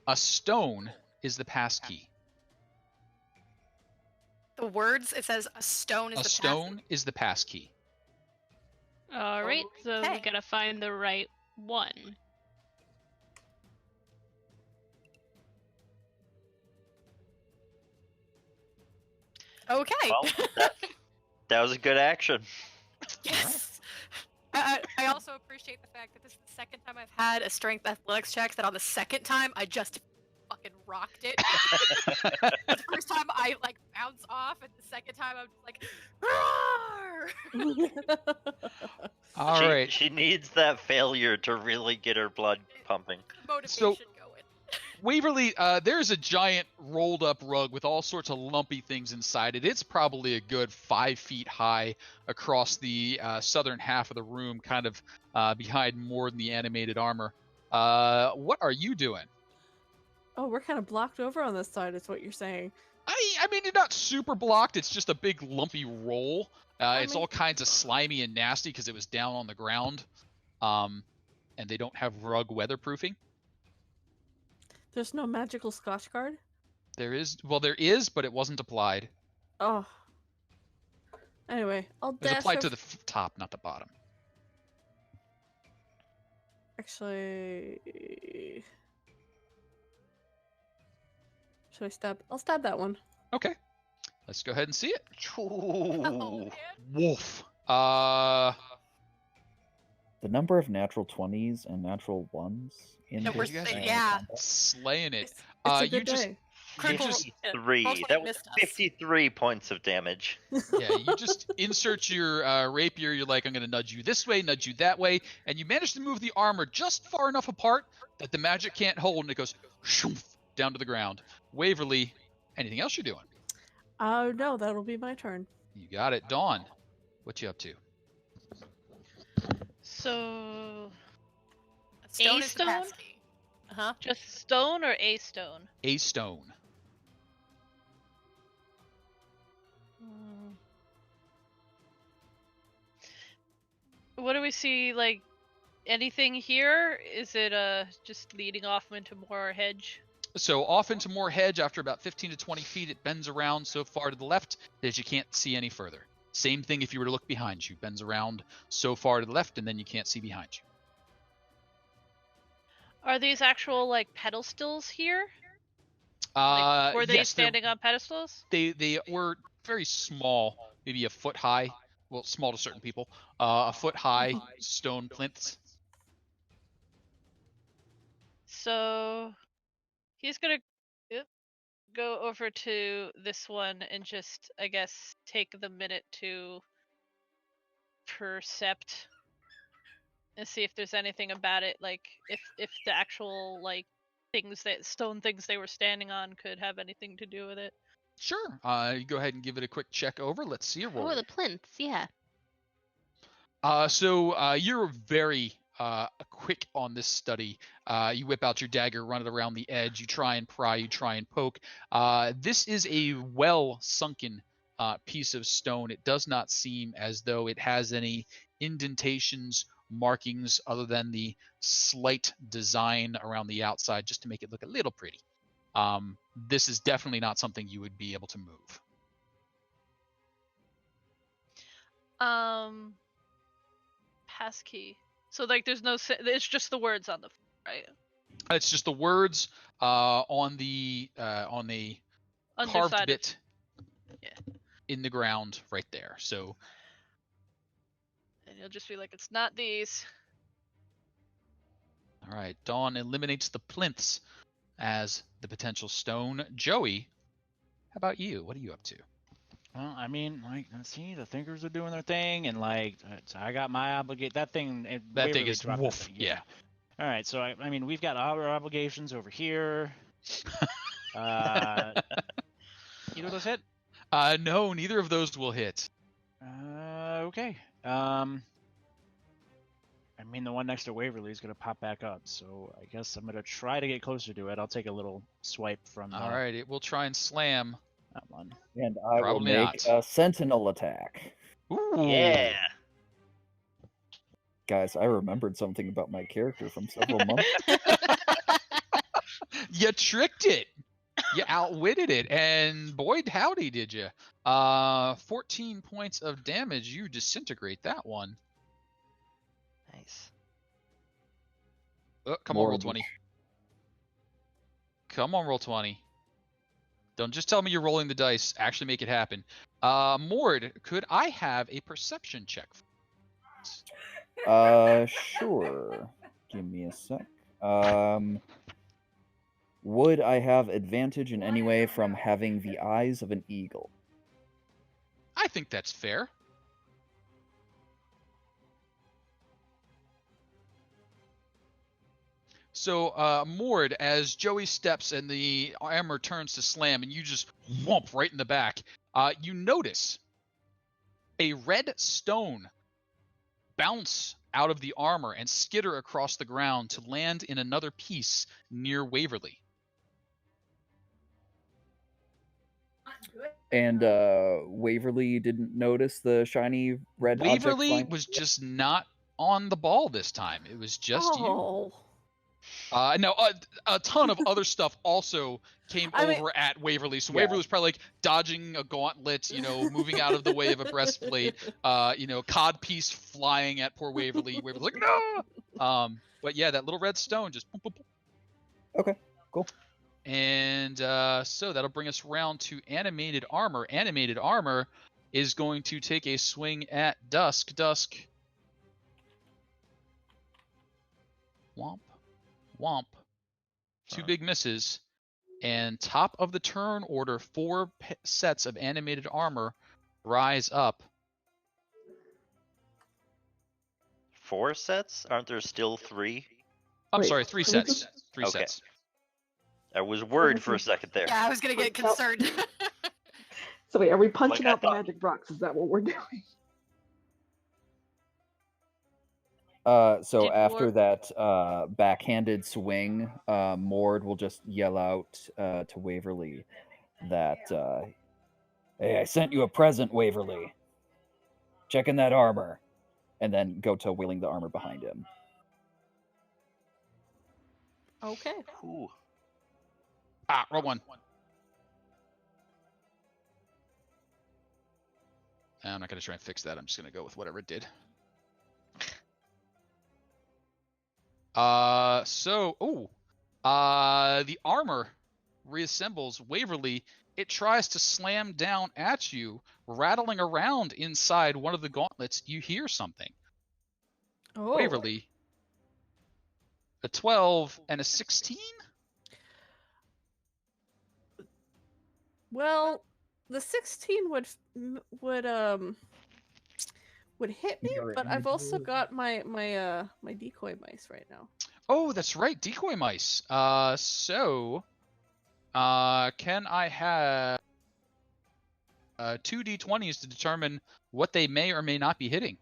A: a stone is the passkey.
F: The words, it says a stone is
A: A
F: the
A: stone is the passkey.
G: All right, so we
F: Okay.
G: gotta find the right one.
F: Okay.
H: Well, that was a good action.
F: Yes. I also appreciate the fact that this is the second time I've had a strength athletics check. That on the second time I just fucking rocked it. The first time I like bounce off, and the second time I'm just like, roar!
A: All right.
H: She needs that failure to really get her blood pumping.
F: Motivation
A: So-
F: going.
A: Waverly, there's a giant rolled up rug with all sorts of lumpy things inside it. It's probably a good 5 feet high across the southern half of the room, kind of behind more than the animated armor. What are you doing?
I: Oh, we're kind of blocked over on this side, is what you're saying.
A: I mean, you're not super blocked. It's just a big lumpy roll. It's
I: mean-
A: all kinds of slimy and nasty because it was down on the ground. And they don't have rug weatherproofing.
I: There's no magical Scotch guard?
A: There is, but it wasn't applied.
I: Oh. Anyway, I'll
A: It was
I: dash
A: applied to
I: over-
A: the top, not the bottom.
I: Actually... Should I stab? I'll stab that one.
A: Okay. Let's go ahead and see it.
F: Oh,
H: Ooh.
F: man.
A: Wolf.
D: The number of natural 20s and natural 1s in
F: No,
D: this
A: we're saying-
D: uh,
F: yeah.
D: combat.
A: Slaying it.
I: It's a
A: You
I: good
A: just
I: day.
F: Critical
A: just-
F: roll
H: 53.
F: 20
H: That was
F: missed us.
H: 53 points of damage.
A: Yeah, you just insert your rapier. You're like, I'm going to nudge you this way, nudge you that way, and you manage to move the armor just far enough apart that the magic can't hold, and it goes shoof, down to the ground. Waverly, anything else you're doing?
I: No, that'll be my turn.
A: You got it. Dawn, what you up to?
C: So,
F: A stone
C: A
F: is
C: stone?
F: capacity. Uh-huh.
C: just stone or a stone?
A: A stone.
C: Hmm. What do we see? Like anything here? Is it just leading off into more hedge?
A: So off into more hedge. After about 15 to 20 feet, it bends around so far to the left that you can't see any further. Same thing if you were to look behind you. Bends around so far to the left, and then you can't see behind you.
C: Are these actual like pedestals here? Like, were they
A: yes,
C: standing on pedestals?
A: they were very small, maybe a foot high. Well, small to certain people. A foot high stone plinths.
C: So he's gonna go over to this one and just, I guess, take the minute to percept and see if there's anything about it, like if the actual like stone things they were standing on could have anything to do with it.
A: Sure. You go ahead and give it a quick check over. Let's see a roll.
G: Oh, the plinths, yeah.
A: So you're very quick on this study. You whip out your dagger, run it around the edge. You try and pry, you try and poke. This is a well-sunken piece of stone. It does not seem as though it has any indentations, markings, other than the slight design around the outside, just to make it look a little pretty. This is definitely not something you would be able to move.
C: Passkey. So like, there's no. It's just the words on the right.
A: It's just the words on the carved
C: Underside
A: bit
C: Yeah.
A: in the ground right there. So
C: And you'll just be like, it's not these.
A: all right, Dawn eliminates the plinths as the potential stone. Joey, how about you? What are you up to?
E: Well, I mean, like, see, the thinkers are doing their thing, and like, so I got my obligate. That thing.
A: That thing
E: Waverly
A: is
E: dropped that
A: woof.
E: thing,
A: Yeah.
E: All right, so I mean, we've got our obligations over here. Either of those hit?
A: No, neither of those will hit.
E: Okay. I mean, the one next to Waverly is gonna pop back up, so I guess I'm gonna try to get closer to it. I'll take a little swipe from.
A: All right, it will try and slam.
E: That one.
D: And I
A: Probably
D: will make
A: not.
D: a sentinel attack.
A: Ooh.
H: Yeah.
D: Guys, I remembered something about my character from several months.
A: You tricked it. You outwitted it, and boy, howdy, did you? 14 points of damage. You disintegrate that one.
H: Nice.
A: Oh, come on, roll
D: Mord.
A: 20. Come on, roll 20. Don't just tell me you're rolling the dice. Actually make it happen. Mord, could I have a perception check?
D: Sure. Give me a sec. Would I have advantage in any way from having the eyes of an eagle?
A: I think that's fair. So, Mord, as Joey steps and the armor turns to slam, and you just whomp right in the back, you notice a red stone bounce out of the armor and skitter across the ground to land in another piece near Waverly.
D: And Waverly didn't notice the shiny red object
A: Waverly
D: flying?
A: was just not on the ball this time. It was just you.
I: Oh.
A: No, a ton of other stuff also came over at Waverly. So Waverly was probably like dodging a gauntlet, moving out of the way of a breastplate, codpiece flying at poor Waverly. Waverly's like, no! But yeah, that little red stone just boom, boom, boom.
D: Okay, cool.
A: And so that'll bring us around to animated armor. Animated armor is going to take a swing at Dusk. Dusk. Womp. Womp. Two big misses. And top of the turn order, 4 sets of animated armor rise up.
H: 4 sets? Aren't there still 3?
A: I'm
J: Wait,
A: sorry, 3
J: can we
A: sets.
J: just-
A: 3
H: Okay.
A: sets.
H: I was worried for a second there.
F: Yeah, I was gonna get
J: Wait, tell-
F: concerned.
J: So wait, are we punching
H: I
J: out the
H: thought-
J: magic rocks? Is that what we're doing?
D: So
I: Did
D: after
I: Mord-
D: that backhanded swing, Mord will just yell out to Waverly that, "Hey, I sent you a present, Waverly. Check in that armor," and then go to wheeling the armor behind him.
I: Okay.
H: Ooh.
A: Roll 1. I'm not going to try and fix that. I'm just going to go with whatever it did. The armor reassembles. Waverly, it tries to slam down at you, rattling around inside one of the gauntlets. You hear something.
I: Oh.
A: Waverly, a 12 and a 16?
I: Well, the 16 would hit me,
D: You're
I: but
D: in
I: I've also
D: the-
I: got my decoy mice right now.
A: Oh, that's right, decoy mice. Can I have 2 d20s to determine what they may or may not be hitting?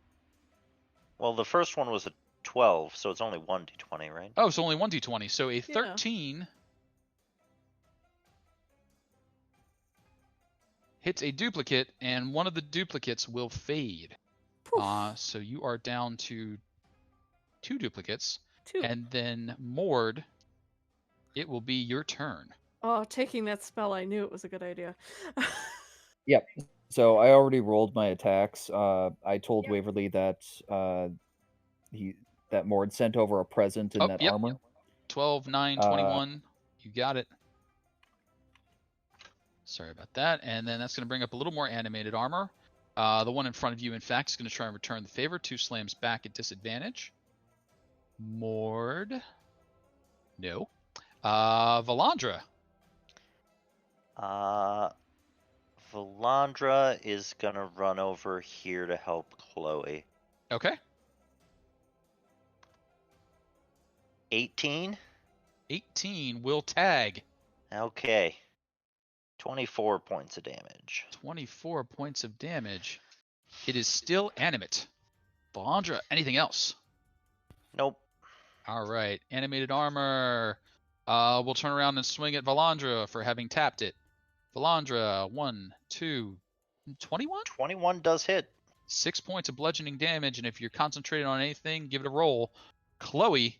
H: Well, the first one was a 12, so it's only 1d20, right?
A: Oh, it's only 1 d20. So a 13 hits a duplicate, and one of the duplicates will fade.
I: Poof.
A: So you are down to 2 duplicates.
I: 2.
A: And then Mord, it will be your turn.
I: Oh, taking that spell, I knew it was a good idea.
D: Yep. So I already rolled my attacks. I told Waverly that that Mord sent over a present in that armor.
A: 12, 9, 21. You got it. Sorry about that. And then that's going to bring up a little more animated armor. The one in front of you, in fact, is going to try and return the favor. 2 slams back at disadvantage. Mord. No. Valandra.
H: Valandra is gonna run over here to help Kuhloe.
A: Okay.
H: 18?
A: 18 will tag.
H: Okay. 24 points of damage.
A: 24 points of damage. It is still animate. Valandra, anything else?
H: Nope.
A: All right. Animated armor. We'll turn around and swing at Valandra for having tapped it. Valandra, 1, 2, 21?
H: 21 does hit.
A: 6 points of bludgeoning damage, and if you're concentrated on anything, give it a roll. Kuhloe,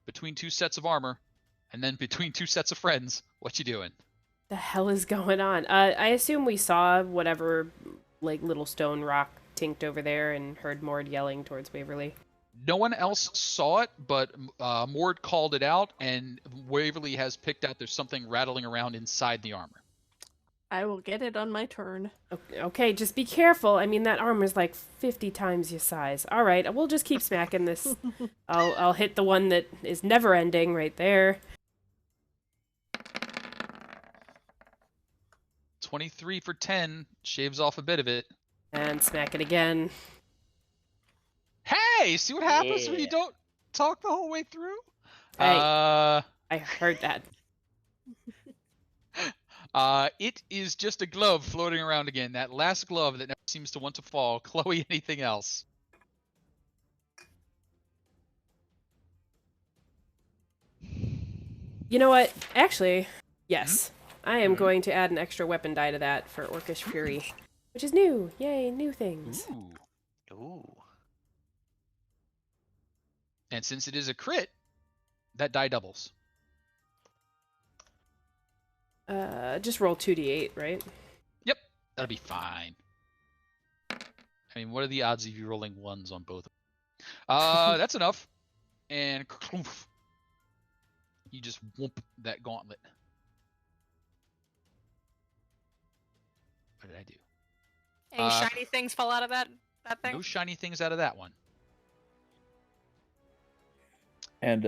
A: between 2 sets of armor, and then between 2 sets of friends, what you doing?
B: The hell is going on? I assume we saw whatever, like, little stone rock tinked over there and heard Mord yelling towards Waverly.
A: No one else saw it, but Mord called it out, and Waverly has picked out there's something rattling around inside the armor.
I: I will get it on my turn.
B: Okay, just be careful. I mean, that armor's like 50 times your size. All right, we'll just keep smacking this. I'll hit the one that is never ending right there.
A: 23 for 10, shaves off a bit of it.
B: And smack it again.
A: Hey, see what happens when you
H: Yeah.
A: don't talk the whole way through?
B: Hey. I heard that.
A: It is just a glove floating around again. That last glove that never seems to want to fall. Kuhloe, anything else?
B: You know what? Actually, yes. I am going to add an extra weapon die to that for Orcish Fury, which is new. Yay, new things.
H: Ooh.
A: And since it is a crit, that die doubles.
B: Just roll 2d8, right?
A: Yep, that'll be fine. I mean, what are the odds of you rolling 1s on both? That's enough. And you just whoop that gauntlet. What did I do?
F: Any shiny things fall out of that thing?
A: No shiny things out of that one.
D: And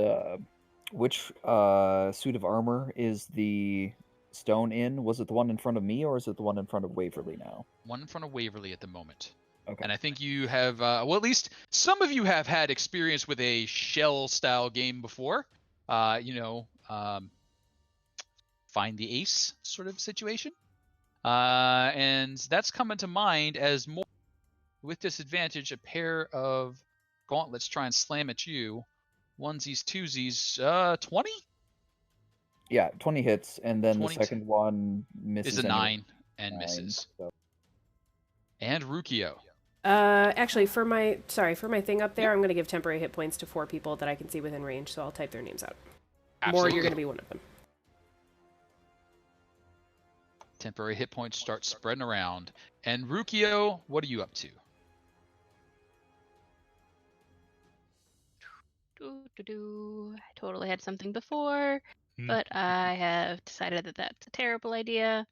D: Which suit of armor is the stone in? Was it the one in front of me, or is it the one in front of Waverly now?
A: One in front of Waverly at the moment.
D: Okay.
A: And I think you have, well, at least some of you have had experience with a shell-style game before. Find the ace sort of situation. And that's coming to mind as more, with disadvantage, a pair of gauntlets try and slam at you. Onesies, twosies, 20?
D: Yeah, 20 hits, and then
A: 22.
D: the second one misses.
A: Is a
D: anyway.
A: 9 and misses.
D: So.
A: And Ruqiyo.
B: Actually, for my thing up there, I'm going to give temporary hit points to 4 people that I can see within range, so I'll type their names out.
A: Absolutely.
B: Mord, you're going to be one of them.
A: Temporary hit points start spreading around. And Ruqiyo, what are you up to?
G: I totally had something before, but I have decided that that's a terrible idea.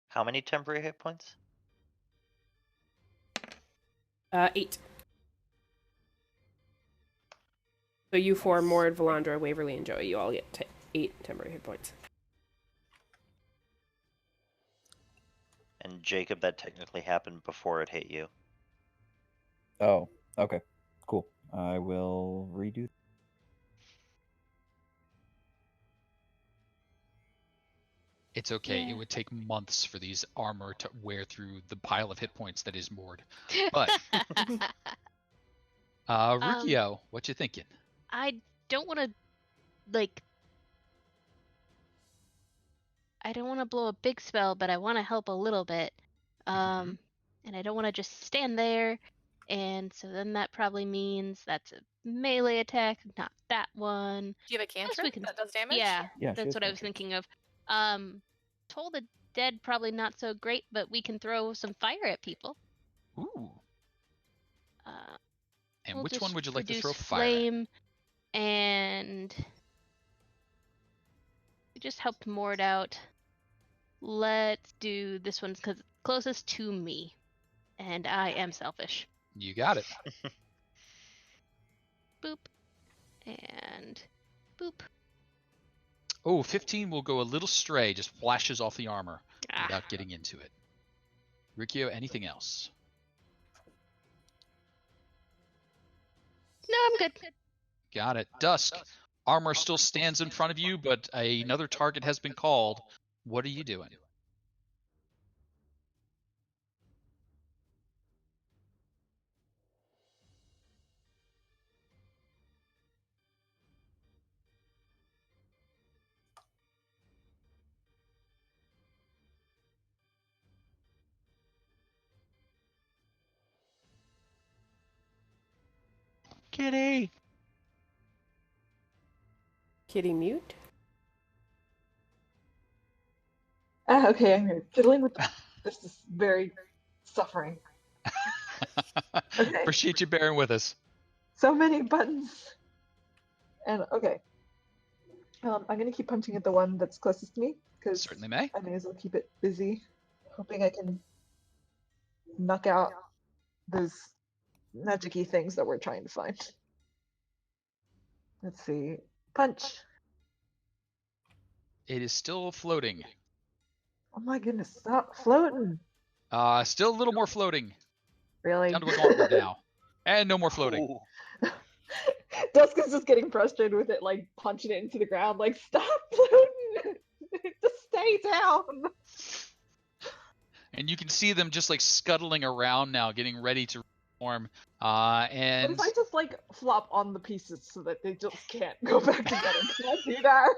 H: How many temporary hit points?
B: 8. So you 4, Mord, Valandra, Waverly, and Joey, you all get 8 temporary hit points.
H: And Jacob, that technically happened before it hit you.
D: Oh, okay. Cool. I will redo.
A: It's okay.
G: Yeah.
A: It would take months for these armor to wear through the pile of hit points that is Mord. But, Ruqiyo, what you thinking?
G: I don't want to, I don't want to blow a big spell, but I want to help a little bit. And I don't want to just stand there. And so then that probably means that's a melee attack, not that one.
F: Do you have a cantrip that does damage?
G: Yeah,
D: Yeah,
G: that's what I was thinking of. Toll the Dead, probably not so great, but we can throw some fire at people.
A: Ooh. And
G: We'll
A: which one
G: just
A: would you like to throw
G: produce
A: fire at?
G: flame, and we just helped Mord out. Let's do this one because it's closest to me, and I am selfish.
A: You got it.
G: Boop. And boop.
A: Oh, 15 will go a little stray, just flashes off the armor without getting into it. Ruqiyo, anything else?
G: No, I'm good.
A: Got it. Dusk, armor still stands in front of you, but another target has been called. What are you doing?
E: Kitty!
B: Kitty mute?
J: Okay, I'm here. Fiddling with this is very suffering. Okay.
A: Appreciate you bearing with us.
J: So many buttons. And okay. I'm gonna keep punching at the one that's closest to me, because
A: Certainly may.
J: I may as well keep it busy. Hoping I can knock out those magic-y things that we're trying to find. Let's see. Punch.
A: It is still floating.
J: Oh my goodness, stop floating.
A: Still a little more floating.
J: Really?
A: Down to a gauntlet now. And no more floating.
J: Dusk is just getting frustrated with it, like punching it into the ground, like, stop floating! Just stay down!
A: And you can see them just like scuttling around now, getting ready to reform. And
J: What if I just like flop on the pieces so that they just can't go back together? Can I do that?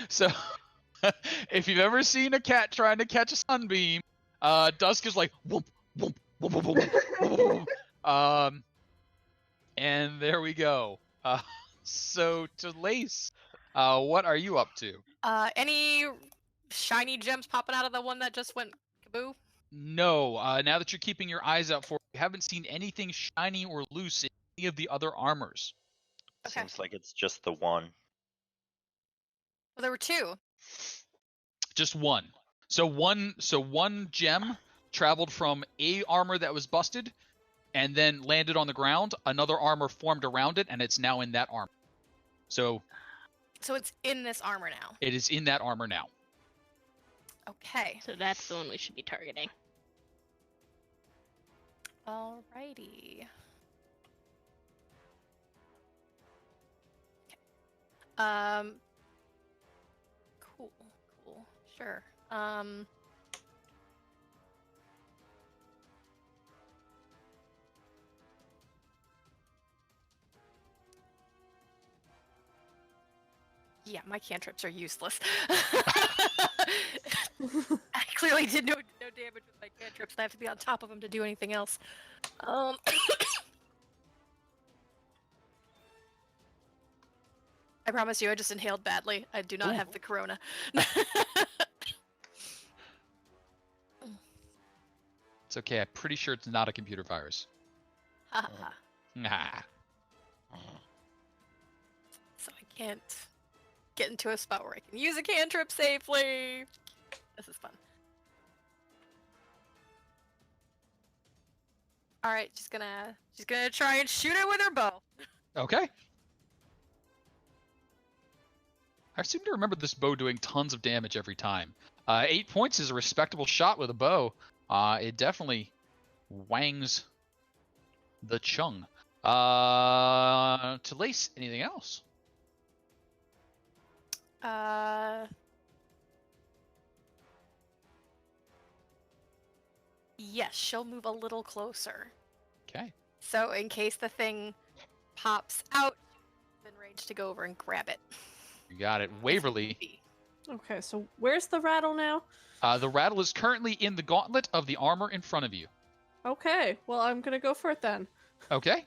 A: So, if you've ever seen a cat trying to catch a sunbeam, Dusk is like whoop, whoop, whoop, whoop, whoop, whoop, whoop. And there we go. So to Lace, what are you up to?
F: Any shiny gems popping out of the one that just went kaboo?
A: No, now that you're keeping your eyes out for it, you haven't seen anything shiny or loose in any of the other armors.
F: Okay.
H: Seems like it's just the one.
F: Well, there were 2.
A: Just one. So one gem traveled from a armor that was busted and then landed on the ground. Another armor formed around it, and it's now in that armor. So
F: it's in this armor now.
A: it is in that armor now.
F: Okay.
G: So that's the one we should be targeting.
F: Alrighty. Cool. Sure. Yeah, my cantrips are useless. I clearly did no damage with my cantrips, and I have to be on top of them to do anything else. I promise you, I just inhaled badly. I do not have the corona.
A: It's okay. I'm pretty sure it's not a computer virus. Nah.
F: So I can't get into a spot where I can use a cantrip safely. This is fun. All right, she's gonna try and shoot it with her bow.
A: Okay. I seem to remember this bow doing tons of damage every time. 8 points is a respectable shot with a bow. It definitely wangs the chung. To Lace, anything else?
F: Yes, she'll move a little closer.
A: Okay.
F: So in case the thing pops out, she's in range to go over and grab it.
A: You got it. Waverly.
I: Okay, so where's the rattle now?
A: The rattle is currently in the gauntlet of the armor in front of you.
I: Okay, well, I'm gonna go for it then.
A: Okay.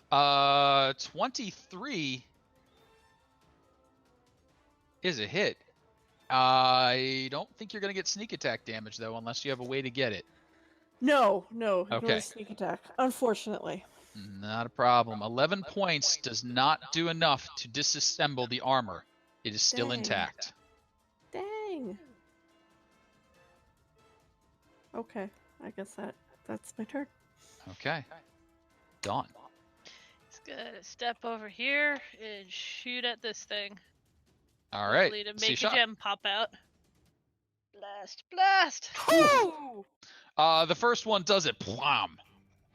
A: 23 is a hit. I don't think you're going to get sneak attack damage, though, unless you have a way to get it.
I: No,
A: Okay.
I: no sneak attack, unfortunately.
A: Not a problem. 11 points does not do enough to disassemble the armor. It is still
I: Dang.
A: intact.
I: Dang. Okay, I guess that's my turn.
A: Okay. Dawn.
C: It's gonna step over here and shoot at this thing.
A: All right.
C: Hopefully to
A: See
C: make a
A: shot.
C: gem pop out. Blast!
F: Woo!
A: The first one does it. Plum.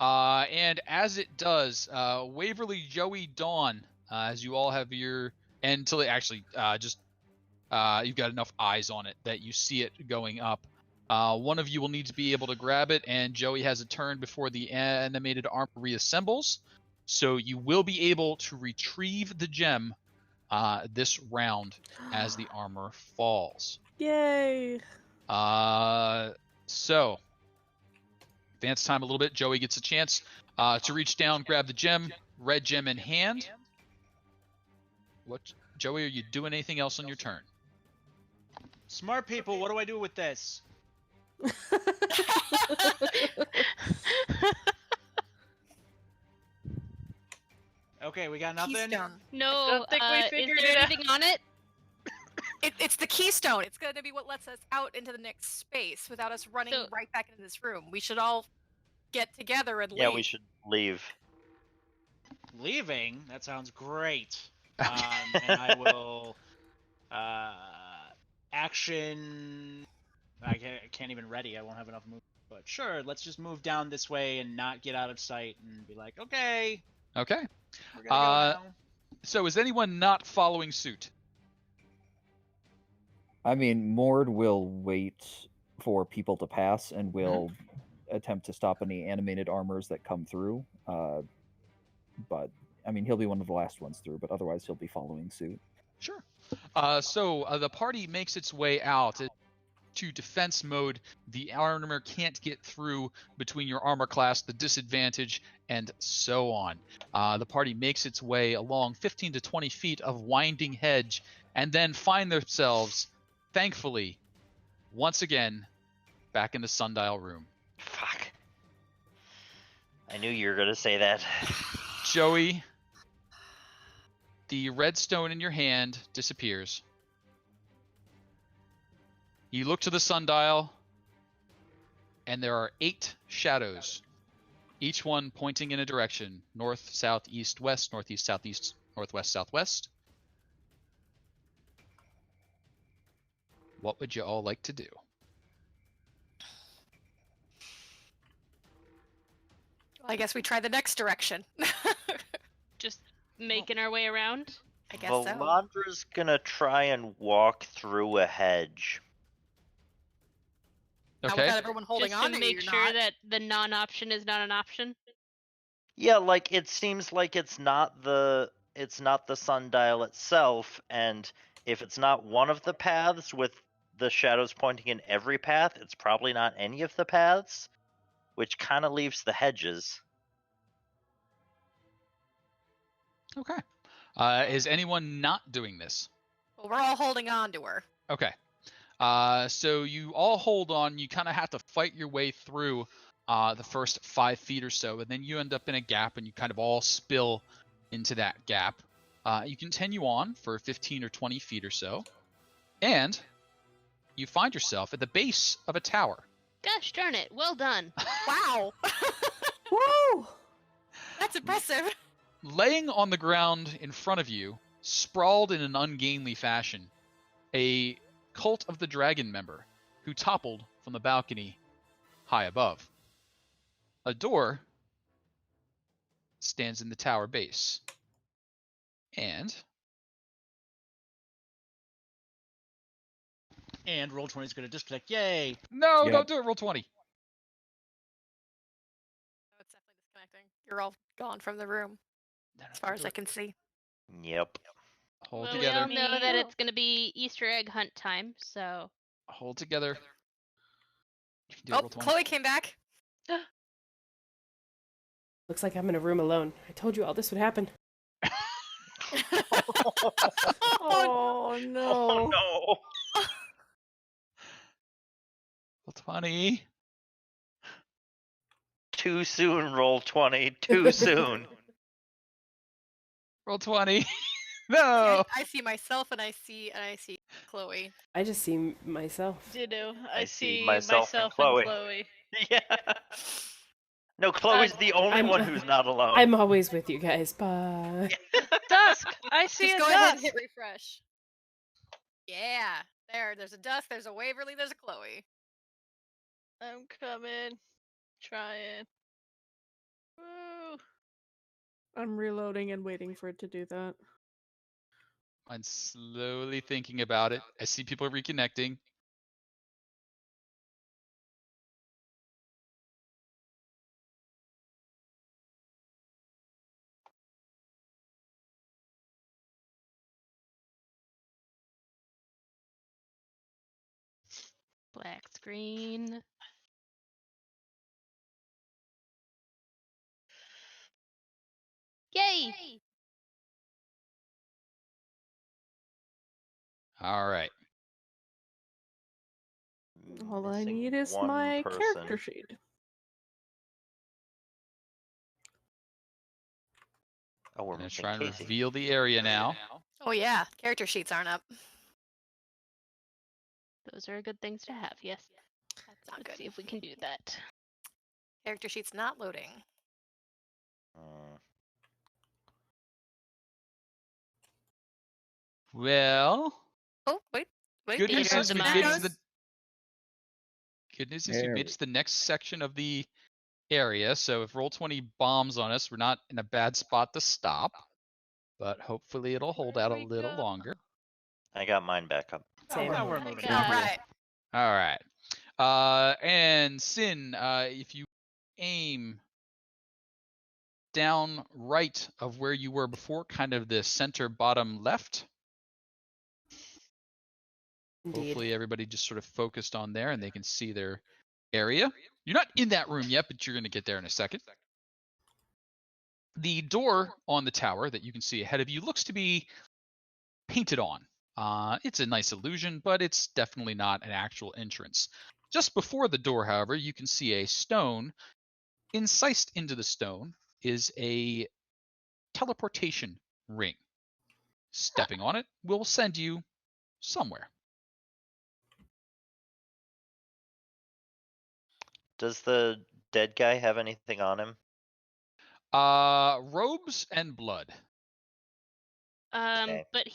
A: And as it does, Waverly, Joey, Dawn, as you all have your... And until it actually you've got enough eyes on it that you see it going up. One of you will need to be able to grab it, and Joey has a turn before the animated armor reassembles. So you will be able to retrieve the gem this round as the armor falls.
I: Yay!
A: So, advance time a little bit. Joey gets a chance to reach down, grab the gem, red gem in hand. What, Joey, are you doing anything else on your turn?
E: Smart people, what do I do with this? Okay, we got nothing.
F: Keystone.
G: No,
C: don't think we
G: is
C: figured
G: there
C: it out.
G: anything on it?
F: It's the keystone. It's going to be what lets us out into the next space without us running
G: So-
F: right back into this room. We should all get together and
H: Yeah,
F: leave.
H: we should leave.
E: Leaving? That sounds great. And I will action. I can't even ready. I won't have enough movement. But sure, let's just move down this way and not get out of sight and be like, okay,
A: Okay.
E: we're gonna go now.
A: So is anyone not following suit?
D: I mean, Mord will wait for people to pass and will attempt to stop any animated armors that come through. But I mean, he'll be one of the last ones through. But otherwise, he'll be following suit.
A: Sure. So the party makes its way out. To defense mode, the armor can't get through between your armor class, the disadvantage, and so on. The party makes its way along 15 to 20 feet of winding hedge and then find themselves, thankfully, once again, back in the sundial room.
H: Fuck. I knew you were gonna say that.
A: Joey, the redstone in your hand disappears. You look to the sundial, and there are 8 shadows, each one pointing in a direction: north, south, east, west, northeast, southeast, northwest, southwest. What would you all like to do?
F: I guess we try the next direction.
G: Just making our way around.
F: I guess so.
H: Valandra's gonna try and walk through a hedge.
F: Not
A: Okay.
F: without everyone holding
G: Just
F: on
G: to
F: to
G: make
F: you,
G: sure
F: not.
G: that the non-option is not an option.
H: Yeah, like it seems like it's not the sundial itself, and if it's not one of the paths with the shadows pointing in every path, it's probably not any of the paths, which kind of leaves the hedges.
A: Okay. Is anyone not doing this?
F: Well, we're all holding on to her.
A: Okay. So you all hold on. You kind of have to fight your way through the first 5 feet or so, and then you end up in a gap, and you kind of all spill into that gap. You continue on for 15 or 20 feet or so, and you find yourself at the base of a tower.
G: Gosh darn it! Well done.
F: Wow.
I: Woo!
F: That's impressive.
A: Laying on the ground in front of you, sprawled in an ungainly fashion, a Cult of the Dragon member who toppled from the balcony high above. A door stands in the tower base. And
E: Roll20 is going to disconnect. Yay!
A: no,
D: Yep.
A: don't do it. Roll 20.
F: It's definitely disconnecting. You're all gone from the room, as far as I can see.
H: Yep.
A: Hold
G: Well, we
A: together.
G: all know that it's going to be Easter egg hunt time, so
A: Hold together. You can do it,
F: Oh,
A: roll 20.
F: Chloe came back.
B: Looks like I'm in a room alone. I told you all this would happen.
I: Oh no.
H: Oh no.
A: Roll 20.
H: Too soon, roll 20. Too soon.
A: Roll 20.
F: See,
A: No.
F: I see myself and I see Chloe.
B: I just see myself.
C: Ditto.
H: I
C: I
H: see
C: see
H: myself and Chloe. Yeah. No, Chloe's the only
B: I'm-
H: one who's not alone.
B: I'm always with you guys. Bye.
C: Dusk. I see
F: Just
C: a
F: go ahead and
C: dusk.
F: hit refresh. Yeah. There's a Dusk, there's a Waverly, there's a Chloe.
C: I'm coming. Trying. Woo.
I: I'm reloading and waiting for it to do that.
A: I'm slowly thinking about it. I see people reconnecting.
G: black screen. Yay!
A: All right.
I: All I
H: Missing
I: need is
H: one
I: my
H: person.
I: character sheet.
H: Oh, we're
A: I'm going to
H: missing
A: try and
H: Kasey.
A: reveal the area now.
F: Oh yeah, character sheets aren't up.
G: Those are good things to have, yes.
F: That's not
G: Let's
F: good.
G: see if we can do that.
F: Character sheets not loading.
A: Well,
F: Oh, wait.
A: good
F: there
A: news
F: goes
A: is we
F: the
A: made it to
F: mouse.
A: the good news is we
D: There
A: made it to the next section of the area. So if Roll20 bombs on us, we're not in a bad spot to stop. But hopefully it'll hold out a
C: we
A: little
C: go?
A: longer.
H: I got mine back up.
B: Same.
E: Now we're
G: Oh my
E: moving.
G: God.
F: All right.
A: All right. And Sin, if you aim down right of where you were before, kind of the center bottom left.
B: Indeed.
A: Hopefully everybody just sort of focused on there and they can see their area. You're not in that room yet, but you're going to get there in a second. The door on the tower that you can see ahead of you looks to be painted on. It's a nice illusion, but it's definitely not an actual entrance. Just before the door, however, you can see a stone. Incised into the stone is a teleportation ring. Stepping on it will send you somewhere.
H: Does the dead guy have anything on him?
A: Robes and blood.
H: Okay.
G: But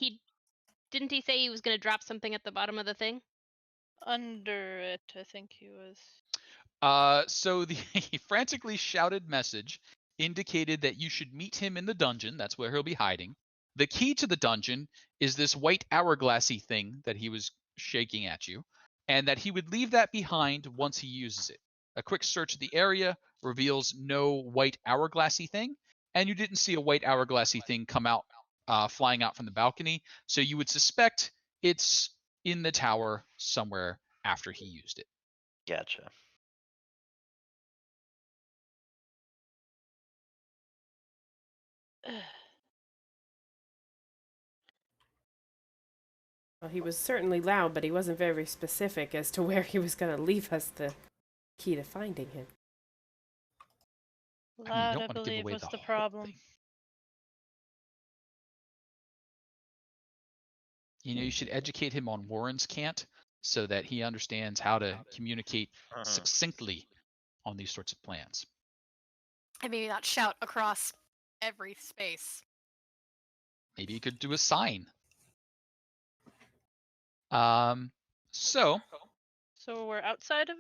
G: didn't he say he was gonna drop something at the bottom of the thing?
C: Under it, I think he was.
A: So the frantically shouted message indicated that you should meet him in the dungeon. That's where he'll be hiding. The key to the dungeon is this white hourglassy thing that he was shaking at you, and that he would leave that behind once he uses it. A quick search of the area reveals no white hourglassy thing, and you didn't see a white hourglassy thing come out, flying out from the balcony, so you would suspect it's in the tower somewhere after he used it.
H: Gotcha.
B: Well, he was certainly loud, but he wasn't very specific as to where he was going to leave us the key to finding him.
A: You
C: Loud,
A: don't
C: I
A: want to give
C: believe,
A: away
C: was
A: the
C: the
A: whole
C: problem.
A: thing. You should educate him on Warren's cant so that he understands how to communicate succinctly on these sorts of plans.
F: And maybe not shout across every space.
A: Maybe you could do a sign. So
C: we're outside of.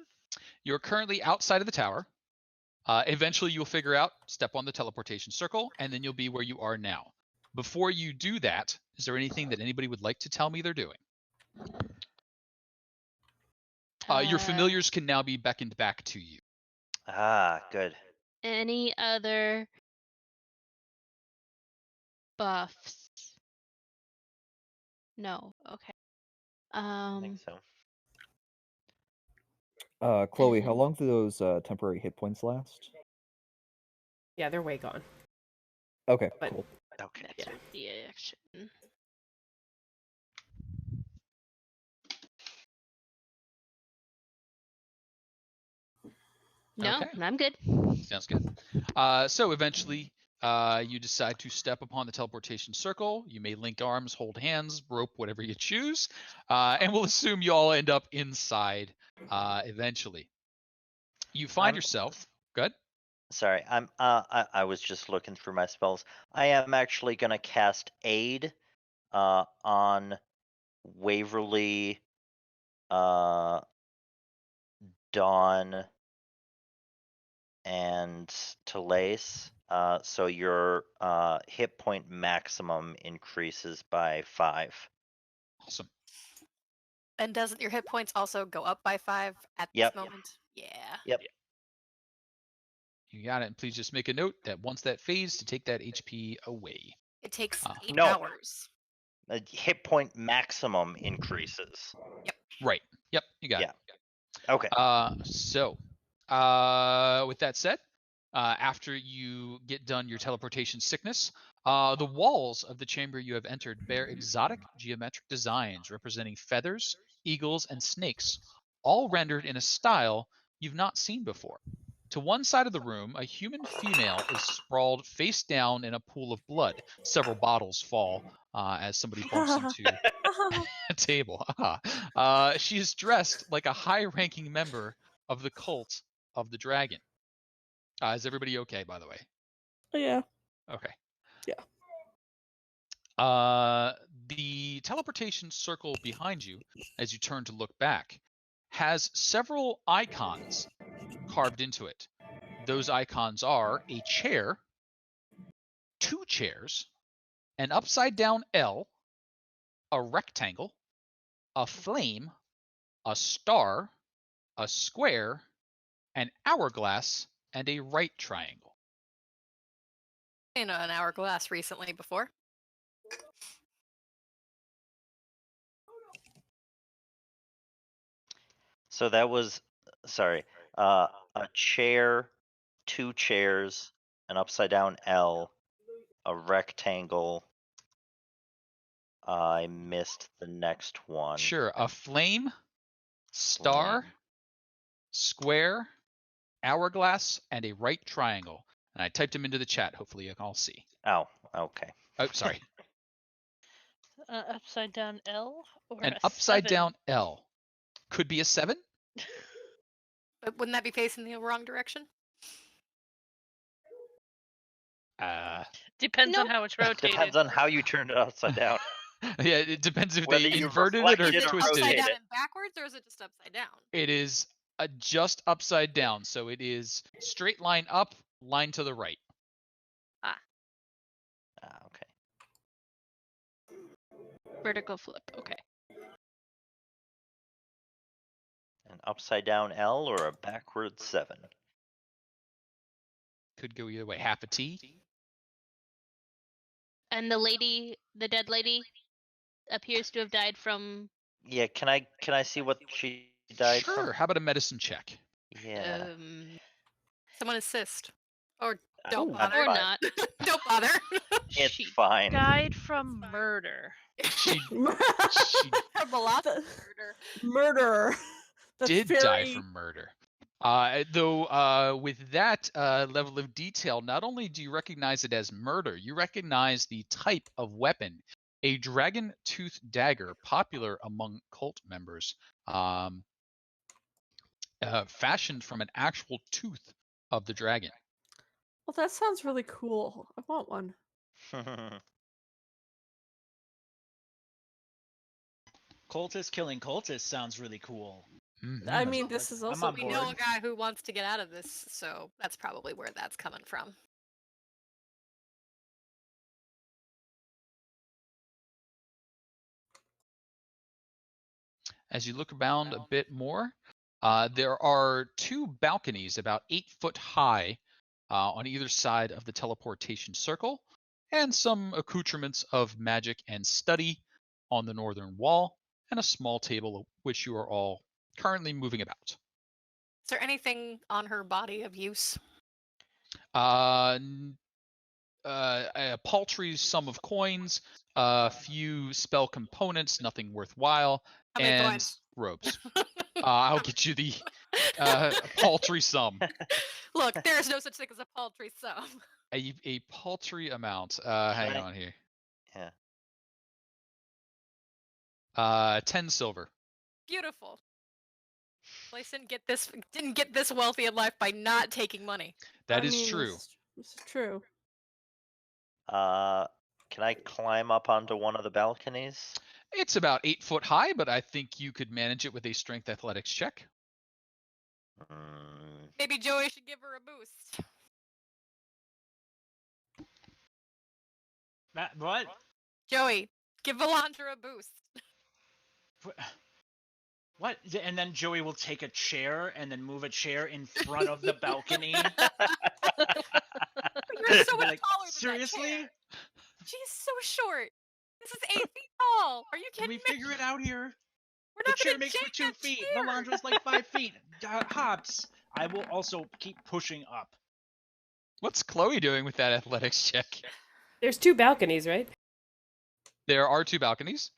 A: you're currently outside of the tower. Eventually you'll figure out, step on the teleportation circle, and then you'll be where you are now. Before you do that, is there anything that anybody would like to tell me they're doing? Your familiars can now be beckoned back to you.
H: Ah, good.
G: Any other buffs? No. Okay.
H: I think so.
D: Chloe, how long do those temporary hit points last?
B: Yeah, they're way gone.
D: Okay,
B: But
D: cool.
H: Okay.
G: Next with the action. No,
A: Okay.
G: I'm good.
A: Sounds good. So eventually, you decide to step upon the teleportation circle. You may link arms, hold hands, rope, whatever you choose, and we'll assume you all end up inside eventually. You find yourself. Good.
H: Sorry, I was just looking through my spells. I am actually gonna cast Aid on Waverly, Dawn, and Talace. So your hit point maximum increases by 5.
A: Awesome.
F: And doesn't your hit points also go up by 5 at
H: Yep.
F: this moment? Yeah.
H: Yep.
A: You got it. And please just make a note that once that fades, to take that HP away.
F: It takes 8
H: No.
F: hours.
H: The hit point maximum increases.
A: Right. Yep. You got it.
H: Okay.
A: So, with that said, after you get done your teleportation sickness, the walls of the chamber you have entered bear exotic geometric designs representing feathers, eagles, and snakes, all rendered in a style you've not seen before. To one side of the room, a human female is sprawled face down in a pool of blood. Several bottles fall as somebody bumps into a table. She is dressed like a high-ranking member of the cult of the dragon. Is everybody okay, by the way?
I: Yeah.
A: Okay.
I: Yeah.
A: The teleportation circle behind you, as you turn to look back, has several icons carved into it. Those icons are a chair, 2 chairs, an upside-down L, a rectangle, a flame, a star, a square, an hourglass, and a right triangle.
F: An hourglass recently before.
H: So that was, sorry, a chair, 2 chairs, an upside down L, a rectangle. I missed the next one.
A: Sure, a flame, star, square, hourglass, and a right triangle. And I typed them into the chat. Hopefully you can all see.
H: Oh, okay.
A: Oh, sorry.
C: Upside down L or
A: An
C: a
A: upside
C: 7?
A: down L. Could be a 7.
F: But wouldn't that be facing the wrong direction?
C: Depends on
G: Nope.
C: how it's rotated.
H: Depends on how you turn it upside down.
A: Yeah, it depends if
H: Whether
A: they
H: you
A: inverted it
H: reflect
A: or
H: it
F: Is it
H: or
A: twisted
F: upside
A: it.
F: down
H: rotate it.
F: and backwards, or is it just upside down?
A: It is just upside down, so it is straight line up, line to the right.
H: Okay.
G: Vertical flip. Okay.
H: An upside down L or a backward 7.
A: Could go either way. Half a T.
G: And the dead lady, appears to have died from.
H: Yeah, can I see what she died
A: Sure.
H: from?
A: How about a medicine check?
H: Yeah.
F: Someone assist. Or
H: I'm
F: don't
H: fine.
F: bother.
G: Or not.
F: Don't bother.
H: It's
G: She
H: fine.
C: Died from murder.
A: She
F: From a lot of murder.
J: Murderer. That's
A: did
J: very...
A: die from murder. Though with that level of detail, not only do you recognize it as murder, you recognize the type of weapon, a dragon tooth dagger, popular among cult members, fashioned from an actual tooth of the dragon.
I: Well, that sounds really cool. I want one.
E: Cultist killing cultists sounds really cool.
I: I
A: Mhm.
I: mean, this is
E: I'm
I: also
E: on
F: We know
E: board.
F: a guy who wants to get out of this, so that's probably where that's coming from.
A: As you look around a bit more, there are 2 balconies about 8 foot high on either side of the teleportation circle, and some accoutrements of magic and study on the northern wall, and a small table which you are all currently moving about.
F: Is there anything on her body of use?
A: A paltry sum of coins, a few spell components, nothing worthwhile,
F: How many
A: and
F: coins?
A: robes. I'll get you the paltry sum.
F: Look, there is no such thing as a paltry sum.
A: A paltry amount. Hang on here.
H: Yeah.
A: 10 silver.
F: Beautiful. Place didn't get this wealthy in life by not taking money.
A: That is true.
I: This is true.
H: Can I climb up onto one of the balconies?
A: It's about 8 foot high, but I think you could manage it with a strength athletics check.
F: Maybe Joey should give her a boost.
E: What?
F: Joey, give Valandra a boost.
E: What? And then Joey will take a chair and then move a chair in front of the balcony.
F: You're so much
E: Like,
F: taller than
E: seriously?
F: that chair. She's so short. This is 8 feet tall. Are you
E: Can
F: kidding
E: we
F: me?
E: figure it out here?
F: We're
E: The
F: not
E: chair
F: gonna
E: makes for
F: jake
E: 2
F: that
E: feet.
F: chair.
E: Melandra's like 5 feet. Hops. I will also keep pushing up.
A: What's Chloe doing with that athletics check?
B: There's 2 balconies, right?
A: There are 2 balconies.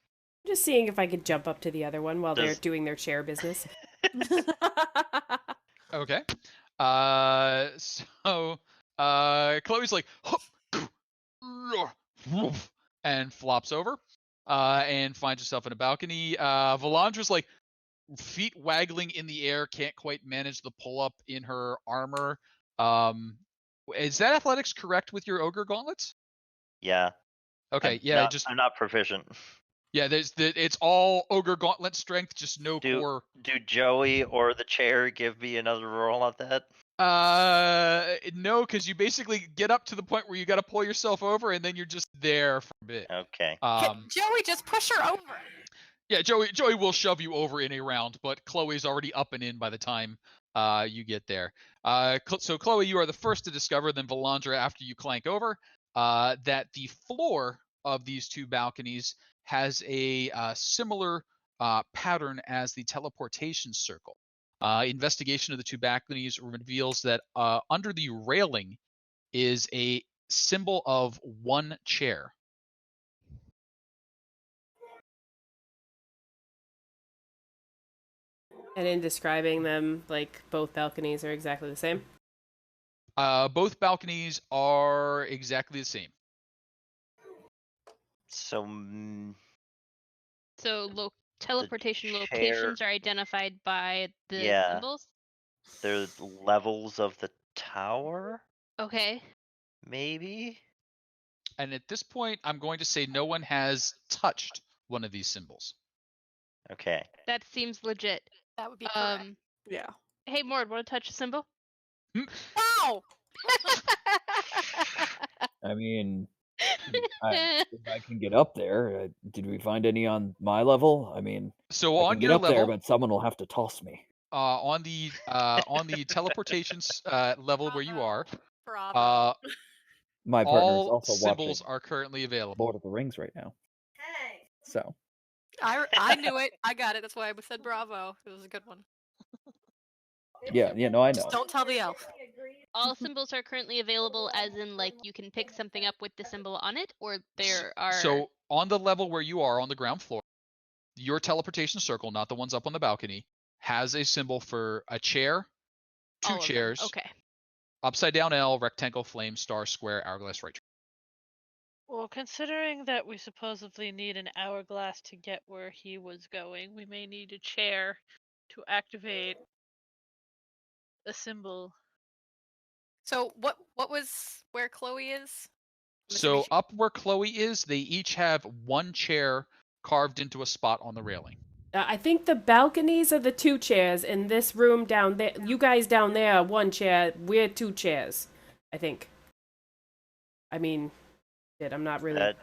B: Just seeing if I could jump up to the other one while they're
H: Does-
B: doing their chair business.
A: Okay. So Chloe's like, and flops over, and finds herself in a balcony. Valandra's like, feet waggling in the air, can't quite manage the pull up in her armor. Is that athletics correct with your ogre gauntlets?
H: Yeah.
A: Okay, yeah,
H: I'm not proficient.
A: yeah. It's all ogre gauntlet strength, just no core.
H: Do Joey or the chair give me another roll at that?
A: No, because you basically get up to the point where you got to pull yourself over, and then you're just there for a bit.
H: Okay.
F: Joey, just push her over.
A: Yeah, Joey will shove you over in a round, but Chloe's already up and in by the time you get there. So Chloe, you are the first to discover, then Valandra after you clank over, that the floor of these 2 balconies has a similar pattern as the teleportation circle. Investigation of the 2 balconies reveals that under the railing is a symbol of 1 chair.
B: And in describing them, like, both balconies are exactly the same.
A: Both balconies are exactly the same.
H: So.
G: So teleportation
H: chair-
G: locations are identified by the
H: Yeah.
G: symbols?
H: They're levels of the tower,
G: Okay.
H: maybe?
A: And at this point, I'm going to say no one has touched one of these symbols.
H: Okay.
G: That seems legit.
F: That would be correct.
I: Yeah.
G: Hey, Mord, want to touch a symbol?
F: Wow!
D: I mean, if I can get up there, did we find any on my level? I mean,
A: So
D: I
A: on
D: can get
A: your
D: up there,
A: level,
D: but someone will have to toss me.
A: on the teleportation level where you are,
F: Bravo.
D: My partner is
A: all
D: also
A: symbols
D: watching
A: are currently available.
D: Lord of the Rings right now.
L: Hey.
D: So
F: I knew it. I got it. That's why I said bravo. It was a good one.
D: yeah, no, I know.
F: Just don't tell the elf.
G: All symbols are currently available, as in, like, you can pick something up with the symbol on it, or there are...
A: So on the level where you are on the ground floor, your teleportation circle, not the ones up on the balcony, has a symbol for a chair, two
G: all of them.
A: chairs,
G: Okay.
A: upside down L, rectangle, flame, star, square, hourglass, right.
C: Well, considering that we supposedly need an hourglass to get where he was going, we may need a chair to activate a symbol.
F: So what was where Chloe is? I'm
A: So
F: assuming she-
A: up where Chloe is, they each have one chair carved into a spot on the railing.
B: I think the balconies are the 2 chairs, and this room down there, you guys down there are 1 chair, we're 2 chairs, I think. I mean, shit, I'm not really
H: That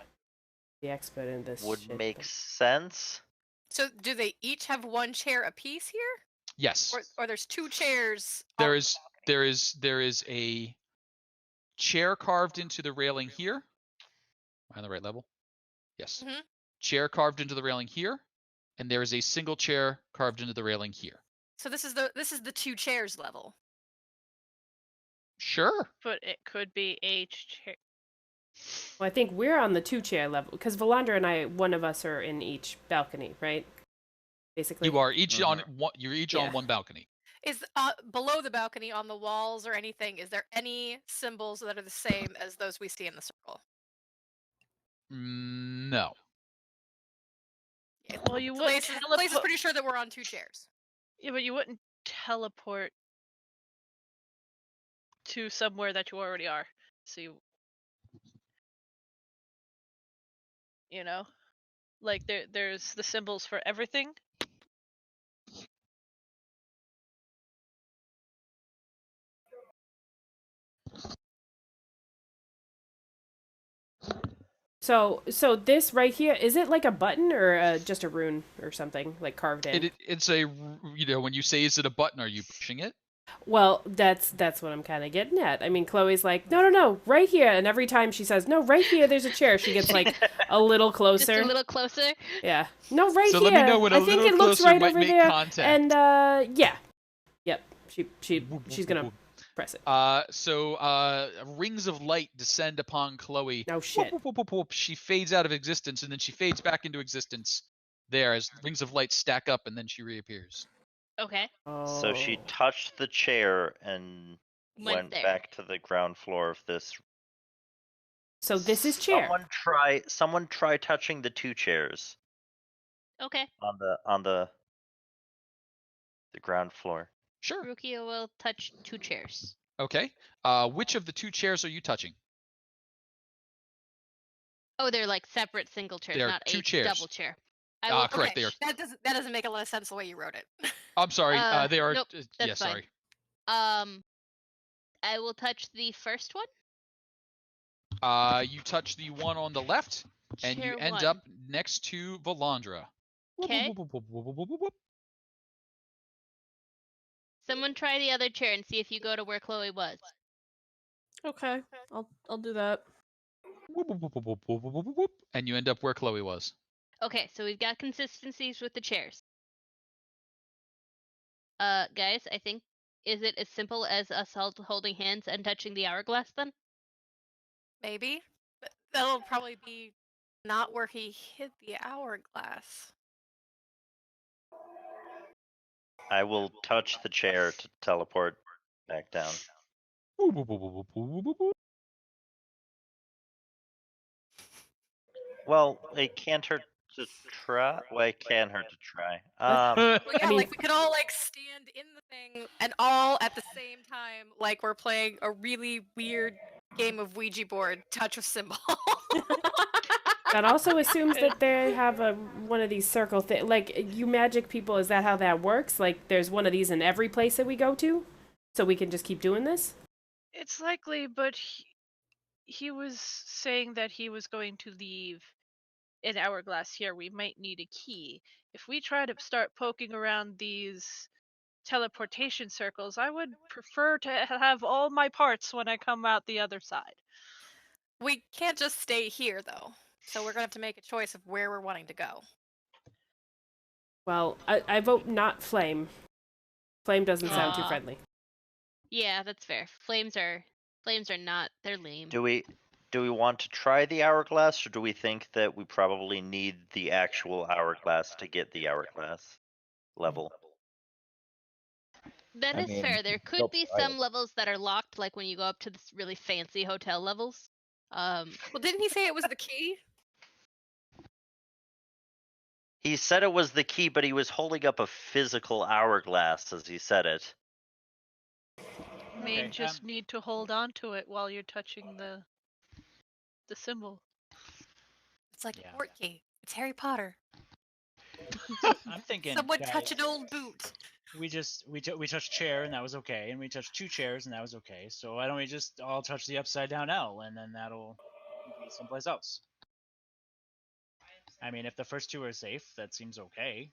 B: the expert in this
H: would
B: shit,
H: make
B: but-
H: sense.
F: So do they each have 1 chair apiece here?
A: Yes.
F: Or there's 2 chairs
A: There
F: on
A: is there is a chair carved into the railing here. Am I on the right level? Yes.
F: Mhm.
A: Chair carved into the railing here, and there is a single chair carved into the railing here.
F: So this is the 2 chairs level.
A: Sure.
C: But it could be a chair.
B: Well, I think we're on the 2 chair level, because Valandra and I, one of us are in each balcony, right? Basically.
A: You are each on one. You're each
B: Yeah.
A: on one balcony.
F: Is below the balcony on the walls or anything, is there any symbols that are the same as those we see in the circle?
A: No.
F: Yeah,
C: Well, you wouldn't
F: Place is pretty sure that we're on 2 chairs.
C: Yeah, but you wouldn't teleport to somewhere that you already are. So you know, like there's the symbols for everything.
B: So this right here, is it like a button or just a rune or something, like carved in?
A: It's a, when you say, is it a button, are you pushing it?
B: Well, that's what I'm kind of getting at. I mean, Chloe's like, no, right here. And every time she says, no, right here, there's a chair, she gets like a little closer.
G: Just a little closer?
B: Yeah. No, right
A: So
B: here.
A: let me know when a
B: I think
A: little
B: it looks
A: closer
B: right
A: might
B: over
A: make
B: there.
A: contact.
B: And, yeah. Yep. She's gonna press it.
A: So rings of light descend upon Chloe.
B: Oh, shit.
A: Whoop, whoop, whoop, whoop. She fades out of existence, and then she fades back into existence there as rings of light stack up, and then she reappears.
G: Okay.
H: So she
B: Oh.
H: touched the chair and went
G: there.
H: back to the ground floor of this.
B: So this is chair.
H: Someone try touching the 2 chairs
G: Okay.
H: on the ground floor.
A: Sure.
G: Ruqiyo will touch 2 chairs.
A: Okay. Which of the 2 chairs are you touching?
G: Oh, they're like separate single chairs,
A: They are
G: not
A: 2
G: a
A: chairs.
G: double chair. I will
A: Correct.
F: Okay,
A: They are.
F: that doesn't make a lot of sense the way you wrote it.
A: I'm sorry. They are.
G: Nope,
A: Yeah.
G: that's fine.
A: Sorry.
G: I will touch the first one.
A: You touch the one on the left, and you
G: Chair
A: end
G: 1.
A: up next to Valandra.
G: Okay. Someone try the other chair and see if you go to where Chloe was.
I: Okay, I'll do that.
A: And you end up where Chloe was.
G: Okay, so we've got consistencies with the chairs. Guys, I think, is it as simple as us holding hands and touching the hourglass then?
F: Maybe. That'll probably be not where he hid the hourglass.
H: I will touch the chair to teleport back down. Well, a canter to try. Well, it can hurt to try.
F: Well, yeah,
B: I mean-
F: like we could all like stand in the thing and all at the same time, like we're playing a really weird game of Ouija board, touch a symbol.
B: That also assumes that they have one of these circle things. Like, you magic people, is that how that works? Like, there's one of these in every place that we go to? So we can just keep doing this?
C: It's likely, but he was saying that he was going to leave an hourglass here. We might need a key. If we try to start poking around these teleportation circles, I would prefer to have all my parts when I come out the other side.
F: We can't just stay here, though. So we're gonna have to make a choice of where we're wanting to go.
B: Well, I vote not flame. Flame doesn't sound too
G: Aw.
B: friendly.
G: Yeah, that's fair. Flames are not. They're lame.
H: Do we want to try the hourglass, or do we think that we probably need the actual hourglass to get the hourglass level?
G: That
D: I
G: is
D: mean,
G: fair. There
D: you can
G: could
D: still
G: be
D: try
G: some
D: it.
G: levels that are locked, like when you go up to this really fancy hotel levels.
F: Well, didn't he say it was the key?
H: He said it was the key, but he was holding up a physical hourglass as he said it.
C: May
E: Okay,
C: just need to hold on to it while you're touching the symbol.
F: It's like
E: Yeah.
F: a port key. It's Harry Potter.
E: I'm thinking
F: Someone
E: that
F: touch an old boot.
E: we touched chair and that was okay, and we touched 2 chairs and that was okay. So why don't we just all touch the upside down L, and then that'll be someplace else. I mean, if the first 2 are safe, that seems okay.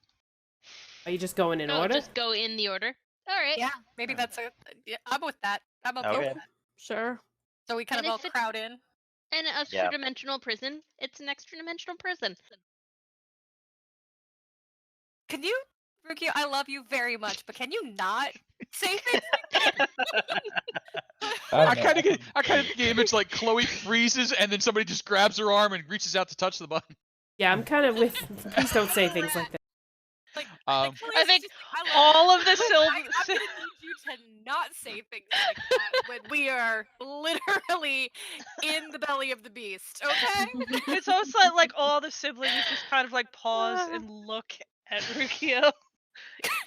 B: Are you just going in
G: Oh,
B: order?
G: just go in the order. All right.
F: Yeah, maybe that's a. Yeah, I'm with that. I'm okay
H: Okay.
F: with that.
I: Sure.
F: So we kind
G: And
F: of all
G: if it-
F: crowd in.
G: An extra
H: Yeah.
G: dimensional prison. It's an extra dimensional prison.
F: Can you, Ruqiyo? I love you very much, but can you not say things like that?
A: I kind of get the image like Chloe freezes and then somebody just grabs her arm and reaches out to touch the button.
B: Yeah, I'm kind of with. Please don't say things like that.
F: Like,
A: Um,
F: Chloe's
C: I think
F: just- I love
C: all
F: it.
C: of the
F: I'm
C: silver.
F: gonna need you to not say things like that when we are literally in the belly of the beast. Okay.
C: It's almost like all the siblings just kind of like pause and look at Ruqiyo.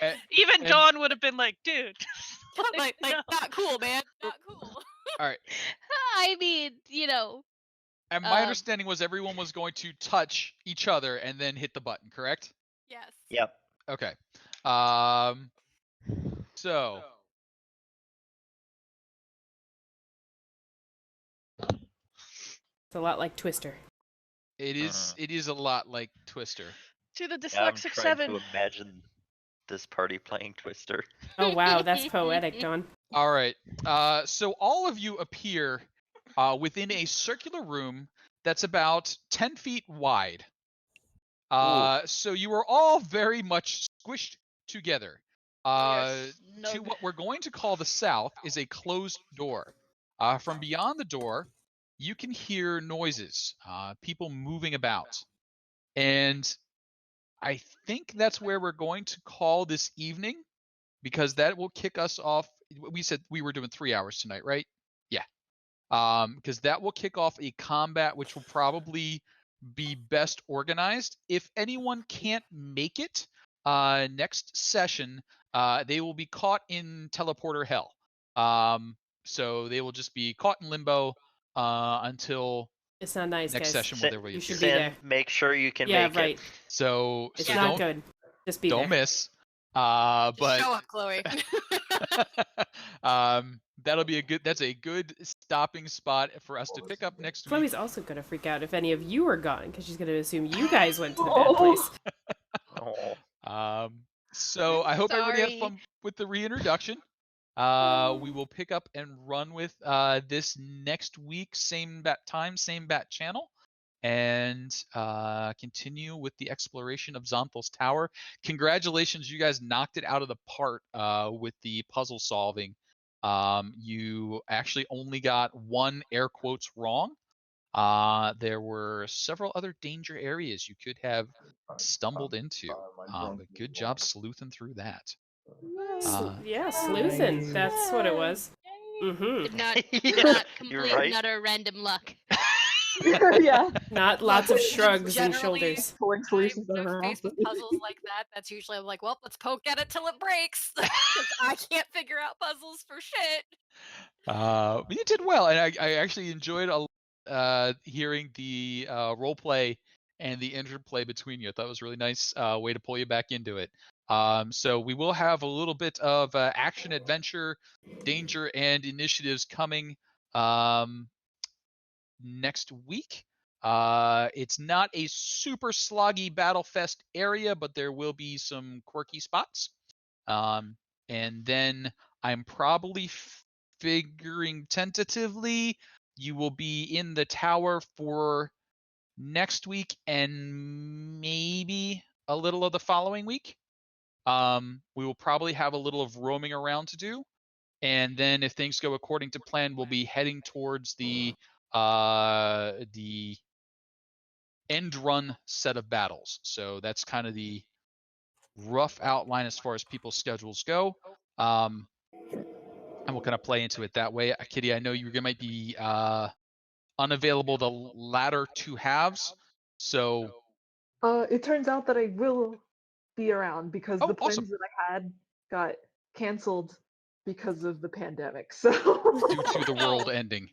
A: And-
C: Even
A: and-
C: Dawn would have been like, dude.
F: like
C: no.
F: not cool, man. Not cool.
A: All right.
G: I mean,
A: And my
G: Um,
A: understanding was everyone was going to touch each other and then hit the button, correct?
F: Yes.
H: Yep.
A: Okay. So
B: It's a lot like Twister.
A: it is a lot like Twister.
C: To the
H: Yeah, I'm
C: dyslexic
H: trying
C: 7.
H: to imagine this party playing Twister.
B: Oh wow, that's poetic, Dawn.
A: All right. So all of you appear within a circular room that's about 10 feet wide. So you are all very much squished together. To
C: Snug.
A: what we're going to call the south is a closed door. From beyond the door, you can hear noises, people moving about. And I think that's where we're going to call this evening, because that will kick us off. We said we were doing 3 hours tonight, right? Yeah. Because that will kick off a combat which will probably be best organized. If anyone can't make it next session, they will be caught in teleporter hell. So they will just be caught in limbo until
B: It's not nice,
A: next
B: guys.
A: session where they will
B: You should
A: appear.
B: be there.
H: Make sure you can
B: Yeah,
H: make
B: right.
H: it.
A: So
B: It's
A: so
B: not
A: don't
B: good. Just be
A: don't
B: there.
A: miss.
F: Just
A: But
F: show up, Chloe.
A: that'll be that's a good stopping spot for us to pick up next week.
B: Chloe's also gonna freak out if any of you are gone, because she's gonna assume you guys went to the bad place.
H: Oh.
A: So I hope everybody had
G: Sorry.
A: fun with the reintroduction. We will pick up and run with this next week, same bat time, same bat channel, and continue with the exploration of Xonthal's Tower. Congratulations, you guys knocked it out of the park with the puzzle solving. You actually only got one air quotes wrong. There were several other danger areas you could have stumbled into. But good job sleuthing through that.
B: Yeah, sleuthing. That's what it was. Mm-hmm.
G: not
H: Yeah,
G: not
H: you're
G: complete
H: right.
G: nutter random luck.
J: Yeah.
B: Not lots of
F: That's
B: shrugs and
F: generally
B: shoulders.
J: Pulling
F: I'm
J: solutions that are
F: faced with puzzles like that. That's usually I'm like, well, let's poke at it till it breaks. 'Cause I can't figure out puzzles for shit.
A: But you did well, and I actually enjoyed hearing the role play and the interplay between you. I thought it was a really nice way to pull you back into it. So we will have a little bit of action, adventure, danger, and initiatives coming next week. It's not a super sloggy battle fest area, but there will be some quirky spots. And then I'm probably figuring tentatively you will be in the tower for next week and maybe a little of the following week. We will probably have a little of roaming around to do. And then if things go according to plan, we'll be heading towards the end run set of battles. So that's kind of the rough outline as far as people's schedules go. And we'll kind of play into it that way. Kitty, I know you might be unavailable the latter two halves. So
J: It turns out that I will be around because the plans
A: awesome.
J: that I had got canceled because of the pandemic. So
A: due to the world ending.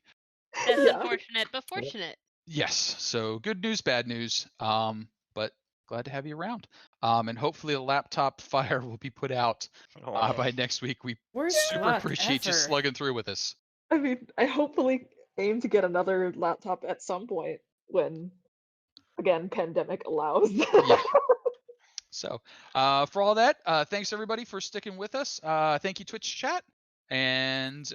G: That's
J: Yeah.
G: unfortunate, but fortunate.
A: Yes. So good news, bad news. But glad to have you around. And hopefully a laptop fire will be put out by next week. We
B: Worst
A: super
B: luck
A: appreciate you
B: ever.
A: slugging through with us.
J: I mean, I hopefully aim to get another laptop at some point when, again, pandemic allows.
A: Yeah. So for all that, thanks everybody for sticking with us. Thank you, Twitch chat. And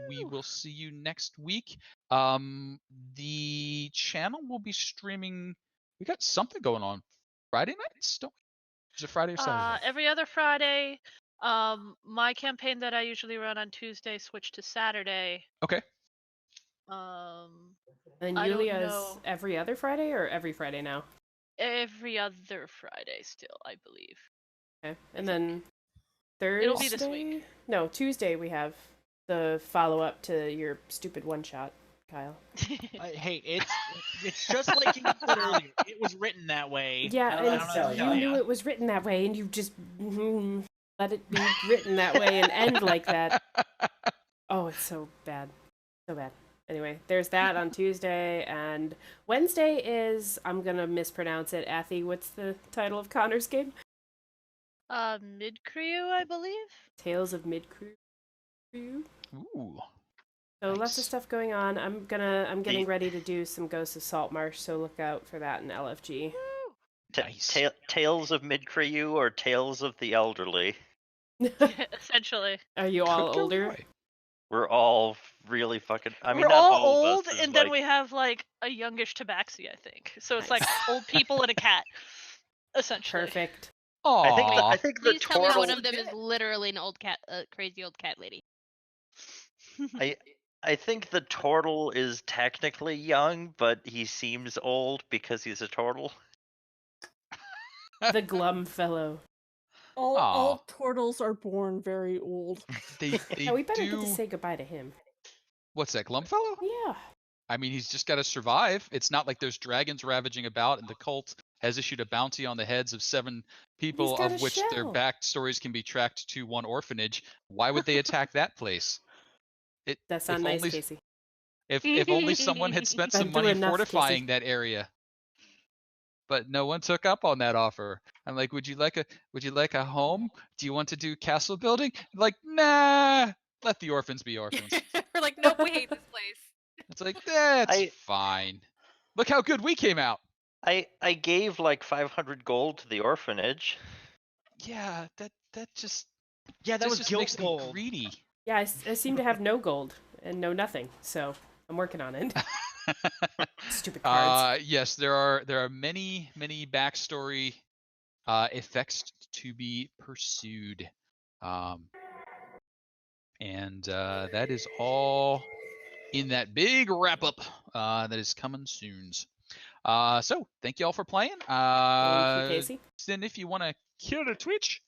A: we will see you next week. The channel will be streaming. We got something going on Friday nights, don't we? Is it Friday or Saturday?
C: Every other Friday. My campaign that I usually run on Tuesday switched to Saturday.
A: Okay.
B: And
C: I don't
B: Yulia's
C: know.
B: every other Friday or every Friday now?
C: Every other Friday still, I believe.
B: Okay. And then Thursday?
C: It'll be this week.
B: No, Tuesday we have the follow-up to your stupid one-shot, Kyle.
E: Hey, it's just like you said earlier. It was written that way.
B: Yeah,
E: I don't know
B: and
E: what to tell
B: you knew
E: ya.
B: it was written that way, and you just let it be written that way and end like that. Oh, it's so bad. So bad. Anyway, there's that on Tuesday, and Wednesday is, I'm gonna mispronounce it, Athy, what's the title of Connor's game?
C: Mid-Crew, I believe?
B: Tales of Mid-Crew.
A: Ooh.
B: So
A: Nice.
B: lots of stuff going on. I'm getting ready to do some Ghosts of Saltmarsh, so look out for that in LFG.
A: Nice.
H: Tales of Mid-Crew or Tales of the Elderly?
C: Essentially.
B: Are you all
A: Could go
B: older?
A: right.
H: We're all really fucking. I mean,
C: We're
H: not
C: all
H: of
C: old,
H: us,
C: and then we have like a youngish Tabaxi, I think. So it's like old people and a cat, essentially.
B: Perfect.
A: Aww.
H: I think the
G: Please tell me
H: turtle.
G: one of them is literally an old cat, crazy old cat lady.
H: I think the turtle is technically young, but he seems old because he's a turtle.
B: The glum fellow.
I: All turtles are born very old.
A: They
B: Yeah, we better
A: do.
B: get to say goodbye to him.
A: What's that, Glumfellow?
B: Yeah.
A: I mean, he's just got to survive. It's not like there's dragons ravaging about, and the cult has issued a bounty on the heads of 7 people,
B: got
A: of
B: a
A: which their
B: shell.
A: backstories can be tracked to one orphanage. Why would they attack that place?
B: That's not
A: if
B: nice,
A: only,
B: Kasey.
A: If only someone had spent some
B: Been through
A: money
B: enough,
A: fortifying
B: Kasey.
A: that area. But no one took up on that offer. I'm like, would you like a home? Do you want to do castle building? Like, nah. Let the orphans be orphans.
F: We're like, nope, we hate this place.
A: It's like, that's fine. Look how good we came out.
H: I gave like 500 gold to the orphanage.
A: Yeah, that just
E: that was
A: just
E: guilt
A: makes me
E: gold.
A: greedy.
B: Yeah, I seem to have no gold and no nothing, so I'm working on it. Stupid cards.
A: Yes, there are many backstory effects to be pursued, and that is all in that big wrap up that is coming soon. So thank you all for playing.
B: Thank you, Kasey.
A: Then if you want to kill the Twitch,